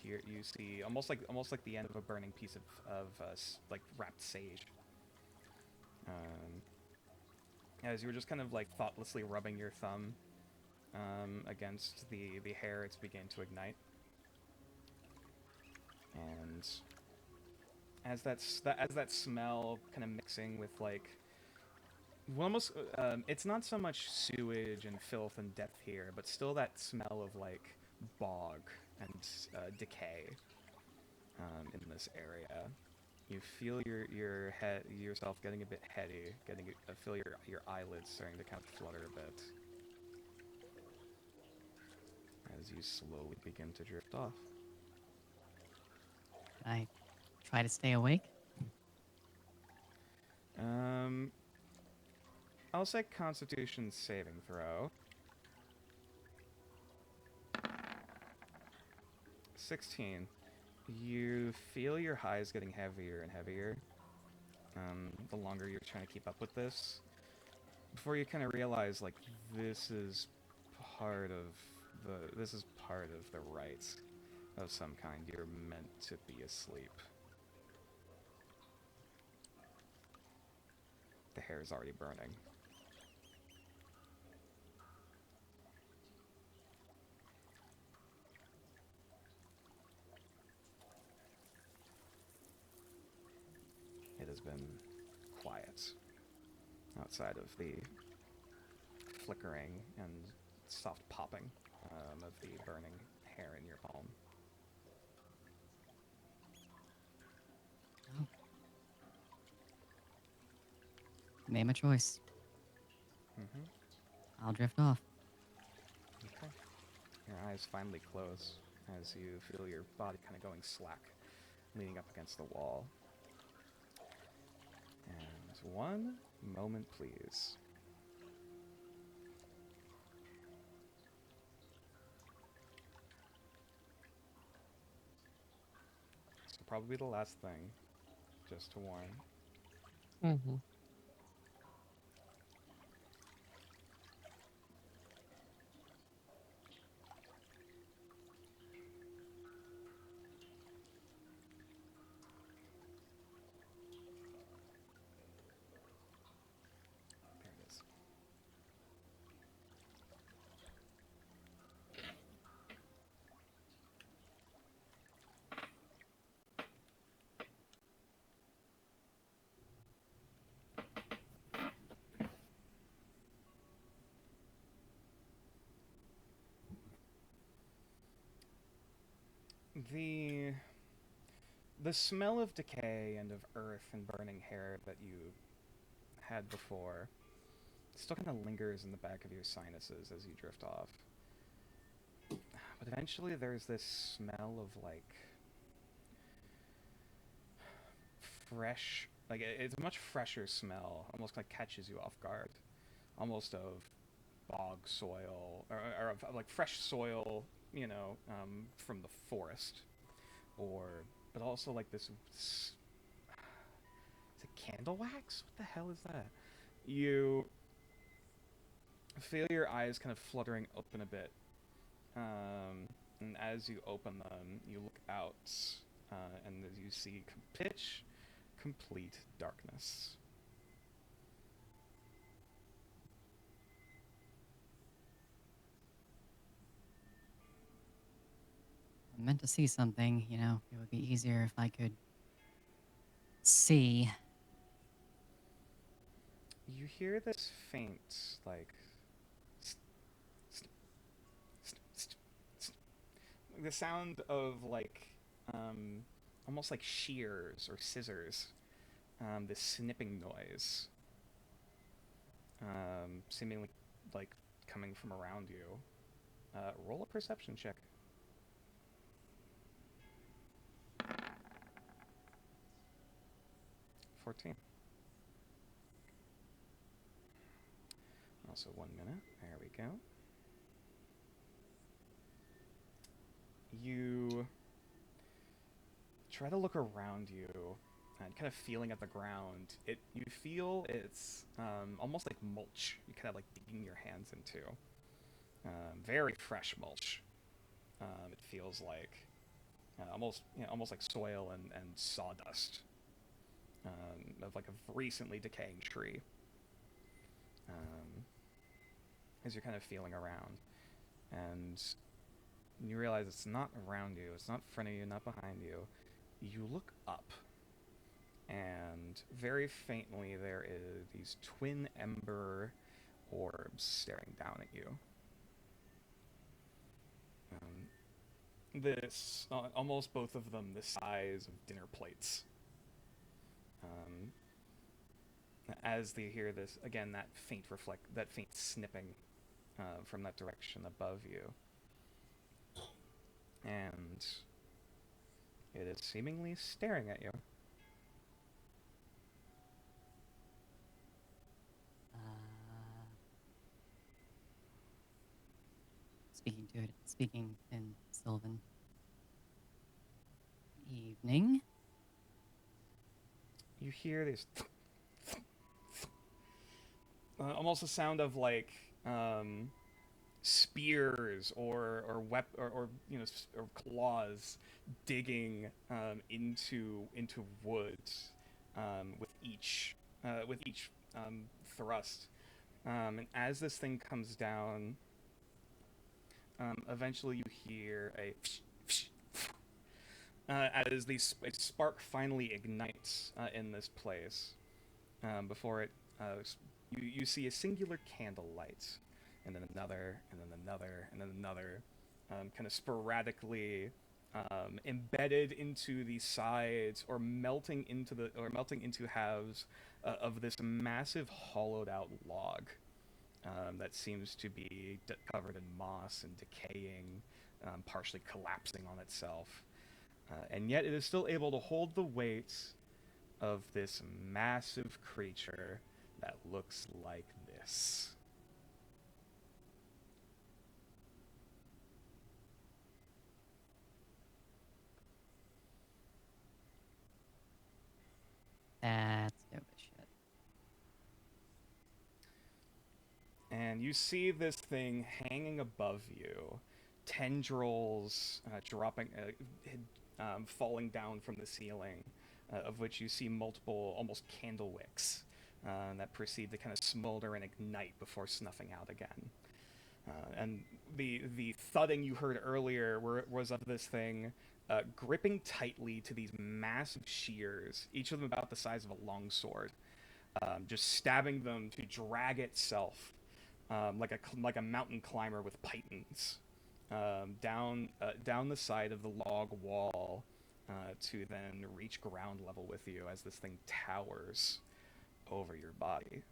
[SPEAKER 1] see almost like the end of a burning piece of like wrapped sage. As you were just kind of like thoughtlessly rubbing your thumb against the hair, it's beginning to ignite. And as that smell kind of mixing with like, well, almost it's not so much sewage and filth and death here, but still that smell of like bog and decay in this area. You feel yourself getting a bit heady, feel your eyelids starting to kind of flutter a bit as you slowly begin to drift off.
[SPEAKER 6] I try to stay awake.
[SPEAKER 1] I'll say Constitution saving throw. 16. You feel your highs getting heavier and heavier. The longer you're trying to keep up with this, before you kind of realize like this is part of the rites of some kind. You're meant to be asleep. The hair is already burning. It has been quiet outside of the flickering and soft popping of the burning hair in your palm.
[SPEAKER 6] Oh. Made my choice. I'll drift off.
[SPEAKER 1] Okay. Your eyes finally close as you feel your body kind of going slack. leaning up against the wall. And 1 moment, please. This will probably be the last thing, just to warn.
[SPEAKER 3] Mm-hmm.
[SPEAKER 1] There it is. The smell of decay and of earth and burning hair that you had before still kind of lingers in the back of your sinuses as you drift off. But eventually there's this smell of, like, fresh, like, it's a much fresher smell, almost like catches you off guard. Almost of bog soil, or of like fresh soil, you know, from the forest. But also like this, is it candle wax? What the hell is that? You feel your eyes kind of fluttering open a bit. And as you open them, you look out, and as you see pitch complete darkness.
[SPEAKER 6] I meant to see something, you know. It would be easier if I could see.
[SPEAKER 1] You hear this faint, like, the sound of, like, almost like shears or scissors. This snipping noise, seemingly like coming from around you. Roll a perception check. 14. Also 1 minute. There we go. You try to look around you and kind of feeling at the ground. You feel it's almost like mulch. You kind of like digging your hands into. Very fresh mulch. It feels like almost like soil and sawdust of like a recently decaying tree. As you're kind of feeling around, and you realize it's not around you, it's not in front of you, not behind you. You look up, and very faintly there is these twin ember orbs staring down at you. Almost both of them the size of dinner plates. As they hear this, again, that faint snipping from that direction above you. And it is seemingly staring at you.
[SPEAKER 6] Speaking in Sylvan. Evening.
[SPEAKER 1] You hear this almost a sound of like spears or claws digging into wood with each thrust. And as this thing comes down, eventually you hear as a spark finally ignites in this place. Before it, you see a singular candle light, and then another, and then another, and then another, kind of sporadically embedded into the sides or melting into halves of this massive hollowed out log that seems to be covered in moss and decaying, partially collapsing on itself. and yet it is still able to hold the weight of this massive creature that looks like this.
[SPEAKER 6] That's dope as shit.
[SPEAKER 1] And you see this thing hanging above you, tendrils falling down from the ceiling, of which you see multiple, almost candle wicks that proceed to kind of smolder and ignite before snuffing out again. And the thudding you heard earlier was of this thing gripping tightly to these massive shears, each of them about the size of a longsword, just stabbing them to drag itself like a mountain climber with pythons down the side of the log wall to then reach ground level with you as this thing towers over your body.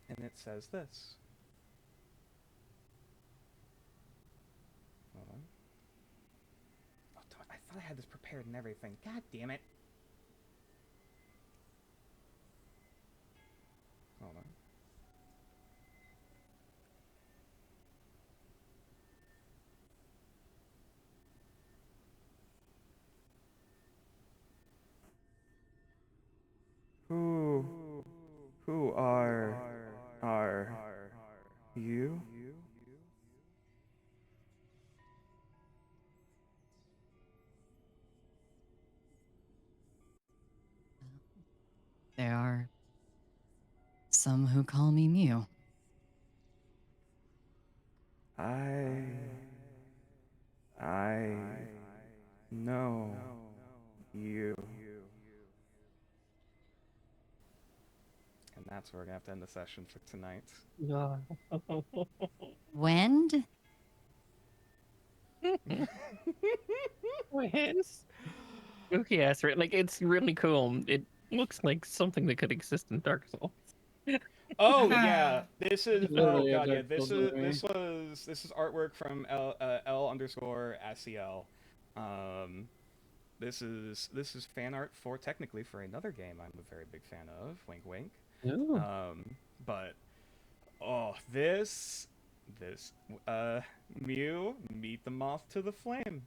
[SPEAKER 1] And it says this. Hold on. Oh, I thought I had this prepared and everything. God damn it. Hold on. Who are you?
[SPEAKER 6] There are some who call me Mew.
[SPEAKER 1] I know you. And that's where we're gonna have to end the session for tonight.
[SPEAKER 6] Wend?
[SPEAKER 3] Wins. Okay, yes, right. Like, it's really cool. It looks like something that could exist in Dark Souls.
[SPEAKER 1] Oh yeah, this is
[SPEAKER 5] Literally
[SPEAKER 1] oh
[SPEAKER 5] a
[SPEAKER 1] god yeah,
[SPEAKER 5] Dark
[SPEAKER 1] this
[SPEAKER 5] Souls
[SPEAKER 1] is
[SPEAKER 5] movie.
[SPEAKER 1] this is artwork from L_SEL. This is fan art for technically for another game I'm a very big fan of. Wink wink.
[SPEAKER 3] Ooh.
[SPEAKER 1] But oh this Mew, meet the moth to the flame.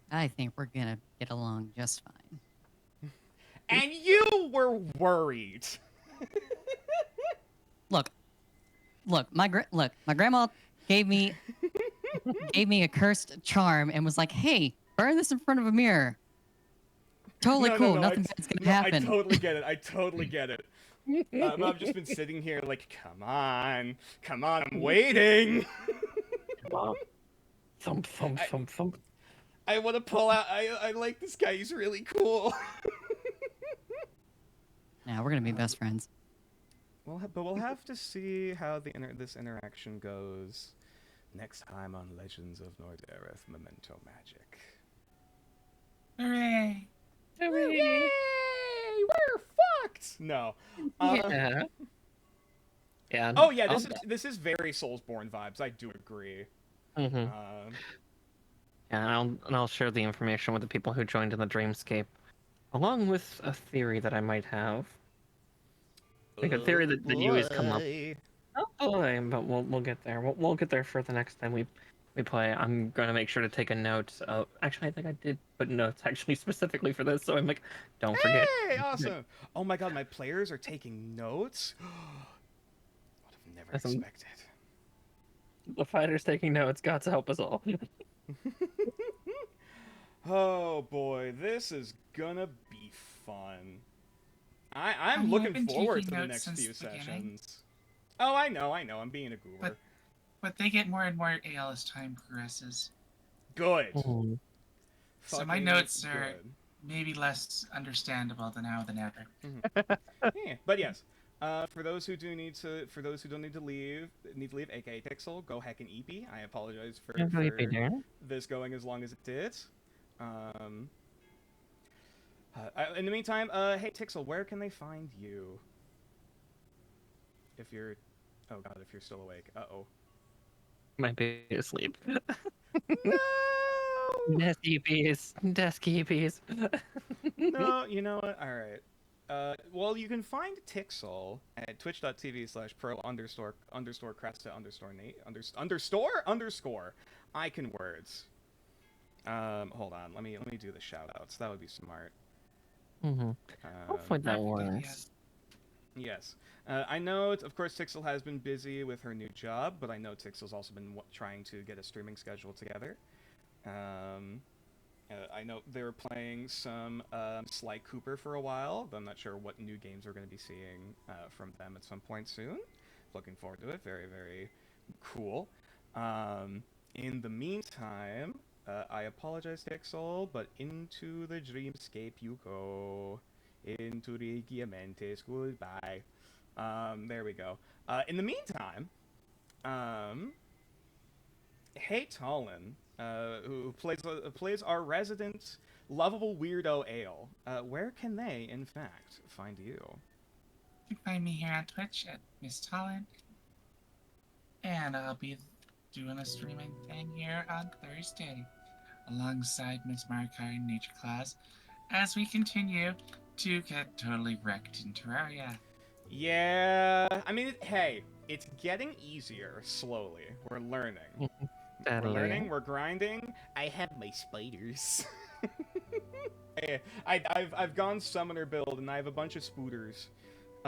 [SPEAKER 6] I think we're gonna get along just fine.
[SPEAKER 1] And you were worried.
[SPEAKER 6] Look, my grandma gave me a cursed charm and was like, "Hey, burn this in front of a mirror." Totally
[SPEAKER 1] No,
[SPEAKER 6] cool.
[SPEAKER 1] no,
[SPEAKER 6] Nothing bad's gonna
[SPEAKER 1] I
[SPEAKER 6] happen.
[SPEAKER 1] totally get it. I've just been sitting here like, come on, I'm waiting.
[SPEAKER 3] Thump, thump, thump, thump.
[SPEAKER 1] I want to pull out. I like this guy. He's really cool.
[SPEAKER 6] Now we're gonna be best friends.
[SPEAKER 1] We'll have to see how this interaction goes next time on Legends of Nordereth: Memento Magick.
[SPEAKER 4] Hooray!
[SPEAKER 1] Yay! We're fucked. No.
[SPEAKER 3] Yeah. Yeah.
[SPEAKER 1] Oh yeah, this is very Soulsborne vibes. I do agree.
[SPEAKER 3] Mm-hmm. Yeah, and I'll share the information with the people who joined in the Dreamscape, along with a theory that I might have. Like a theory that you always come up. Oh boy, but we'll get there. We'll get there for the next time we play. I'm gonna make sure to take a note. Actually, I think I did put notes actually specifically for this, so I'm like, don't forget.
[SPEAKER 1] Hey, awesome! Oh my god, my players are taking notes. Would have never expected.
[SPEAKER 3] The fighter's taking notes. God's help us all.
[SPEAKER 1] Oh boy, this is gonna be fun. I'm
[SPEAKER 4] I mean, I've
[SPEAKER 1] looking
[SPEAKER 4] been
[SPEAKER 1] forward
[SPEAKER 4] taking
[SPEAKER 1] to the
[SPEAKER 4] notes
[SPEAKER 1] next
[SPEAKER 4] since
[SPEAKER 1] few
[SPEAKER 4] the beginning.
[SPEAKER 1] sessions. Oh, I know. I'm being a goober.
[SPEAKER 4] But they get more and more AL as time progresses.
[SPEAKER 1] Good.
[SPEAKER 3] Mhm.
[SPEAKER 4] So my
[SPEAKER 1] Fucking
[SPEAKER 4] notes are
[SPEAKER 1] good.
[SPEAKER 4] maybe less understandable than ever.
[SPEAKER 1] Yeah, but yes. For those who don't need to leave, aka Pixel, go heck and EP. I apologize for this going as long as it did. In the meantime, hey Tixel, where can they find you? If you're, oh god, if you're still awake. Uh-oh.
[SPEAKER 3] Might be asleep.
[SPEAKER 1] No.
[SPEAKER 3] Desky peas. Desky peas.
[SPEAKER 1] No, you know what? All right. Well, you can find Tixel at twitch.tv/pro_cresta_nate_underscore icon words. Hold on. Let me do the shout outs. That would be smart.
[SPEAKER 3] Hopefully that
[SPEAKER 4] Perfect idea.
[SPEAKER 3] works.
[SPEAKER 1] Yes. I know, of course, Tixel has been busy with her new job, but I know Tixel's also been trying to get a streaming schedule together. I know they were playing some Sly Cooper for a while, but I'm not sure what new games we're going to be seeing from them at some point soon. Looking forward to it. Very, very cool. In the meantime, I apologize, Tixel, but into the dreamscape you go. Into the Giamentes. Goodbye. There we go. In the meantime, Hey Talon, who plays our resident lovable weirdo Ale, where can they, in fact, find you?
[SPEAKER 4] You can find me here on Twitch at Miss Talent. And I'll be doing a streaming thing here on Thursday alongside Miss Marikari in Nature Class as we continue to get totally wrecked in Terraria.
[SPEAKER 1] Yeah, I mean, hey, it's getting easier slowly. We're learning. We're learning, we're grinding. I have my spiders. I've gone summoner build, and I have a bunch of spooters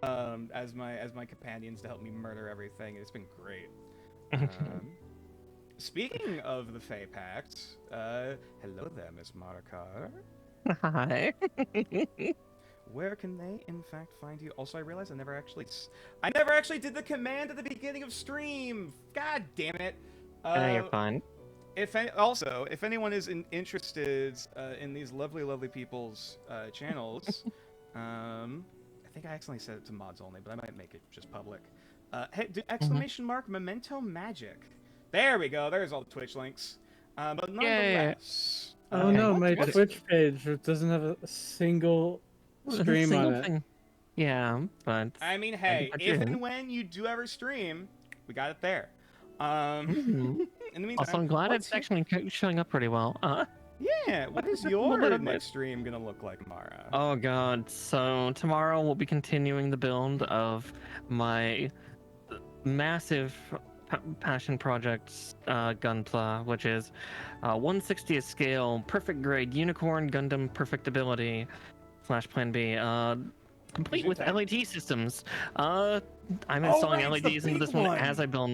[SPEAKER 1] as my companions to help me murder everything. It's been great. Speaking of the Fae Pact, hello there, Miss Marikar.
[SPEAKER 3] Hi.
[SPEAKER 1] Where can they, in fact, find you? Also, I realized I never actually did the command at the beginning of stream. God damn it!
[SPEAKER 3] You're fine.
[SPEAKER 1] If anyone is interested in these lovely people's channels, I think I accidentally said it to mods only, but I might make it just public. Hey, exclamation mark Memento Magick. There we go. There's all the Twitch links. But nonetheless.
[SPEAKER 5] Oh no, my
[SPEAKER 1] what's-
[SPEAKER 5] Twitch page doesn't have a single stream on it.
[SPEAKER 3] Thing. Yeah, but
[SPEAKER 1] I mean, hey,
[SPEAKER 3] put
[SPEAKER 1] if
[SPEAKER 3] you
[SPEAKER 1] and
[SPEAKER 3] in.
[SPEAKER 1] when you do ever stream, we got it there.
[SPEAKER 3] Mhm.
[SPEAKER 1] In the meantime,
[SPEAKER 3] Also, I'm glad
[SPEAKER 1] what's
[SPEAKER 3] it's actually showing up pretty well.
[SPEAKER 1] Yeah, what is
[SPEAKER 3] little bit
[SPEAKER 1] your
[SPEAKER 3] of
[SPEAKER 1] next stream gonna look like, Mara?
[SPEAKER 3] Oh god, so tomorrow we'll be continuing the build of my massive passion project Gunpla, which is 1/60th scale, perfect grade, unicorn Gundam perfectibility / Plan B, complete with LED systems. I'm installing
[SPEAKER 1] right, it's the
[SPEAKER 3] LEDs into this
[SPEAKER 1] big
[SPEAKER 3] one as I build.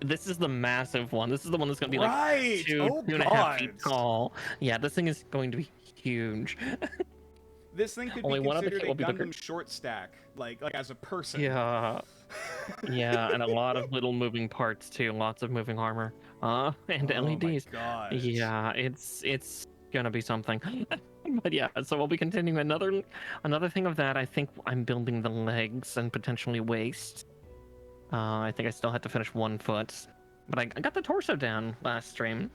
[SPEAKER 3] This is the massive one. This is the one that's going to be like
[SPEAKER 1] Right!
[SPEAKER 3] 2.5 feet
[SPEAKER 1] God.
[SPEAKER 3] tall. Yeah, this thing is going to be huge.
[SPEAKER 1] This thing could
[SPEAKER 3] Only
[SPEAKER 1] be
[SPEAKER 3] one of the
[SPEAKER 1] considered
[SPEAKER 3] kit
[SPEAKER 1] a
[SPEAKER 3] will be
[SPEAKER 1] Gundam
[SPEAKER 3] bigger.
[SPEAKER 1] short stack, like as a person.
[SPEAKER 3] Yeah. Yeah, and a lot of little moving parts too. Lots of moving armor. And
[SPEAKER 1] Oh
[SPEAKER 3] LEDs.
[SPEAKER 1] my god.
[SPEAKER 3] Yeah, it's gonna be something. But yeah, so we'll be continuing another thing of that. I think I'm building the legs and potentially waist. I think I still had to finish 1 foot, but I got the torso down last stream,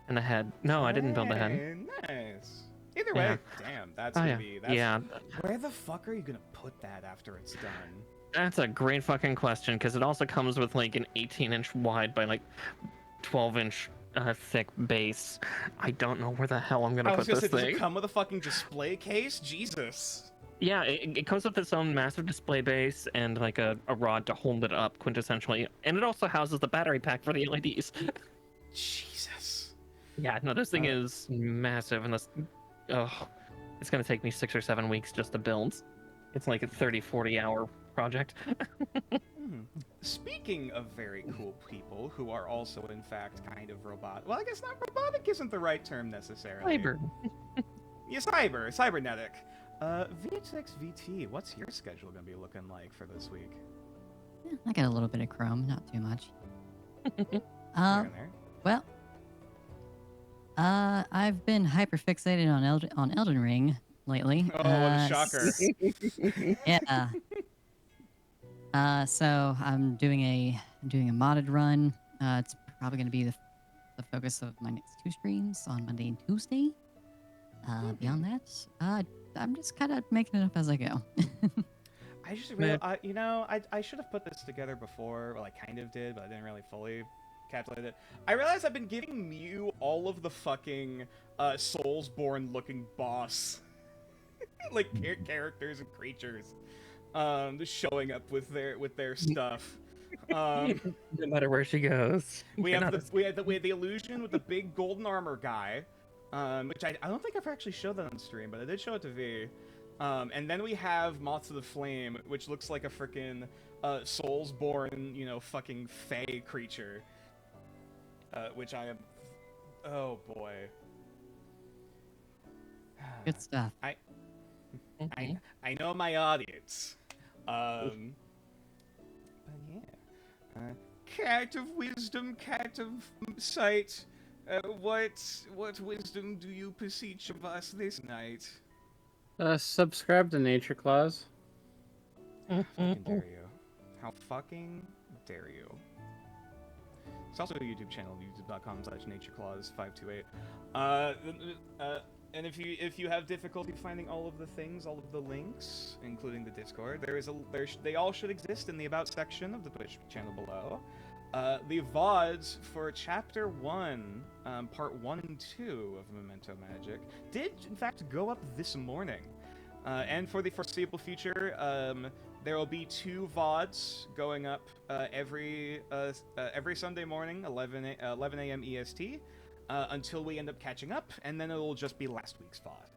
[SPEAKER 3] and the head. No, I didn't build the head.
[SPEAKER 1] Hey, nice. Either
[SPEAKER 3] Yeah.
[SPEAKER 1] way, damn, that's
[SPEAKER 3] Oh
[SPEAKER 1] gonna
[SPEAKER 3] yeah,
[SPEAKER 1] be. That's,
[SPEAKER 3] yeah.
[SPEAKER 1] Where the fuck are you gonna put that after it's done?
[SPEAKER 3] That's a great fucking question because it also comes with like an 18-inch wide by like 12-inch thick base. I don't know where the hell I'm gonna
[SPEAKER 1] I
[SPEAKER 3] put
[SPEAKER 1] was gonna say,
[SPEAKER 3] this
[SPEAKER 1] does
[SPEAKER 3] thing.
[SPEAKER 1] it come with a fucking display case? Jesus.
[SPEAKER 3] Yeah, it comes with its own massive display base and like a rod to hold it up, quintessentially. And it also houses the battery pack for the LEDs.
[SPEAKER 1] Jesus.
[SPEAKER 3] Yeah, no, this thing is massive, and this, it's gonna take me 6 or 7 weeks just to build. It's like a 30-40 hour project.
[SPEAKER 1] Speaking of very cool people who are also, in fact, kind of robotic. Well, I guess not robotic isn't the right term necessarily.
[SPEAKER 3] Cyber.
[SPEAKER 1] Yeah, cybernetic. VHX VT, what's your schedule gonna be looking like for this week?
[SPEAKER 6] Yeah, I got a little bit of Chrome, not too much.
[SPEAKER 1] Here and there.
[SPEAKER 6] Well, I've been hyper fixated on Elden Ring lately.
[SPEAKER 1] Oh, what a shocker.
[SPEAKER 6] Yeah. So I'm doing a modded run. It's probably going to be the focus of my next 2 streams on Monday and Tuesday. Beyond that, I'm just kind of making it up as I go.
[SPEAKER 1] I should have put this together before. Well, I kind of did, but I didn't really fully encapsulated it. I realize I've been giving Mew all of the fucking Soulsborne looking boss like characters and creatures, just showing up with their stuff.
[SPEAKER 3] No matter where she goes.
[SPEAKER 1] We have the illusion with the big golden armor guy, which I don't think I've actually showed that on stream, but I did show it to V. And then we have Moths of the Flame, which looks like a freaking Soulsborne, you know, fucking Fey creature. Which I am. Oh boy.
[SPEAKER 6] Good stuff.
[SPEAKER 1] I know my audience. But yeah. Cat of wisdom, cat of sight. What wisdom do you beseech of us this night?
[SPEAKER 5] Subscribe to Nature Clause.
[SPEAKER 1] How fucking dare you? How fucking dare you? It's also a YouTube channel, youtube.com/natureclause528. And if you have difficulty finding all of the things, all of the links, including the Discord, they all should exist in the About section of the Twitch channel below. The VODs for Chapter 1, Part 1 and 2 of Memento Magick did, in fact, go up this morning. And for the foreseeable future, there will be 2 VODs going up every Sunday morning, 11 a.m. EST, until we end up catching up, and then it'll just be last week's VOD.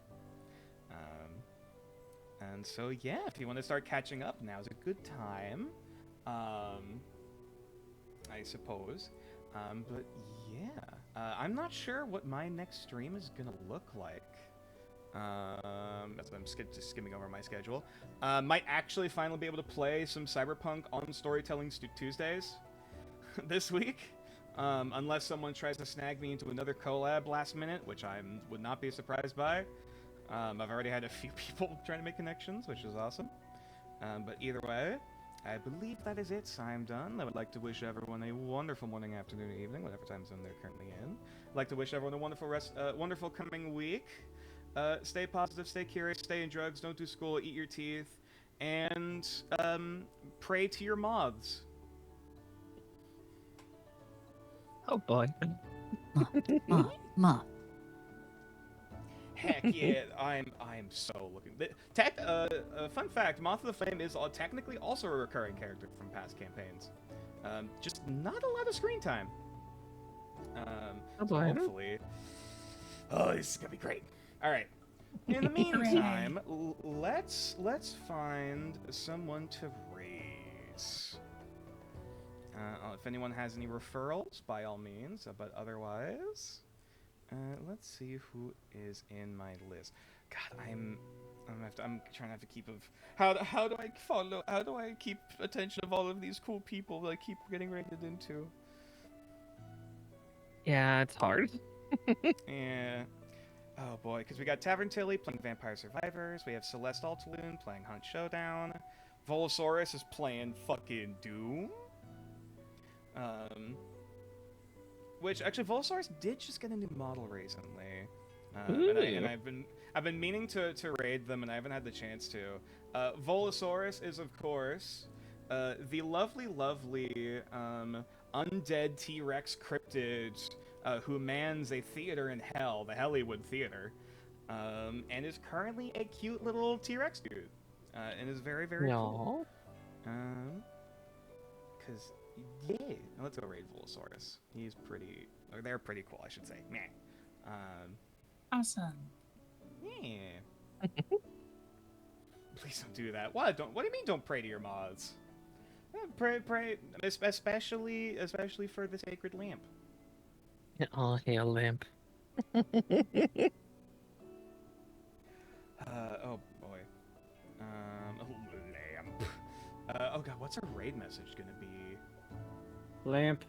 [SPEAKER 1] And so, yeah, if you want to start catching up, now's a good time. I suppose. But yeah, I'm not sure what my next stream is gonna look like. As I'm just skimming over my schedule. Might actually finally be able to play some Cyberpunk on Storytelling Tuesdays this week. Unless someone tries to snag me into another collab last minute, which I would not be surprised by. I've already had a few people trying to make connections, which is awesome. But either way, I believe that is it. I'm done. I would like to wish everyone a wonderful morning, afternoon, evening, whatever time zone they're currently in. I'd like to wish everyone a wonderful wonderful coming week. Stay positive, stay curious, stay in drugs, don't do school, eat your teeth, and pray to your moths.
[SPEAKER 3] Oh boy.
[SPEAKER 6] Ma.
[SPEAKER 1] Heck yeah, I'm so looking. Fun fact: Moth of the Flame is technically also a recurring character from past campaigns. Just not a lot of screen time.
[SPEAKER 3] Oh boy.
[SPEAKER 1] Hopefully. Oh, this is gonna be great. All right. In the meantime, let's find someone to raise. If anyone has any referrals, by all means. But otherwise. Let's see who is in my list. God, I'm trying to have to keep how do I follow? How do I keep attention of all of these cool people that I keep getting rated into?
[SPEAKER 3] Yeah, it's hard.
[SPEAKER 1] Yeah. Oh boy, because we got Tavern Tilly playing Vampire Survivors. We have Celeste Altaloon playing Hunt Showdown. Volosaurus is playing fucking Doom. Which actually, Volosaurus did just get a new model recently, and I've been meaning to raid them, and I haven't had the chance to. Volosaurus is, of course, the lovely undead T-Rex cryptid who mans a theater in hell, the Hellywood Theater, and is currently a cute little T-Rex dude, and is very cool. Because. Yeah, let's go raid Volosaurus. He's pretty, or they're pretty cool, I should say. Meh.
[SPEAKER 4] Awesome.
[SPEAKER 1] Yeah. Please don't do that. What do you mean? Don't pray to your mods. Pray, especially for the sacred lamp.
[SPEAKER 3] All hail lamp.
[SPEAKER 1] Oh boy. Lamp. Oh god, what's our raid message gonna be?
[SPEAKER 5] Lamp.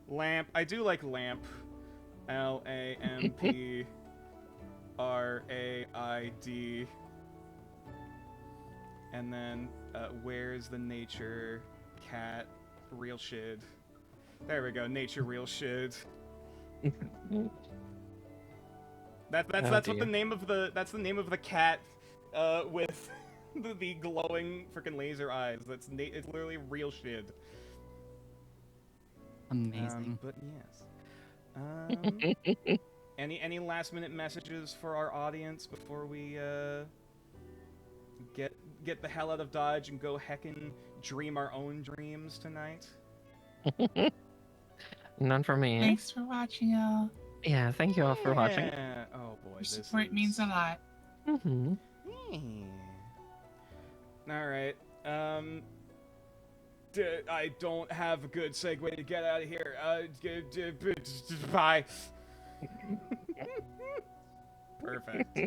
[SPEAKER 1] Lamp. I do like lamp. LAMPRAID. And then, where's the nature cat real shit? There we go, nature real shit. That's what the name of the name of the cat with the glowing freaking laser eyes. It's literally real shit.
[SPEAKER 6] Amazing.
[SPEAKER 1] But yes. Any last minute messages for our audience before we get the hell out of Dodge and go heckin' dream our own dreams tonight?
[SPEAKER 3] None for me.
[SPEAKER 4] Thanks for watching, y'all.
[SPEAKER 3] Yeah, thank you all for watching.
[SPEAKER 1] Yeah. Oh boy,
[SPEAKER 4] Your
[SPEAKER 1] this
[SPEAKER 4] support means a lot.
[SPEAKER 3] Mm-hmm.
[SPEAKER 1] All right. I don't have a good segue to get out of here. Bye. Perfect.